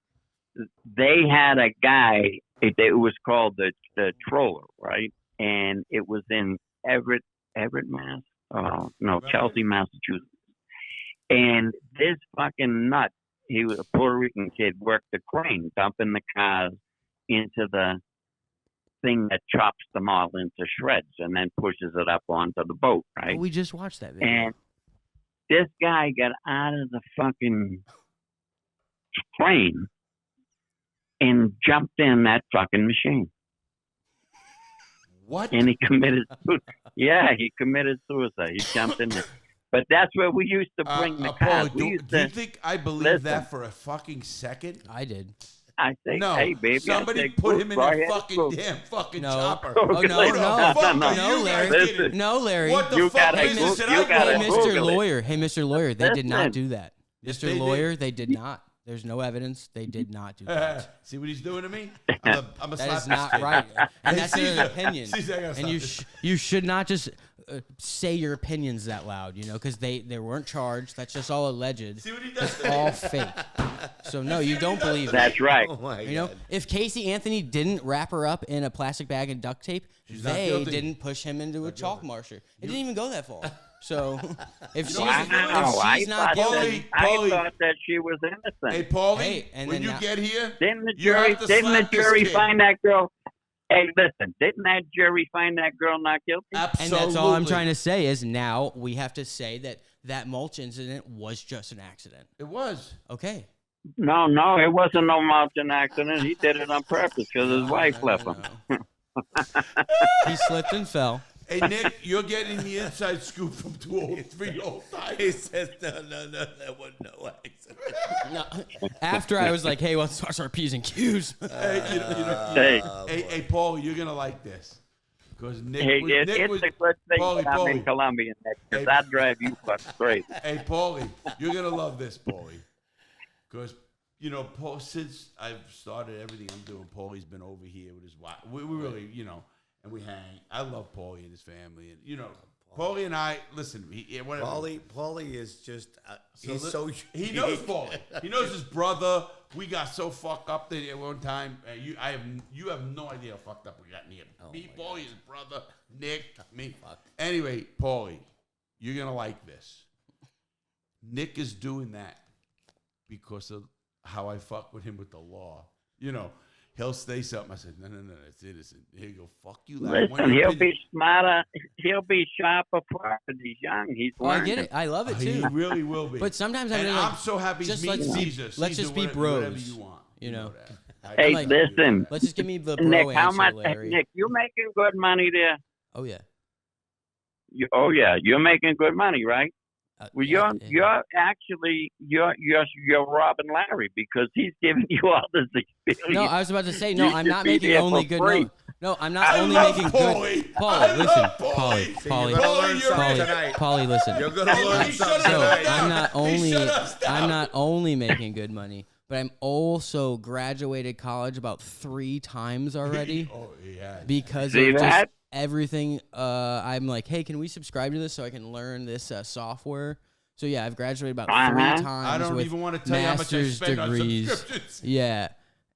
They had a guy. It was called the Troller, right? And it was in Everett, Mass. Oh no, Chelsea, Massachusetts. And this fucking nut, he was a Puerto Rican kid, worked the crane, dumping the cars into the thing that chops them all into shreds and then pushes it up onto the boat, right?
We just watched that video.
And this guy got out of the fucking crane and jumped in that fucking machine.
What?
And he committed suicide. He jumped in there. But that's where we used to bring the cars.
Paulie,
We
do
used
you
to,
think I believe
listen.
that for a fucking second?
I did.
I say,
No,
hey, baby.
somebody
I say,
put him in
go
that
ahead,
fucking
go.
damn fucking
No.
chopper.
Oh, no,
Who the
no.
fuck
No,
are
no,
you guys
Larry.
kidding?
No, Larry.
What the
You
fuck
gotta
business
go-
did
you
I
gotta
go
Hey,
on?
Google
Mr.
it.
Lawyer. Hey, Mr. Lawyer. They did not
Listen.
do that.
Yes,
Mr.
they did.
Lawyer, they did not. There's no evidence. They did not do that.
See what he's doing to me? I'm a
That is
slap
not
this kid.
right. And
Hey,
that's an
Caesar,
opinion.
Caesar, I gotta
And
stop
you
this.
you should not just say your opinions that loud, because they weren't charged. That's just all alleged.
See what he does
It's
to me?
all fake. So no, you don't believe it.
That's right.
Oh my
You know,
God.
if Casey Anthony didn't wrap her up in a plastic bag and duct tape,
She's not
they
guilty.
didn't push him into a chalk marsher. It didn't even go that far. So if she's,
Wow.
if she's not guilty,
Paulie.
I thought that she was innocent.
Hey, Paulie,
Hey, and
when
then
you
now-
get here,
Didn't the
you
jury?
have to
Didn't the
slap this
jury
kid.
find that girl? Hey, listen. Didn't that jury find that girl not guilty?
and
Absolutely.
that's all I'm trying to say is now we have to say that mulch incident was just an accident.
It was.
Okay.
No, it wasn't no mountain accident. He did it on purpose because his wife left him.
He slipped and fell.
Hey, Nick, you're getting the inside scoop from 203 old time.
He says, no, that was no accident.
No, after I was like, hey, let's watch our P's and Q's.
Hey, hey, Paul, you're gonna like this because Nick.
Hey,
Nick
it's
was,
a good thing
Paulie,
that I'm in
Paulie.
Colombia, Nick, because
Hey.
I'd drive you fucking crazy.
Hey, Paulie, you're gonna love this, Paulie, because Paul. Since I've started everything I'm doing, Paulie's been over here with his wife. We really, and we hang. I love Paulie and his family, and Paulie and I. Listen, whatever.
Paulie is just
So
he's
li-
so
he knows Paulie. He knows his brother. We got so fucked up that at one time. You have no idea how fucked up we got. Me, Paulie, his brother, Nick, me.
Fuck.
Anyway, Paulie, You're going to like this. Nick is doing that because of how I fuck with him with the law. You know, he'll say something. I said, no, it's innocent. Here you go, fuck you.
Listen, he'll be smarter. He'll be sharper for it. He's young. He's learning.
I get it. I love it, too.
He really will be.
But sometimes
I'm so happy he's meeting Caesar.
Let's just be bros.
Whatever you want.
You know?
Hey,
like,
listen.
Let's just give me the bro
Nick,
answer,
how much?
Larry.
Nick, you making good money there?
Oh, yeah.
You're making good money, right? Well,
yeah.
you're actually robbing Larry because he's giving you all this experience.
No, I was about to say, no, I'm not making only good
free.
No, I'm not only making good. Paulie, listen. Paulie, listen.
You're gonna learn something
So
tonight.
I'm not only making good money, but I'm also graduated college about 3 times already.
Oh, yeah.
Because
See
of just
that?
everything. I'm like, hey, can we subscribe to this so I can learn this software? So yeah, I've graduated about 3 times.
I don't
with
even want to tell you how much I
master's
spend
degrees.
on subscriptions.
Yeah,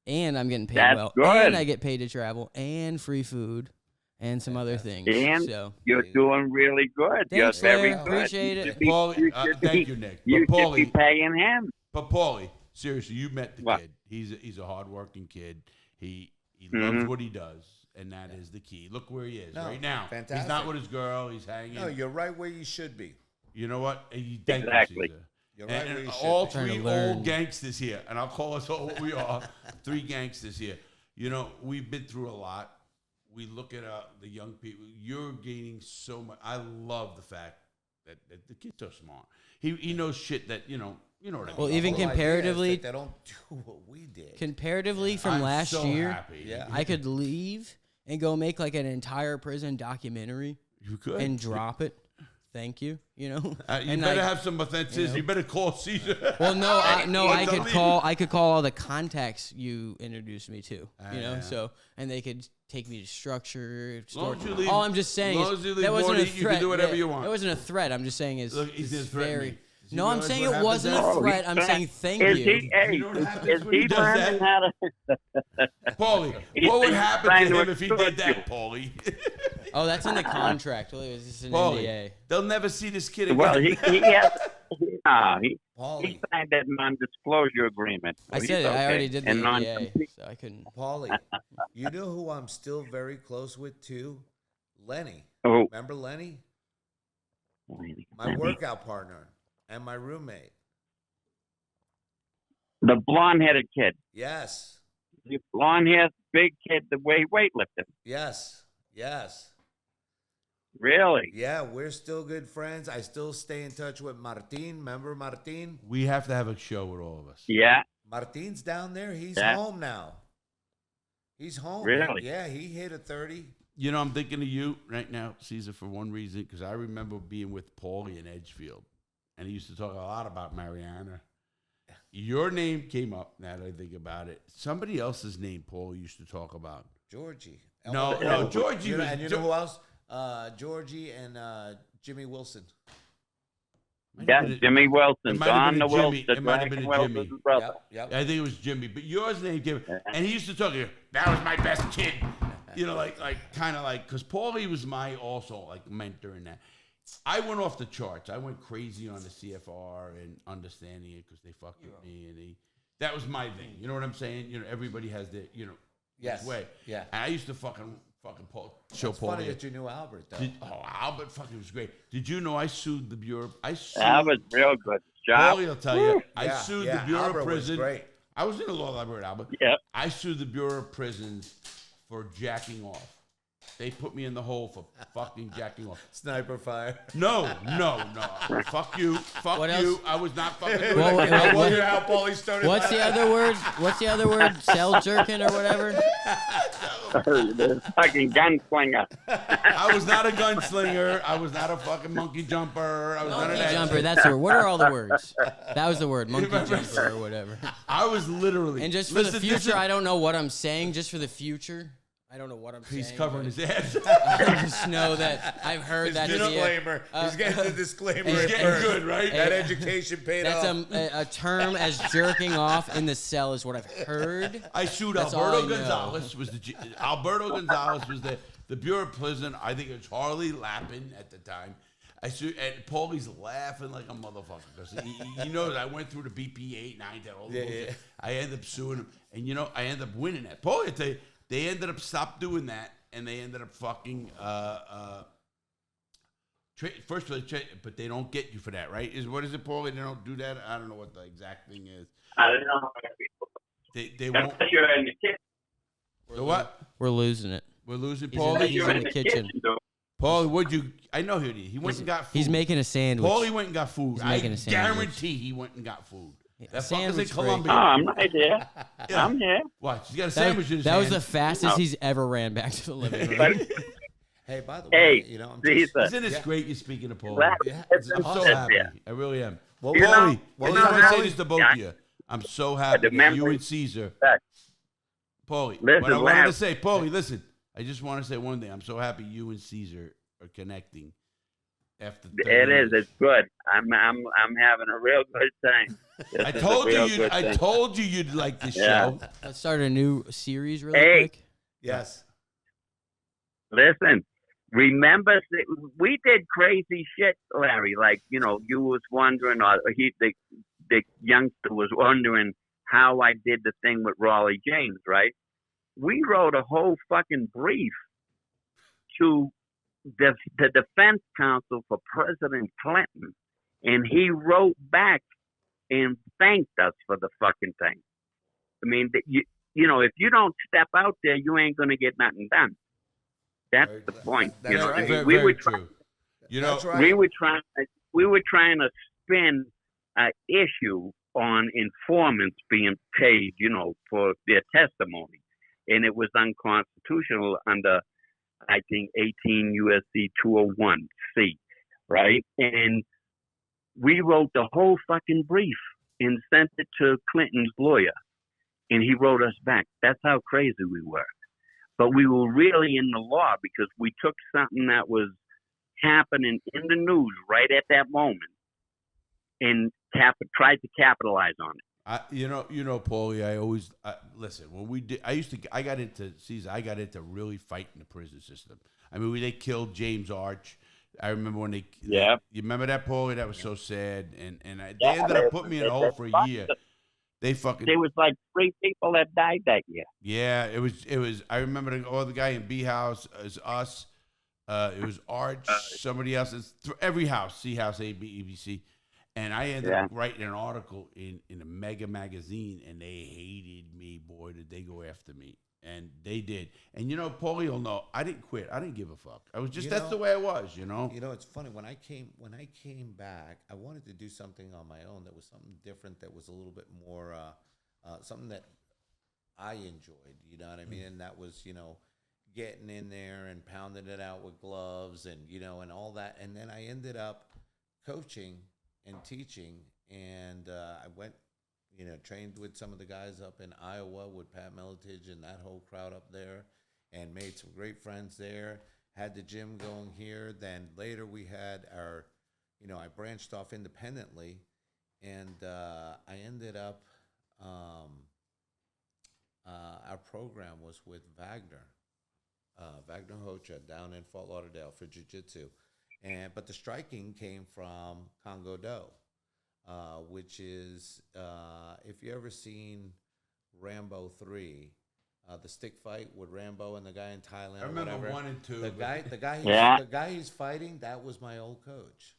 and I'm getting paid
That's
well,
good.
and I get paid to travel, and free food, and some other things.
And
so
you're doing really good.
Thanks,
you're very
Larry.
good.
Appreciate it.
Paulie, thank you, Nick.
You
But
should be
Paulie,
paying him.
seriously, you met the
What?
kid. He's a hardworking kid. He loves what he does, and that is the key. Look where he is right now.
Fantastic.
He's not with his girl. He's hanging.
No, you're right where you should be.
You know what? Thank you,
Exactly.
Caesar.
You're right where you should
all
be.
Trying to
3
learn.
old gangsters here, and I'll call us all what we are. 3 gangsters here. You know, we've been through a lot. We look at the young people. You're gaining so much. I love the fact that the kid's so smart. He knows shit that you know what I mean.
Well, even
The whole idea is
comparatively,
that they don't do what we did.
comparatively from
I'm
last
so
year,
happy.
Yeah.
I could leave and go make like an entire prison documentary
You could
and drop it. Thank you. You know,
You
and
better
like,
have some authenticity. You better call Caesar.
Well, no, I
What
could
the
call. I could call all the contacts you introduced me to. You know,
yeah.
so and they could take me to structure.
long as you leave-
all I'm just saying
long as you
is
leave
that wasn't
more
a
to eat,
threat.
you can do whatever
Yeah,
you want.
That wasn't a threat. I'm just saying is
Look, he's
it's
just threatening
very.
me. Does he
No, I'm
realize
saying
what
it
happens
wasn't
then?
a threat. I'm saying thank
Is
you.
he? Hey,
You know what happens
is
when he
he
does
learning
that?
how to?
Paulie,
He's
what would
been
happen
trying
to
to
him if he did
extort
that, Paulie?
Oh, that's in the contract. Well, it was just an
Paulie,
NDA.
they'll never see this kid again.
Well, he has. He
Paulie,
signed that non-disclosure agreement.
I
So
said
he's
it. I
okay.
already did the
And
NDA,
non-compete.
so I couldn't.
Paulie, you know who I'm still very close with too? Lenny.
Oh,
Remember Lenny? My workout partner and my roommate.
the blonde-headed kid,
Yes.
the blonde-haired big kid, the way weightlifting.
Yes. Yes.
Really?
Yeah, we're still good friends. I still stay in touch with Martin. Remember Martin?
We have to have a show with all of us.
Yeah.
Martin's down there. He's
Yeah.
home now. He's home.
Really?
Yeah, he hit a 30.
You know, I'm thinking of you right now, Caesar, for one reason, because I remember being with Paulie in Edgefield, and he used to talk a lot about Mariana. Your name came up, now that I think about it. Somebody else's name Paul used to talk about.
Georgie.
No, Georgie
You know,
was...
and you know who else? Georgie and Jimmy Wilson.
Yeah, Jimmy Wilson.
It might have
Don
been
the
a Jimmy.
Wilson.
It might have been a
Wilson's
Jimmy.
brother.
Yep.
I think it was Jimmy, but yours name came, and he used to talk to you. That was my best kid, you know, like kind of like because Paulie was my also like mentor in that. I went off the charts. I went crazy on the CFR and understanding it because they fucked with me, and that was my thing. You know what I'm saying? You know, everybody has their
Yes.
way.
Yeah.
And I used to fucking show
It's
Paulie.
funny that you knew Albert, though.
Albert fucking was great. Did you know I sued the Bureau?
That was real good. Job.
Paulie will tell you. I
Yeah,
sued
yeah,
the Bureau
Albert
of
was
Prison.
great.
I was in the law library at Albert.
Yeah.
I sued the Bureau of Prisons for jacking off. They put me in the hole for fucking jacking off.
Sniper fire.
No. Fuck you. Fuck
What
you.
else?
I was not fucking doing
Well,
that.
I
what-
wonder how Paulie started.
What's the other word? What's the other word? Cell jerking or whatever?
The fucking gunslinger.
I was not a gunslinger. I was not a fucking monkey jumper. I was none of
Monkey
that
jumper.
shit.
That's the word. What are all the words? That was the word. Monkey
Remember-
jumper or whatever.
I was literally.
And just for the future, I don't know what I'm saying. Just for the future, I don't know what I'm saying.
He's covering
but
his ass.
I just know that I've heard that to be
disclaimer? He's getting the disclaimer.
He's
at
getting
first.
good, right?
That education paid
that's
off.
a term as jerking off in the cell is what I've heard.
I sued
That's all
Alberto
I know.
Gonzalez. Alberto Gonzalez was the Bureau of Prison. I think it was Harley Lappin at the time. And Paulie's laughing like a motherfucker because he knows I went through the BP 8, 9, 10, all the bullshit. I ended up suing him, and I ended up winning that. Paulie, I tell you, they ended up stop doing that, and they ended up fucking first of all, but they don't get you for that, right? What is it, Paulie? They don't do that. I don't know what the exact thing is.
I don't know.
They won't.
You're in the kitchen.
The what?
We're losing it.
We're losing
He's
Paulie.
He's in the kitchen.
Paulie, what'd you? I know he did. He went and got food.
He's making a sandwich.
Paulie went and got food. I guarantee he went and got food. That fucker's in Colombia.
Oh, I'm right here.
Yeah.
I'm here.
Watch, he's got a sandwich in his
That
hand.
was the fastest he's ever ran back to the living room.
Hey, by the way, I'm just,
isn't it great you're speaking to Paulie? I'm so happy. I really am. Well,
You know-
Paulie,
you
I
know
just want to
how-
say this to both of you. I'm so happy that you and Cesar. Paulie,
Listen,
what I wanted to
Larry.
say, Paulie, listen. I just want to say one thing. I'm so happy you and Cesar are connecting. After 30
It
years.
is. It's good. I'm having a real good time.
I told you you'd like this show.
Let's start a new series really
Hey.
quick.
yes.
Listen, remember we did crazy shit, Larry. Like you was wondering, or the youngster was wondering how I did the thing with Raleigh James, right? We wrote a whole fucking brief to the defense counsel for President Clinton, and he wrote back and thanked us for the fucking thing. I mean, if you don't step out there, you ain't gonna get nothing done. That's the point.
That's right.
Very, very true.
That's right.
We were trying to spin an issue on informants being paid, for their testimony, and it was unconstitutional under, I think, 18 U.S.C. 201C, right? And we wrote the whole fucking brief and sent it to Clinton's lawyer, and he wrote us back. That's how crazy we were. But we were really in the law because we took something that was happening in the news right at that moment and tried to capitalize on it.
Paulie, I always listen. When we did, I got into Cesar. I got into really fighting the prison system. I mean, they killed James Arch. I remember when you remember that, Paulie? That was so sad. And they ended up putting me in a hole for a year. There
was like 3 people that died that year.
Yeah, it was. I remember the guy in B House is us. It was Arch, somebody else. It's every house, C House, A, B, E, B, C. And I ended up writing an article in a mega magazine, and they hated me, boy, did they go after me. And they did. And, Paulie will know, I didn't quit. I didn't give a fuck. I was just, that's the way I was,
It's funny. When I came back, I wanted to do something on my own that was something different, that was a little bit more, something that I enjoyed, you know what I mean? And that was, getting in there and pounding it out with gloves and, and all that. And then I ended up coaching and teaching, and I went, trained with some of the guys up in Iowa with Pat Miletich and that whole crowd up there, and made some great friends there. Had the gym going here. Then later we had our, I branched off independently, and I ended up, our program was with Wagner Hocha down in Fort Lauderdale for jiu-jitsu. But the striking came from Congo Do, which is, if you ever seen Rambo 3, the stick fight with Rambo and the guy in Thailand.
I remember
whatever.
1 and 2.
The guy he's fighting, that was my old coach,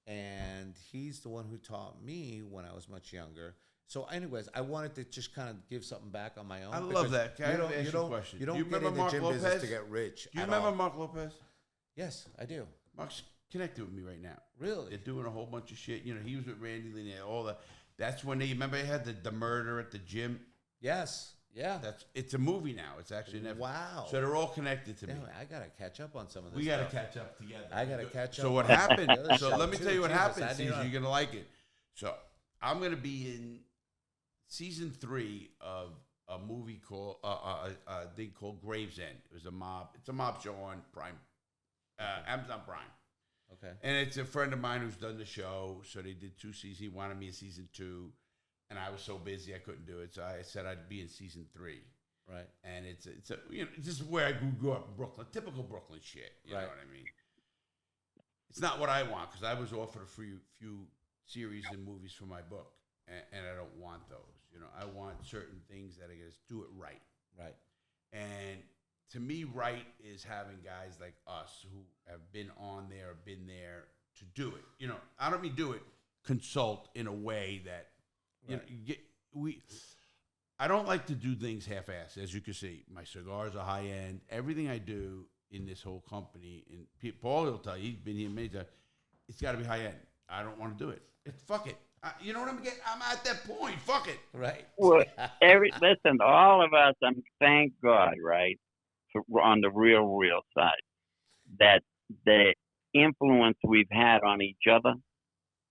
and he's the one who taught me when I was much younger. So, anyways, I wanted to just kind of give something back on my own.
I love that. Can I ask you a question?
You don't
Do you
get
remember
in the
Mark
gym
Lopez?
business to get rich.
Do you remember Mark Lopez?
Yes, I do.
Mark's connected with me right now.
Really?
They're doing a whole bunch of shit. He was with Randy Lee, all that. That's when they had the murder at the gym.
Yes. Yeah.
It's a movie now. It's actually
wow.
So they're all connected to me.
Damn, I gotta catch up on some of this.
We gotta
stuff.
catch up together.
I gotta catch up.
So what
on
happened?
the other
So
show,
let me
too.
tell you what
Jesus,
happened,
I
Cesar.
didn't
You're gonna like it. So I'm gonna be in season 3 of a movie called a thing called Gravesend. It was a mob. It's a mob show on Prime, Amazon Prime.
Okay.
And it's a friend of mine who's done the show. So they did 2 seasons. He wanted me in season 2, and I was so busy I couldn't do it. So I said I'd be in season 3.
Right.
And it's this is where I grew up in Brooklyn, typical Brooklyn shit. You know what I mean? it's not what I want because I was offered a few series and movies for my book, and I don't want those. You know, I want certain things that I guess do it right.
Right.
And to me, right is having guys like us who have been on there, been there to do it. You know, I don't mean do it, consult in a way that you know I don't like to do things half-assed. As you can see, my cigars are high end. Everything I do in this whole company, and Paul will tell you, he's been here many times. It's got to be high end. I don't want to do it. Fuck it. You know what I'm getting? I'm at that point. Fuck it.
Right.
Well, listen, all of us, thank God, right, on the real side, that the influence we've had on each other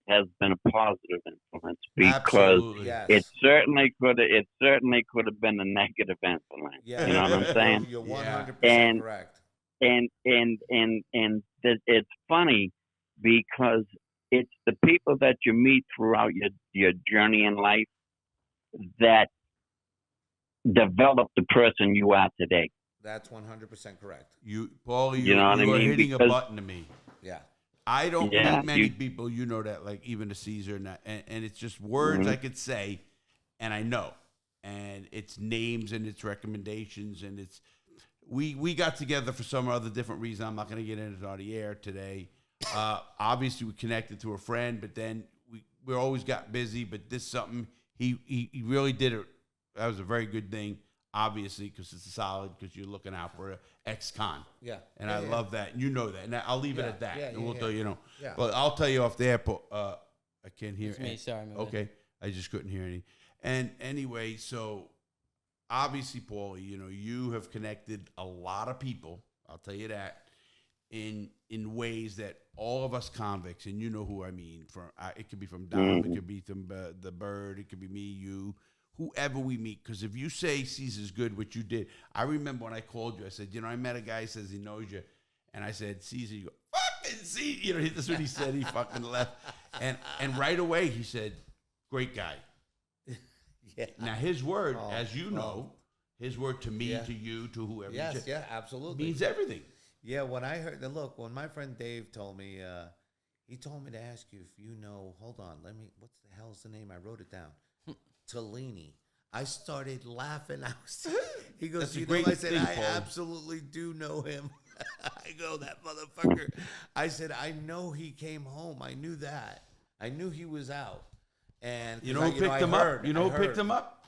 has been a positive influence because it certainly could have been a negative influence.
Yeah.
You know what I'm saying?
You're 100% correct.
And it's funny because it's the people that you meet throughout your journey in life that develop the person you are today.
That's 100% correct.
Paul,
you know what I mean?
Hitting a button to me.
Yeah.
I don't meet many people, you know that, like even to Cesar, and it's just words I could say, and I know, and it's names and it's recommendations, and it's we got together for some other different reason. I'm not going to get into it on the air today. Obviously, we connected through a friend, but then we always got busy. But this something he really did it. That was a very good thing. Obviously, because it's solid, because you're looking out for an ex-con.
Yeah.
And I love that. And you know that. And I'll leave it at that. And we'll tell you know.
Yeah.
But I'll tell you off the airport. I can't hear.
It's me. Sorry.
Okay. I just couldn't hear any. And anyway, so obviously, Paul, you know, you have connected a lot of people. I'll tell you that in ways that all of us convicts, and you know who I mean. It could be from Dom. It could be from the Bird. It could be me, you. Whoever we meet, because if you say Caesar's good, what you did, I remember when I called you, I said, you know, I met a guy who says he knows you, and I said, Caesar, you go, fucking Caesar, you know, that's what he said, he fucking left, and right away he said, great guy.
Yeah.
Now his word, as you know, his word to me, to you, to whoever,
absolutely
means everything.
Yeah, when I heard when my friend Dave told me, he told me to ask you if you know, hold on, what's the hell's the name? I wrote it down. Tallini. I started laughing. He goes, you know, I said, I absolutely do know him. I go, that motherfucker. I said, I know he came home. I knew that. I knew he was out. And
you know who picked him up? You know who picked him up?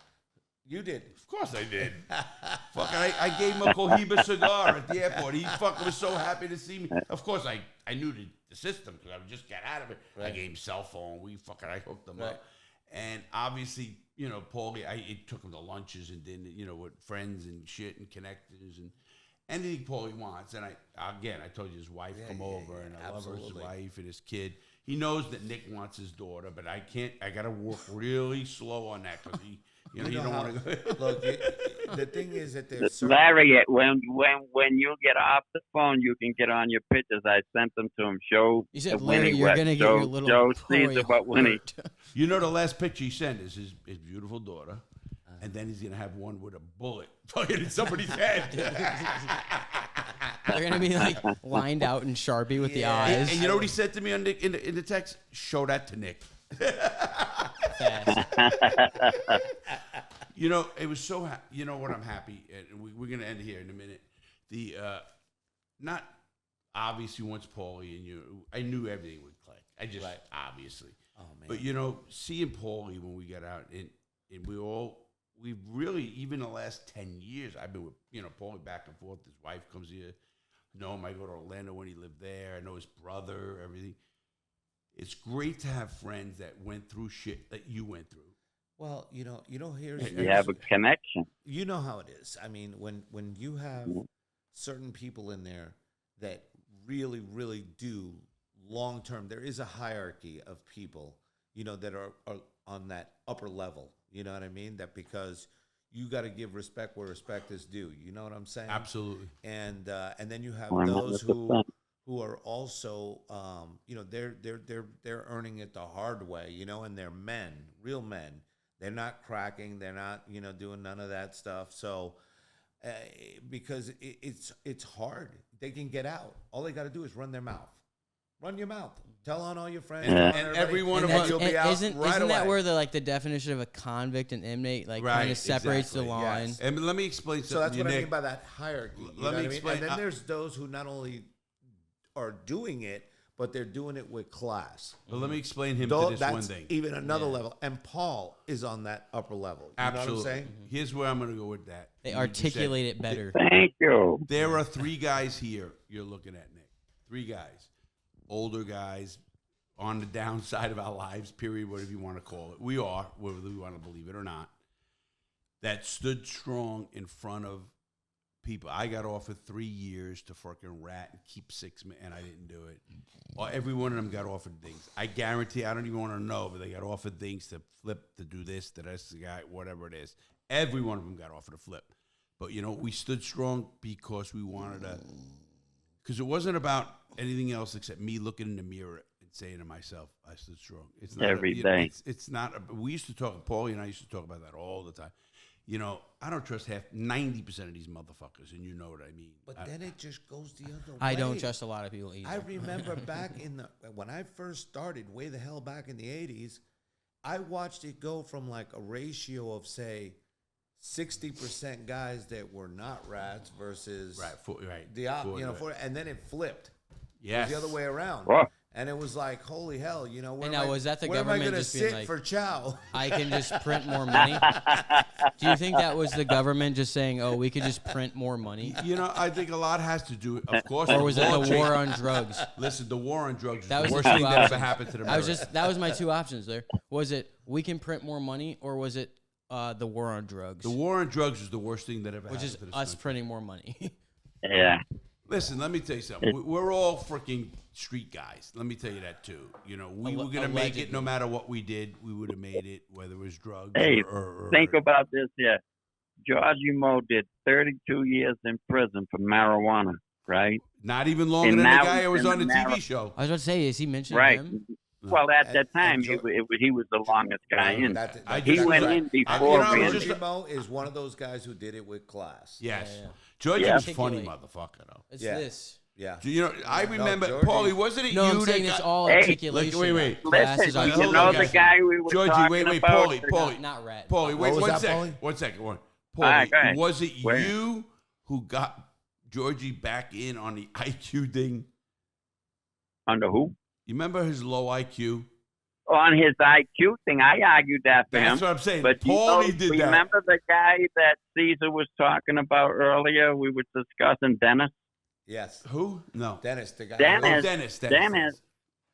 You did.
Of course I did. Fuck, I gave him a Cohiba cigar at the airport. He fucking was so happy to see me. Of course, I knew the system because I just got out of it. Right. I gave him cell phone. I hooked him up. And obviously, you know, Paulie, it took him to lunches and then, you know, with friends and shit and connectors and anything Paulie wants. And I told you his wife come over and I love her, his wife and his kid. He knows that Nick wants his daughter, but I got to work really slow on that because he don't want to go.
Look, the thing is that there's
Larry, when you get off the phone, you can get on your pictures. I sent them to him.
You said, Larry, you're going to get your little
show Caesar what Winnie.
You know, the last picture he sent is his beautiful daughter, and then he's going to have one with a bullet fucking in somebody's head.
They're going to be like lined out in Sharpie with the eyes.
And you know what he said to me in the text? Show that to Nick. You know, it was so. You know what? I'm happy, and we're gonna end here in a minute. The not obviously once Paulie and you, I knew everything would click. I just obviously.
Oh man!
But you know, seeing Paulie when we got out, and we really even the last 10 years, I've been with Paulie back and forth. His wife comes here. Know him. I go to Orlando when he lived there. I know his brother. Everything. It's great to have friends that went through shit that you went through.
Well, you know,
you have a connection.
You know how it is. I mean, when you have certain people in there that really, really do long term, there is a hierarchy of people, you know, that are on that upper level. You know what I mean? That because you got to give respect where respect is due. You know what I'm saying?
Absolutely.
And then you have
100%.
those who are also, you know, they're earning it the hard way, you know, and they're men, real men. They're not cracking. They're not, you know, doing none of that stuff. So, because it's hard. They can get out. All they got to do is run their mouth. Run your mouth. Tell on all your friends.
And every one of us
you'll be out
isn't that where the definition of a convict and inmate kind of separates the line?
Yes.
And let me explain something.
So that's what
Nick.
I mean by that hierarchy.
Let me explain.
And then there's those who not only are doing it, but they're doing it with class.
But let me explain him to this one thing.
Even another level. And Paul is on that upper level. You
Absolutely.
know what I'm saying?
Here's where I'm going to go with that.
They articulate it better.
Thank you.
There are 3 guys here you're looking at, Nick. 3 guys. Older guys on the downside of our lives, period, whatever you want to call it. We are, whether we want to believe it or not, that stood strong in front of people. I got offered 3 years to fucking rat and keep 6 men, and I didn't do it. Or every one of them got offered things. I guarantee, I don't even want to know, but they got offered things to flip, to do this, to this guy, whatever it is. Every one of them got offered a flip. But, we stood strong because we wanted to, because it wasn't about anything else except me looking in the mirror and saying to myself, I stood strong. It's not
every day.
It's not. We used to talk. Paulie and I used to talk about that all the time. I don't trust 90% of these motherfuckers, and you know what I mean.
But then it just goes the other way.
I don't trust a lot of people either.
I remember back when I first started, way the hell back in the 80s, I watched it go from like a ratio of, say, 60% guys that were not rats versus and then it flipped.
Yes.
It was the other way around.
Wow.
And it was like, holy hell,
was that the
where
government
am I gonna
just being
sit
like,
for chow?
I can just print more money? Do you think that was the government just saying, oh, we could just print more money?
I think a lot has to do, of course.
Or was it the war on drugs?
Listen, the war on drugs
That
was the
was
worst
the
thing
two
that ever
options.
happened to America.
That was my 2 options there. Was it we can print more money, or was it the war on drugs?
The war on drugs was the worst thing that ever
which
happened
is
to this
us
country.
printing more money.
Yeah.
Listen, let me tell you something. We're all freaking street guys. Let me tell you that, too. We were going to make it no matter what we did. We would have made it, whether it was drugs
Hey,
or
think about this here. Georgie Moe did 32 years in prison for marijuana, right?
Not even longer
And
than the
now
guy
he's
who was
in
on the
the
TV show.
I was about to say, is he mentioning
Right.
him?
Well, at that time,
and
he was the longest guy in. He
just-
went in before
Georgie Moe is one of those guys who did it with class.
Yes.
Yeah.
Georgie
Yeah.
was funny, motherfucker, though.
It's
Yeah.
this.
Yeah.
I remember,
Georgie-
Paulie, wasn't it
No, I'm
you
saying
that
it's
got...
all
Hey,
articulation.
wait.
Classes
Listen,
on
you
hold
know
on,
the
guys.
guy we were
Georgie,
talking
wait,
about?
Paulie.
Not rat.
Paulie, wait,
What was
one
that,
second.
Paulie?
1 second.
All
Paulie,
right, go ahead.
was it
Where?
you who got Georgie back in on the IQ thing?
Under who?
You remember his low IQ?
On his IQ thing, I argued that for him.
That's what I'm saying.
But
Paulie did that.
remember the guy that Cesar was talking about earlier? We were discussing Dennis.
Yes.
Who? No.
Dennis, the guy.
Dennis.
Dennis.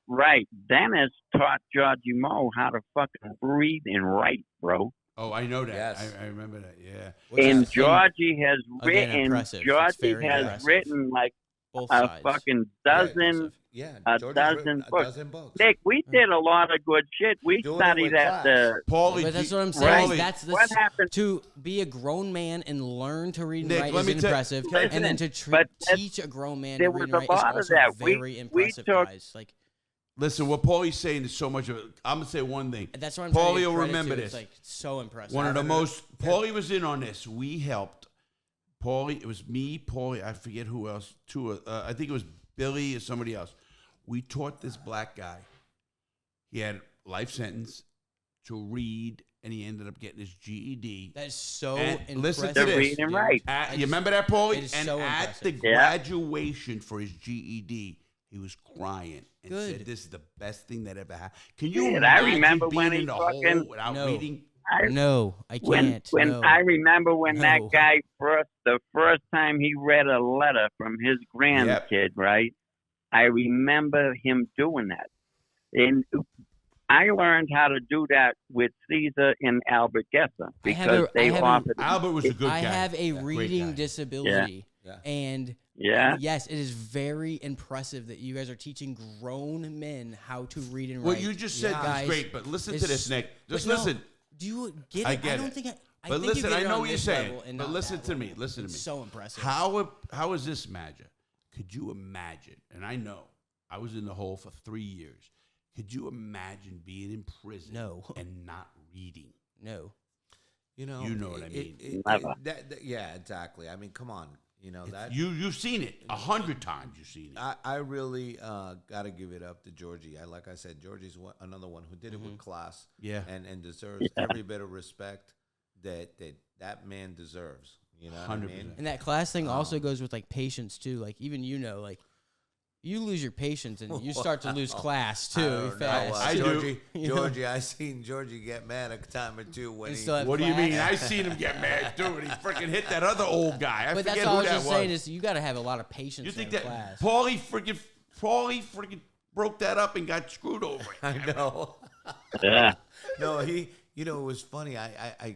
Right. Dennis taught Georgie Moe how to fucking read and write, bro.
Oh, I know that.
Yes.
I remember that. Yeah.
And Georgie has
Again,
written.
impressive. It's
Georgie
very
has
impressive.
written like
Both
a
sides.
fucking dozen.
Yeah.
A
Georgie's
dozen
written
books.
A dozen books.
Nick, we did a lot of good shit. We
Doing it
studied
with
at the.
Paulie,
But that's what I'm saying.
Paulie,
That's
What happened?
to be a grown man and learn to read and
Nick,
write
let
is
me tell-
impressive,
Listen,
and then to
but
teach a grown man
there
to read and
was a
write is
lot of
also
that. We-
very
we
impressive,
took-
guys. Like
listen, what Paulie's saying is so much of it. I'm going to say one thing.
that's what I'm trying to
Paulie
give
will
credit
remember
to.
this.
It's like so impressive.
One of the most, Paulie was in on this. We helped. Paulie, it was me, Paulie, I forget who else. I think it was Billy or somebody else. We taught this black guy. He had life sentence to read, and he ended up getting his GED.
That is so
And
impressive.
listen to this.
read and write.
You remember that, Paulie?
it is
And
so
at the
impressive.
Yeah.
graduation for his GED, he was crying and
Good.
said, "This is the best thing that ever happened." Can you
Dude, I
imagine
remember
being
when
in
he
the
fucking-
hole without
No.
reading?
No, I
When
can't. no.
I remember when
No.
that guy the first time he read a letter from his grandkid, right? I remember him doing that, and I learned how to do that with Cesar and Albert Gesser because they offered.
Albert was a good guy.
I have a
Great
reading
guy.
disability,
Yeah.
and
Yeah.
yes, it is very impressive that you guys are teaching grown men how to read and write.
What you just said
Guys,
is great, but listen
it's-
to this, Nick. Just
but no,
listen.
Do you get it?
I get
don't
it.
think I
But
think
listen,
you get
I
it
know
on
what you're
this
saying.
level and
But
not
listen
that
to me.
level.
Listen to
It's
me.
so impressive.
How is this magic? Could you imagine? And I know I was in the hole for 3 years. Could you imagine being in prison
No.
and not reading?
No.
You know
what I mean.
Never.
Yeah, exactly. I mean, come on. You know that
you've seen it 100 times. You've seen it.
I really got to give it up to Georgie. Like I said, Georgie's another one who did it with class.
Yeah,
and deserves every bit of respect that man deserves. You know what I mean?
And that class thing also goes with like patience too. Like even like you lose your patience and you start to lose class too. Fast.
Georgie, I seen Georgie get mad a time or two when he.
What do you mean? I seen him get mad too, and he freaking hit that other old guy. I
but
forget
that's all
who
I was
that
just saying is you got to have a lot of patience.
You think
in
that
class.
Paulie freaking broke that up and got screwed over?
I know.
Yeah.
No, he. You know, it was funny. I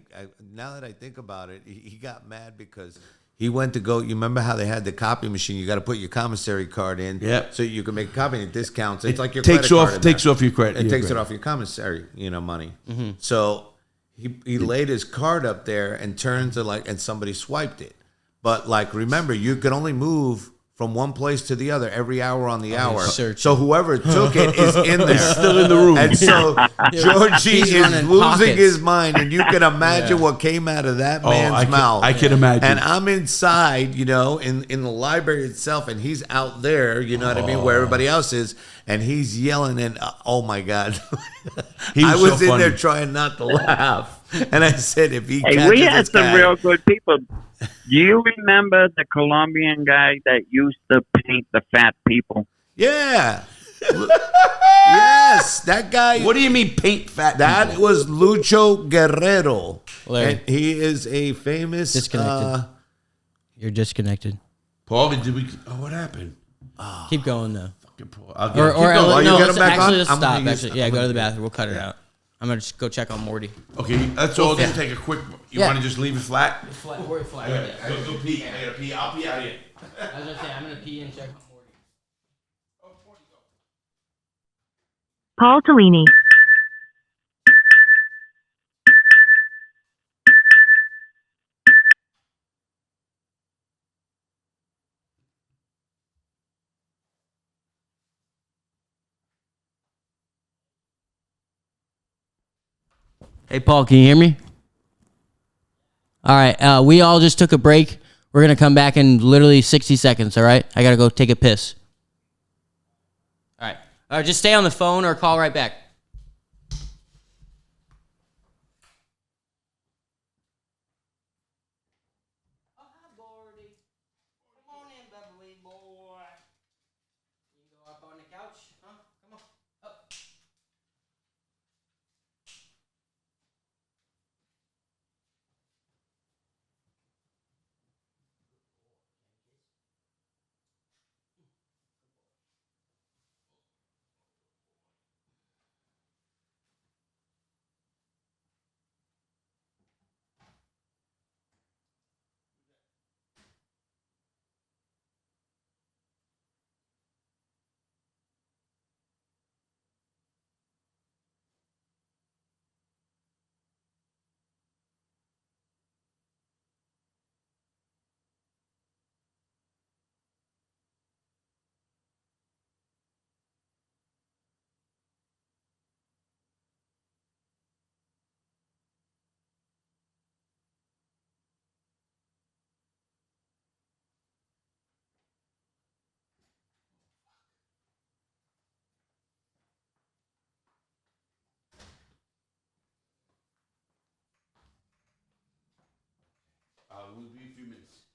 now that I think about it, he got mad because he went to go. You remember how they had the copy machine? You got to put your commissary card in, so you can make a copy and it discounts. It's like your
takes
credit
off
card
takes off your credit.
It takes it off your commissary, money. Mm-hmm. So he laid his card up there and turned to and somebody swiped it. But remember, you could only move from one place to the other every hour on the hour. So whoever took it is in there.
Still in the room.
And so Georgie is losing his mind. And you can imagine what came out of that man's mouth.
I can imagine.
And I'm inside, in the library itself. And he's out there, you know what I mean, where everybody else is. And he's yelling. And oh, my God. I was in there trying not to laugh. And I said, if he catches
we had some
guy,
real good people. Do you remember the Colombian guy that used to paint the fat people?
Yeah. Yes, that guy.
What do you mean paint fat
That
people?
was Lucho Guerrero.
Larry.
And he is a famous...
Disconnected. You're disconnected.
Paul, did we... Oh, what happened?
Keep going, though.
Fucking Paul.
Or
no, you get him back
actually,
on?
let's
I'm
stop.
gonna use-
Actually, yeah, go to the bathroom. We'll cut it out. I'm going to just go check on Morty.
Okay, that's all. Just take a quick... You want to just leave it flat?
We're flat.
Go pee. I gotta pee. I'll pee out here.
I was going to say, I'm going to pee and check on Morty.
Paul Tallini.
Hey, Paul, can you hear me? All right, we all just took a break. We're going to come back in literally 60 seconds, all right? I got to go take a piss. All right. All right, just stay on the phone or call right back. Oh, hi, Gordy. Come on in, bubbly boy. You go up on the couch, huh? Come on, up.
We'll be a few minutes.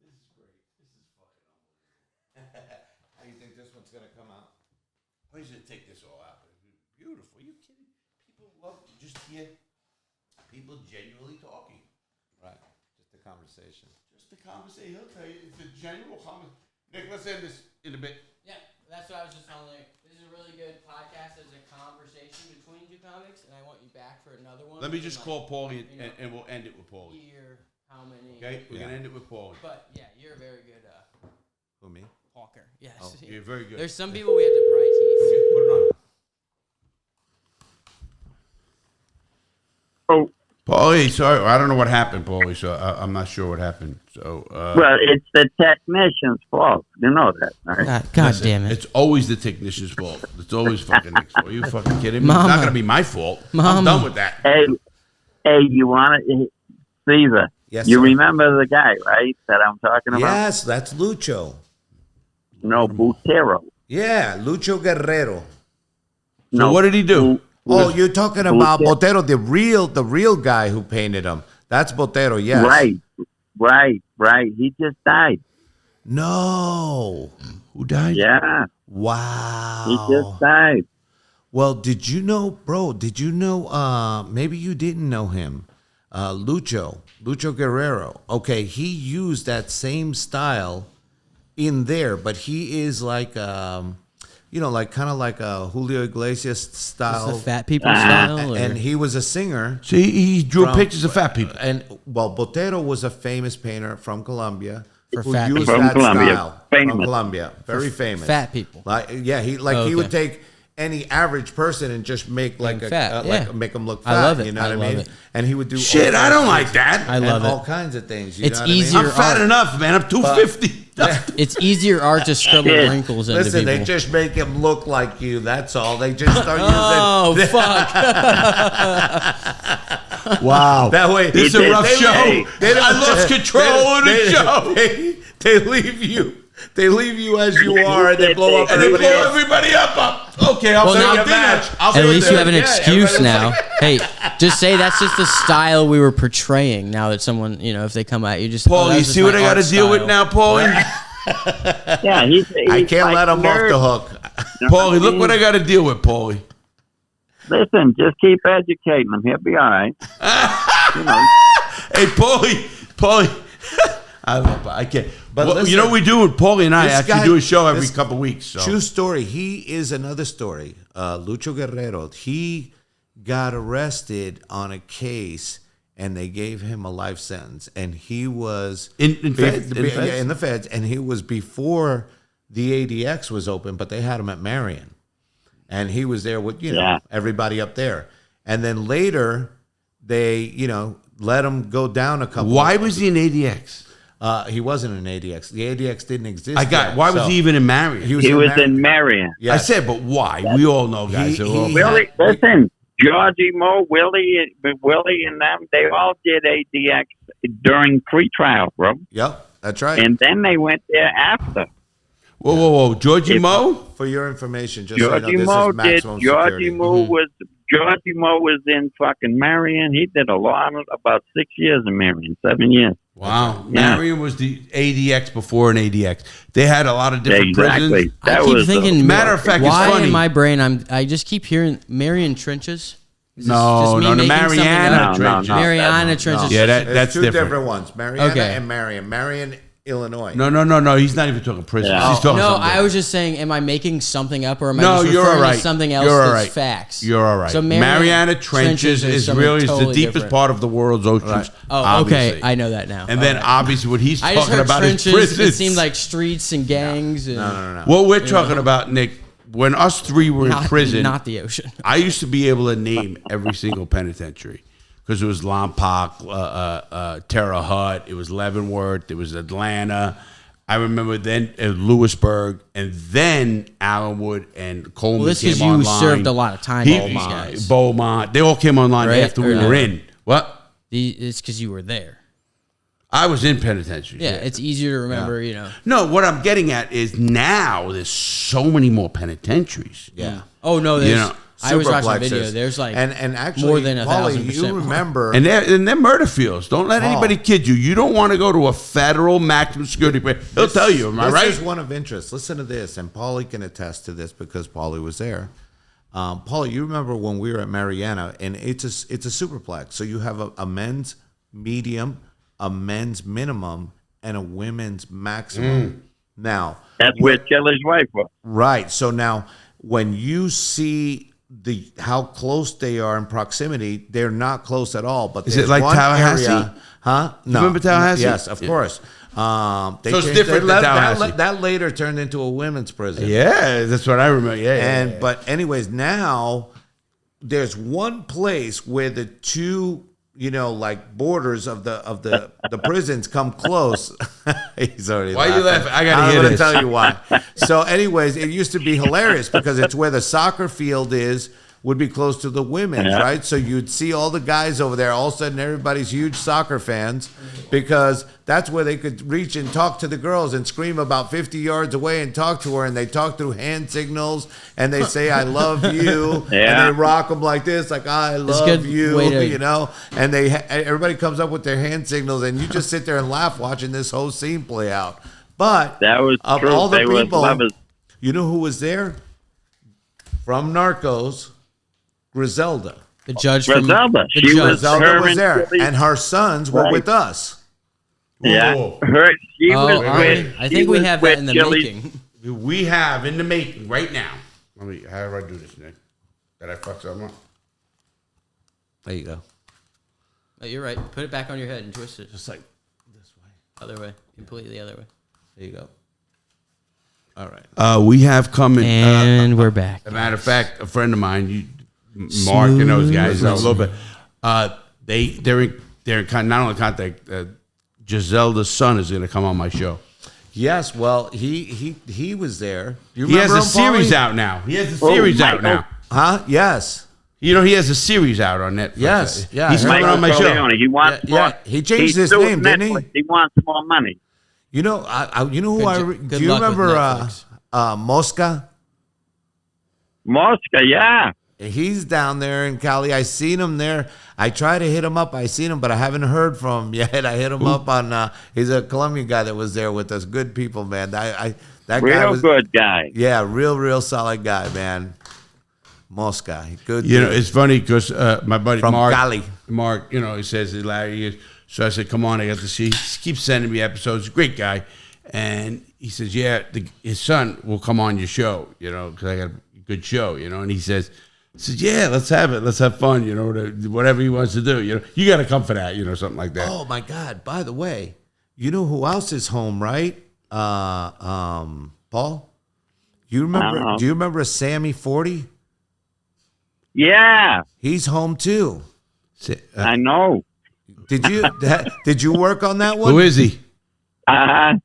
This is great. This is fucking unbelievable.
How do you think this one's going to come out?
Why should I take this all out? Beautiful. Are you kidding? People love to just hear people genuinely talking.
Right. Just a conversation.
Just a conversation. He'll tell you. It's a general conversation. Nick, let's end this in a bit.
Yeah, that's what I was just telling you. This is a really good podcast as a conversation between two comics, and I want you back for another one.
Let me just call Paulie and we'll end it with Paulie.
Hear how many.
Okay, we're gonna end it with Paulie.
But yeah, you're a very good
Who, me?
talker. Yes.
Oh.
You're very good.
There's some people we have to pry teeth.
Put it on.
Oh,
Paulie, sorry, I don't know what happened, Paulie. So I'm not sure what happened. So
well, it's the technician's fault. You know that, right?
God
listen,
damn it.
It's always the technician's fault. It's always fucking Nick's fault. Are you fucking kidding me?
Mama.
It's not gonna be my fault. I'm
Mama.
done with that.
Hey, you want it, Cesar?
Yes,
You
sir.
remember the guy, right, that I'm talking about?
Yes, that's Lucho.
No, Butero.
Yeah, Lucho Guerrero.
So
No,
what did he do?
Oh, you're talking about
Botero.
Botero, the real guy who painted him. That's Botero, yes.
Right. He just died.
No.
Who died?
Yeah,
Wow.
he just died.
Well, did you know, bro? Did you know? Maybe you didn't know him, Lucho Guerrero. Okay, he used that same style in there, but he is like, like kind of like a Julio Iglesias style.
It's the fat people style.
And he was a singer.
So he drew pictures of fat people.
And Botero was a famous painter from Colombia.
For
who
fat
used
people.
From
that
Colombia.
style.
Famous.
From Colombia. Very famous.
fat people.
He would take any average person and just make like
Make fat,
make them look fat.
I love it.
You know
I
what I
love
mean?
it.
And he would do
Shit, I don't like that.
I love
all
it.
kinds of things. You
It's
know what I mean?
easier.
I'm fat
art.
enough, man. I'm 250.
It's easier art to scribble
Shit.
wrinkles into
Listen,
people.
they just make him look like you. That's all. They just start
Oh
using.
fuck!
Wow.
That way,
This is a rough show. I lost control of the show.
They leave you. They leave you as you are, and they blow up
And they
everybody
blow
else.
everybody up. Okay, I'll
Well,
say
now-
a match.
At least you have an excuse now. Hey, just say that's just the style we were portraying. Now that someone, if they come at you, just
Paul, you see what I got to deal with now, Paulie?
Yeah, he's
I can't
like
let him off
nerd.
the hook.
Paulie, look what I got to deal with, Paulie.
Listen, just keep educating him. He'll be all right.
Hey, Paulie. I can't.
But
Well,
listen,
you know what we do? Paulie and I
this
actually
guy-
do a show every
this-
couple weeks. So.
True story. He is another story. Lucho Guerrero. He got arrested on a case, and they gave him a life sentence. And he was
In feds?
in the feds, and he was before the ADX was open, but they had him at Marion, and he was there with everybody up there. And then later, they let him go down a couple.
Why was he in ADX?
He wasn't in ADX. The ADX didn't exist.
Why was he even in Marion?
He was in Marion.
I said, but why? We all know guys.
Willie, listen, Georgie Moe, Willie, and them, they all did ADX during pre-trial, bro.
Yep, that's right.
And then they went there after.
Whoa. Georgie Moe?
For your information, just
Georgie
so you know,
Moe
this is maximum
Georgie
security.
Moe was in fucking Marion. He did a lot, about 6 years in Marion, 7 years.
Wow.
Yeah.
Marion was the ADX before an ADX. They had a lot of different prisons.
I keep thinking.
Matter of fact,
why
it's funny.
in my brain I just keep hearing Marion Trenches. Is this
No,
just me
the
making something
Mariana
up?
Trenches.
Mariana Trenches.
Yeah,
There's
that's
two
different.
different ones. Mariana
Okay.
and Marion. Marion, Illinois.
No. He's not even talking prisons.
Yeah.
He's talking
No,
something
I was just saying, am I making something up, or am I
No,
just
you're
referring
all right.
to something else
You're all
that's
right.
facts?
You're all right.
So
Mariana Trenches is
something
really the
totally
deepest
different.
part of the world's oceans.
Oh,
obviously.
okay, I know that now.
And then
Okay.
obviously what he's
I just
talking
heard
about is
trenches.
prisons.
It seemed like streets and gangs. And
No.
What we're talking about, Nick, when us three were in prison,
not the ocean.
I used to be able to name every single penitentiary because it was Lompoc, Terre Haute, it was Leavenworth, it was Atlanta. I remember then Lewisburg, and then Allenwood and Coleman
Well, this
came
because you
online.
served a lot of time. All these guys.
Beaumont, they all came online
Right?
after we
Or
were
no?
in. What?
It's because you were there.
I was in penitentiary.
Yeah, it's easier to remember.
No, what I'm getting at is now there's so many more penitentiaries.
Yeah.
Oh no, there's. I was watching a
Superplexes.
video. There's like
and actually,
more than
Paulie,
1,000%.
you remember.
And they're murder fields. Don't let anybody kid you. You don't want to go to a federal maximum security place. He'll tell you, am I right?
This is one of interest. Listen to this, and Paulie can attest to this because Paulie was there. Paulie, you remember when we were at Mariana, and it's a superplex. So you have a men's medium, a men's minimum, and a women's maximum. Now
That's where Kelly's wife was.
right. So now when you see how close they are in proximity, they're not close at all. But
Is it
there's
like
one
Tallahassee?
area- huh? No.
remember Tallahassee?
Yes, of course. They
So it's
changed
different than Tallahassee.
that later turned into a women's prison.
Yeah, that's what I remember. Yeah.
But anyways, now there's one place where the two, like borders of the prisons come close. He's already
Why are you laughing? I gotta
I'm
hear
gonna
this.
tell you why. So anyways, it used to be hilarious because it's where the soccer field is would be close to the women's, right? So you'd see all the guys over there. All of a sudden, everybody's huge soccer fans because that's where they could reach and talk to the girls and scream about 50 yards away and talk to her. And they talk through hand signals and they say, "I love you." And they rock them like this, like, "I love you," you know? And everybody comes up with their hand signals and you just sit there and laugh watching this whole scene play out. But
that was
of
true.
all the
they
people, you know who was there? From Narcos, Griselda.
The judge
Griselda.
Griselda was there. And her sons were with us.
Yeah. She was with,
I think we have that in the making.
We have in the making right now. How do I do this, Nick? Did I fuck something up?
There you go.
Oh, you're right. Put it back on your head and twist it.
Just like this way.
Other way. Completely other way.
There you go. All right.
We have coming.
And we're back.
As a matter of fact, a friend of mine, Mark and those guys, a little bit. They're in not only contact. Giselda's son is going to come on my show.
Yes, well, he was there.
He has a series out now. He has a series out now.
Huh? Yes.
You know, he has a series out on Netflix.
Yes. Yeah.
He's coming on my show.
He wants more.
He changed his name, didn't he?
He wants more money.
You know, you know who do you remember Mosca?
Mosca, yeah.
He's down there in Cali. I seen him there. I try to hit him up. I seen him, but I haven't heard from him yet. I hit him up on. He's a Colombian guy that was there with us. Good people, man. That guy was
good guy.
Yeah, real solid guy, man. Mosca, good.
You know, it's funny because my buddy
from
Mark,
Cali.
Mark, you know, he says Larry. So I said, "Come on, I got to see." He keeps sending me episodes. Great guy, and he says, "Yeah, his son will come on your show, you know, because I got a good show, you know." And he says, "Yeah, let's have it. Let's have fun, you know, whatever he wants to do. You know, you got to come for that, you know, something like that."
Oh my God! By the way, you know who else is home, right? Paul, you remember? Do you remember Sammy 40?
Yeah,
he's home too.
I know.
Did you work on that one?
Who is he?
I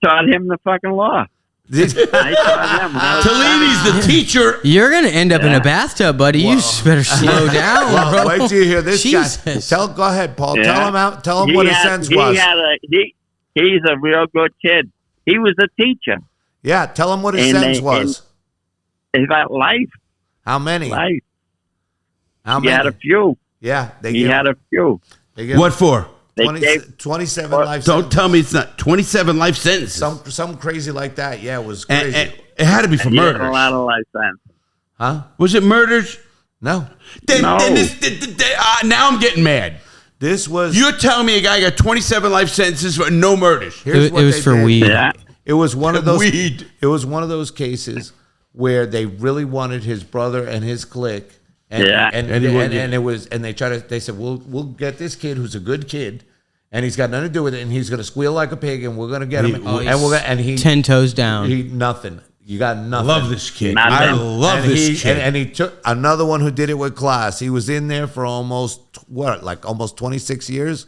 taught him the fucking law. I taught him.
Tallini's the teacher.
You're gonna end up in a bathtub, buddy. You better slow down, bro.
Wait till you hear this guy. Go ahead, Paul.
Yeah.
Tell him what his sense was.
He's a real good kid. He was a teacher.
Yeah, tell him what his sentence was.
About life.
How many?
Life.
How many?
He had a few.
Yeah,
he had a few.
What for?
27 life sentences.
Don't tell me it's not 27 life sentences.
Some crazy like that. Yeah, it was crazy.
And it had to be for murder.
A lot of life sentences.
Huh?
Was it murders?
No.
Now I'm getting mad.
This was.
You're telling me a guy got 27 life sentences for no murders.
It was for weed.
Yeah.
It was one of those.
Weed.
It was one of those cases where they really wanted his brother and his clique. And, they said, we'll get this kid who's a good kid, and he's got nothing to do with it, and he's going to squeal like a pig, and we're going to get him. And he
10 toes down.
Nothing. You got nothing.
I love this kid.
Nothing.
I love this kid.
And he took another one who did it with class. He was in there for almost 26 years.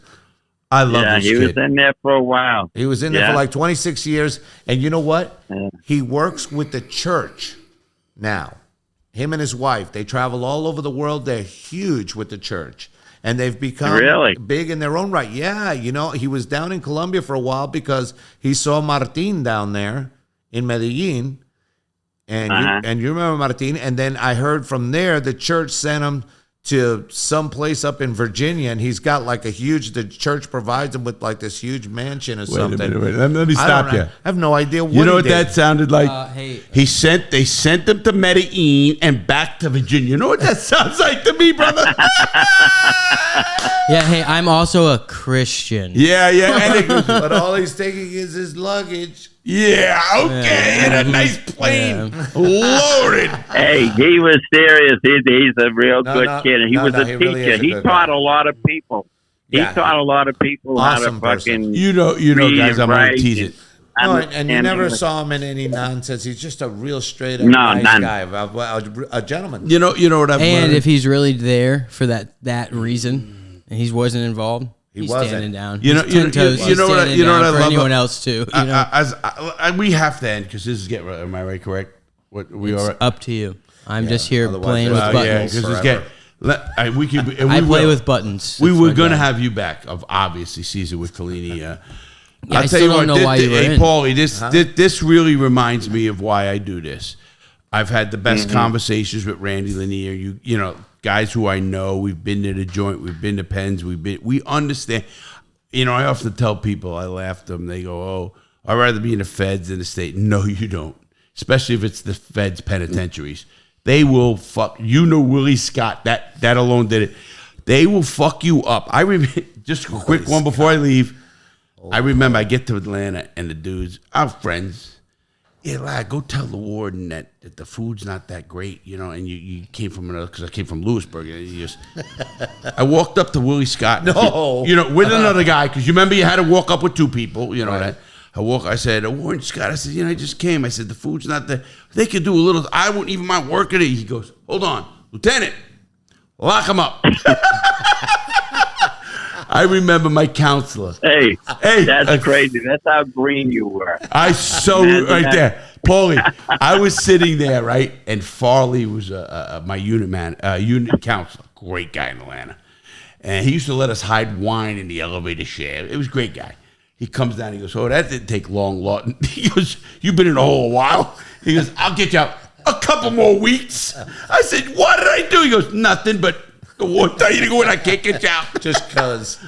I love this kid.
Yeah, he was in there for a while.
He was in there for like 26 years. And you know what? Yeah. He works with the church now. Him and his wife, they travel all over the world. They're huge with the church. And they've become big in their own right. Yeah, you know, he was down in Colombia for a while because he saw Martin down there in Medellin. And you remember Martin. And then I heard from there, the church sent him to some place up in Virginia, and he's got like the church provides him with like this huge mansion or something.
Wait. Let me stop you.
I have no idea what
you know
he
what
did.
that sounded like? They sent him to Medellin and back to Virginia. You know what that sounds like to me, brother?
Yeah, hey, I'm also a Christian.
Yeah.
But all he's taking is his luggage.
Yeah, okay, and a nice plane loaded.
Hey, he was serious. He's a real good kid, and he was a teacher. Really he taught a lot of people. He taught a lot of people how to fucking
you know, guys. I'm gonna tease it.
And you never saw him in any nonsense. He's just a real straight up nice guy, a gentleman.
You know what I've learned?
And if he's really there for that reason, and he wasn't involved. He's standing down. You know what
I love.
Anyone else too?
We have to end because this is am I right? Correct? What we
it's
are
up to you. I'm just here playing with buttons. I play with buttons.
We were going to have you back, obviously, Cesar with Tallini.
I still don't know why you were in.
Hey, Paulie, this really reminds me of why I do this. I've had the best conversations with Randy Lanier. You know, guys who I know. We've been to the joint. We've been to Penn's. We understand. You know, I often tell people, I laugh at them. They go, "Oh, I'd rather be in the feds than the state." No, you don't. Especially if it's the feds penitentiaries. They will fuck. You know, Willie Scott. That alone did it. They will fuck you up. I remember just a quick one before I leave. I remember I get to Atlanta and the dudes, our friends. Yeah, lad, go tell the warden that the food's not that great, you know, and you came from another, because I came from Lewisburg. And you just, I walked up to Willie Scott.
No.
You know, with another guy, because you remember you had to walk up with two people, you know, that. I said, Warden Scott, I said, you know, I just came. I said, the food's not there. They could do a little, I wouldn't even mind working it. He goes, hold on, Lieutenant, lock him up. I remember my counselor.
Hey, that's crazy. That's how green you were.
Right there. Paulie, I was sitting there, right? And Farley was my unit counselor. Great guy in Atlanta. And he used to let us hide wine in the elevator shaft. It was a great guy. He comes down, he goes, oh, that didn't take long, Lawton. He goes, you've been in the hole a while. He goes, I'll get you out a couple more weeks. I said, what did I do? He goes, nothing, but the warden tell you to go in, I can't get you out.
Just because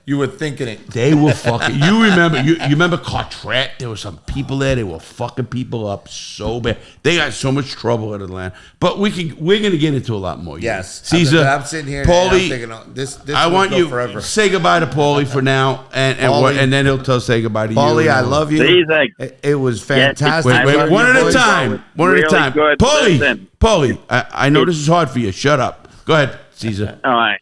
you were thinking it.
They were fucking, you remember Carteret? There were some people there, they were fucking people up so bad. They got so much trouble in Atlanta. But we're going to get into a lot more.
Yes.
Cesar,
I'm sitting here
Paulie,
and I'm thinking, this
I want you
forever.
Say goodbye to Paulie for now, and then he'll say goodbye to you.
Paulie, I love you. It was fantastic.
Wait, one at a time. Paulie, I know this is hard for you. Shut up. Go ahead, Cesar.
All right.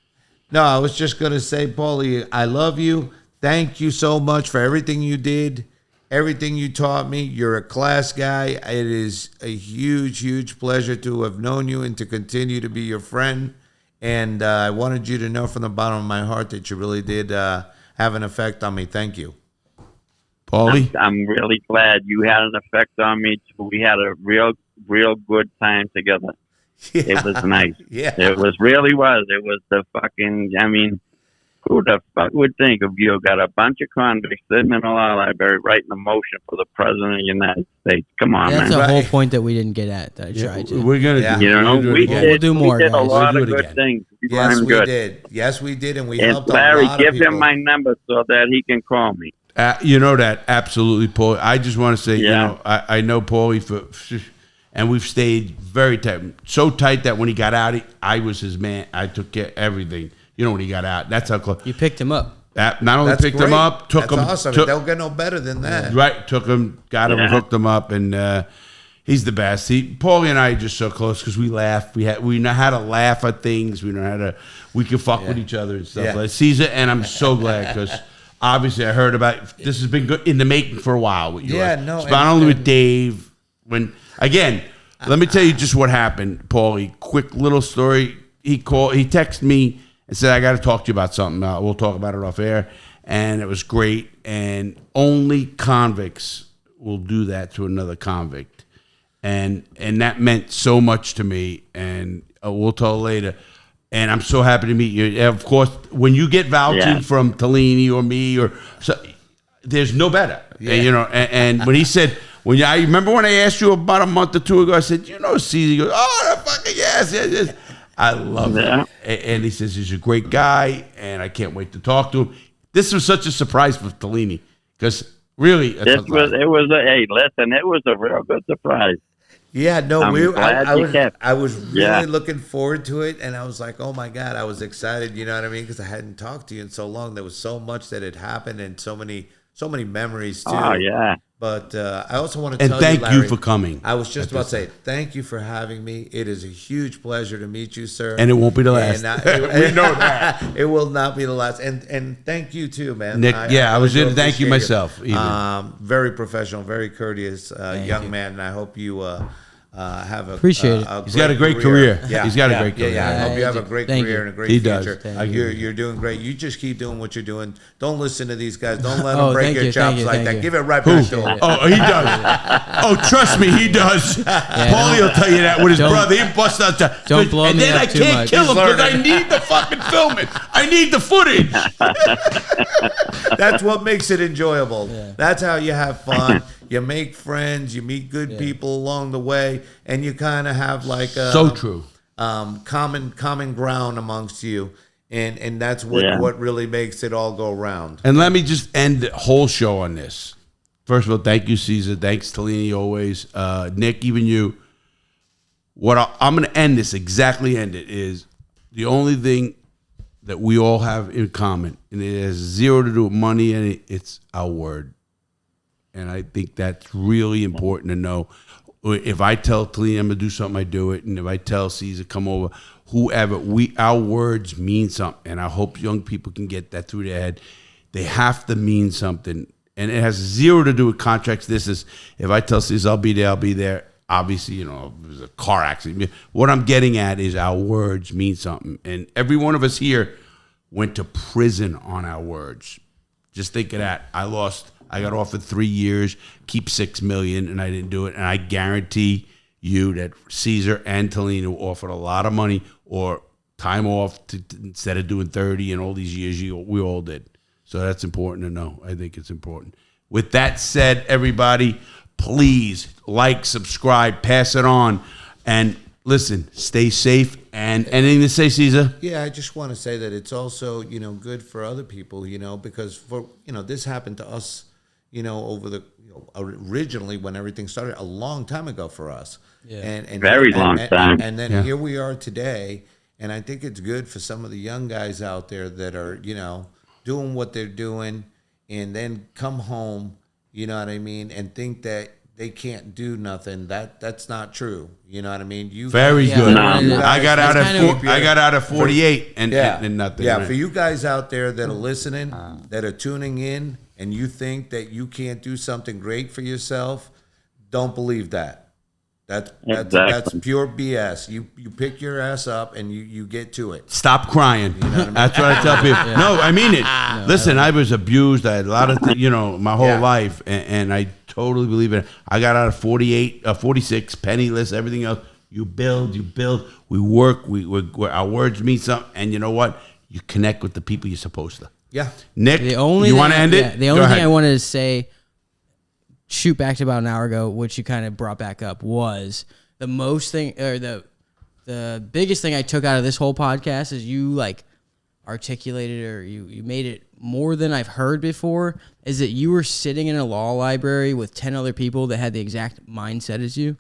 No, I was just going to say, Paulie, I love you. Thank you so much for everything you did, everything you taught me. You're a class guy. It is a huge, huge pleasure to have known you and to continue to be your friend. And I wanted you to know from the bottom of my heart that you really did have an effect on me. Thank you.
Paulie?
I'm really glad you had an effect on me. We had a real good time together. Yeah. It was nice.
Yeah.
It really was. It was the fucking, I mean, who the fuck would think of you? Got a bunch of convicts sitting in a law library writing a motion for the president of the United States. Come on,
That's
man.
the whole point that we didn't get at that I tried to.
We're going to do
we'll do more,
we did
guys.
a lot of good things.
Yes, we did. Yes, we did, and we helped
Larry,
a lot
give
of people.
him my number so that he can call me.
You know that, absolutely, Paulie. I just want to say, you know, I know Paulie for... And we've stayed very tight, so tight that when he got out, I was his man. I took care of everything. You know, when he got out, that's how close.
You picked him up.
Not only picked him up, took him.
That's awesome. They'll get no better than that.
Right, took him, got him, hooked him up, and he's the best. Paulie and I are just so close because we laugh. We know how to laugh at things. We know how to. We can fuck with each other and stuff like Cesar. And I'm so glad because obviously I heard about this has been good in the making for a while with you.
Yeah, no,
not only with Dave when. Again, let me tell you just what happened, Paulie. Quick little story. He texted me and said, I got to talk to you about something. We'll talk about it off air. And it was great. And only convicts will do that to another convict. And that meant so much to me. And we'll tell later. And I'm so happy to meet you. Of course, when you get vouching from Tallini or me, there's no better. Yeah. You know, and when he said... I remember when I asked you about a month or two ago, I said, you know, Cesar. He goes, oh, fucking yes. I love it. And he says, he's a great guy, and I can't wait to talk to him. This was such a surprise for Tallini, because really,
it was a real good surprise.
Yeah, no, I was really looking forward to it, and I was like, oh my God, I was excited, you know what I mean? Because I hadn't talked to you in so long. There was so much that had happened, and so many memories too.
Oh yeah.
But I also want to tell you,
Larry,
thank you
for coming.
I was just about to say, thank you for having me. It is a huge pleasure to meet you, sir.
And it won't be the last.
We know that. It will not be the last. And thank you too, man.
Nick, I was going to thank you myself.
Very professional, very courteous young man. And I hope you
Appreciate it.
He's got a great career.
Yeah,
he's got a great career.
Yeah. I hope you have a great career and a great future.
Does.
You're doing great. You just keep doing what you're doing. Don't listen to these guys. Don't let them break your chops like that. Give it right back to him.
Oh, he does. Oh, trust me, he does. Paulie will tell you that with his brother. He busts out.
Don't blow me up too much.
And then I can't kill him because I need the fucking filming. I need the footage.
That's what makes it enjoyable. Yeah. That's how you have fun. You make friends. You meet good people along the way, and you kind of have like a
so true
common ground amongst you, and that's what really makes it all go round.
And let me just end the whole show on this. First of all, thank you, Cesar. Thanks, Tallini, always. Nick, even you. I'm going to end this, exactly end it, is the only thing that we all have in common, and it has zero to do with money, and it's our word. And I think that's really important to know. If I tell Tallini I'm going to do something, I do it. And if I tell Cesar, come over, whoever, our words mean something. And I hope young people can get that through their head. They have to mean something. And it has zero to do with contracts. This is, if I tell Cesar I'll be there, I'll be there. Obviously, you know, it was a car accident. What I'm getting at is our words mean something. And every one of us here went to prison on our words. Just think of that. I got offered 3 years, keep $6 million, and I didn't do it. And I guarantee you that Cesar and Tallini offered a lot of money or time off instead of doing 30 and all these years. We all did. So that's important to know. I think it's important. With that said, everybody, please like, subscribe, pass it on, and listen, stay safe. And anything to say, Cesar?
Yeah, I just want to say that it's also, good for other people, because this happened to us, over the originally when everything started a long time ago for us.
Yeah.
And very long time.
And then here we are today, and I think it's good for some of the young guys out there that are, doing what they're doing and then come home, you know what I mean, and think that they can't do nothing. That's not true. You know what I mean?
Very good. I got out at 48 and nothing.
Yeah, right? For you guys out there that are listening, that are tuning in, and you think that you can't do something great for yourself, don't believe that. That's pure BS. You pick your ass up and you get to it.
Stop crying. You know what I mean? That's what I tell people. Yeah. No, I mean it. Listen, I was abused. I had a lot of, my whole life, and I totally believe it. I got out of 46, penniless, everything else. You build. We work. Our words mean something. And you know what? You connect with the people you're supposed to.
Yeah.
Nick, you want to end it?
The only thing I wanted to say, shoot back to about an hour ago, which you kind of brought back up, was the biggest thing I took out of this whole podcast is you articulated, or you made it more than I've heard before, is that you were sitting in a law library with 10 other people that had the exact mindset as you.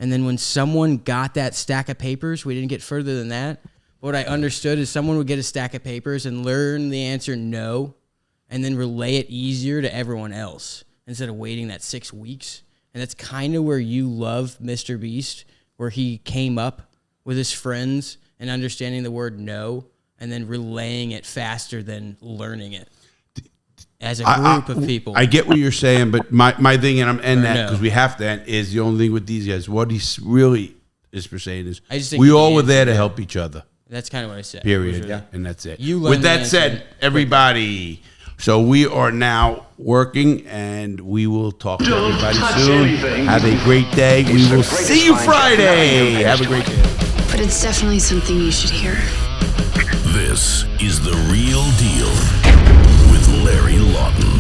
And then when someone got that stack of papers, we didn't get further than that. What I understood is someone would get a stack of papers and learn the answer no, and then relay it easier to everyone else instead of waiting that 6 weeks. And that's kind of where you love Mr. Beast, where he came up with his friends and understanding the word no and then relaying it faster than learning it as a group of people.
I get what you're saying, but my thing, and I'm ending that because we have to end, is the only thing with these guys. What he really is for saying is we all were there to help each other.
That's kind of what I said.
Period. Yeah. And that's it. With that said, everybody, so we are now working, and we will talk to everybody soon. Have a great day. We will see you Friday. Have a great day.
But it's definitely something you should hear.
This is The Real Deal with Larry Lawton.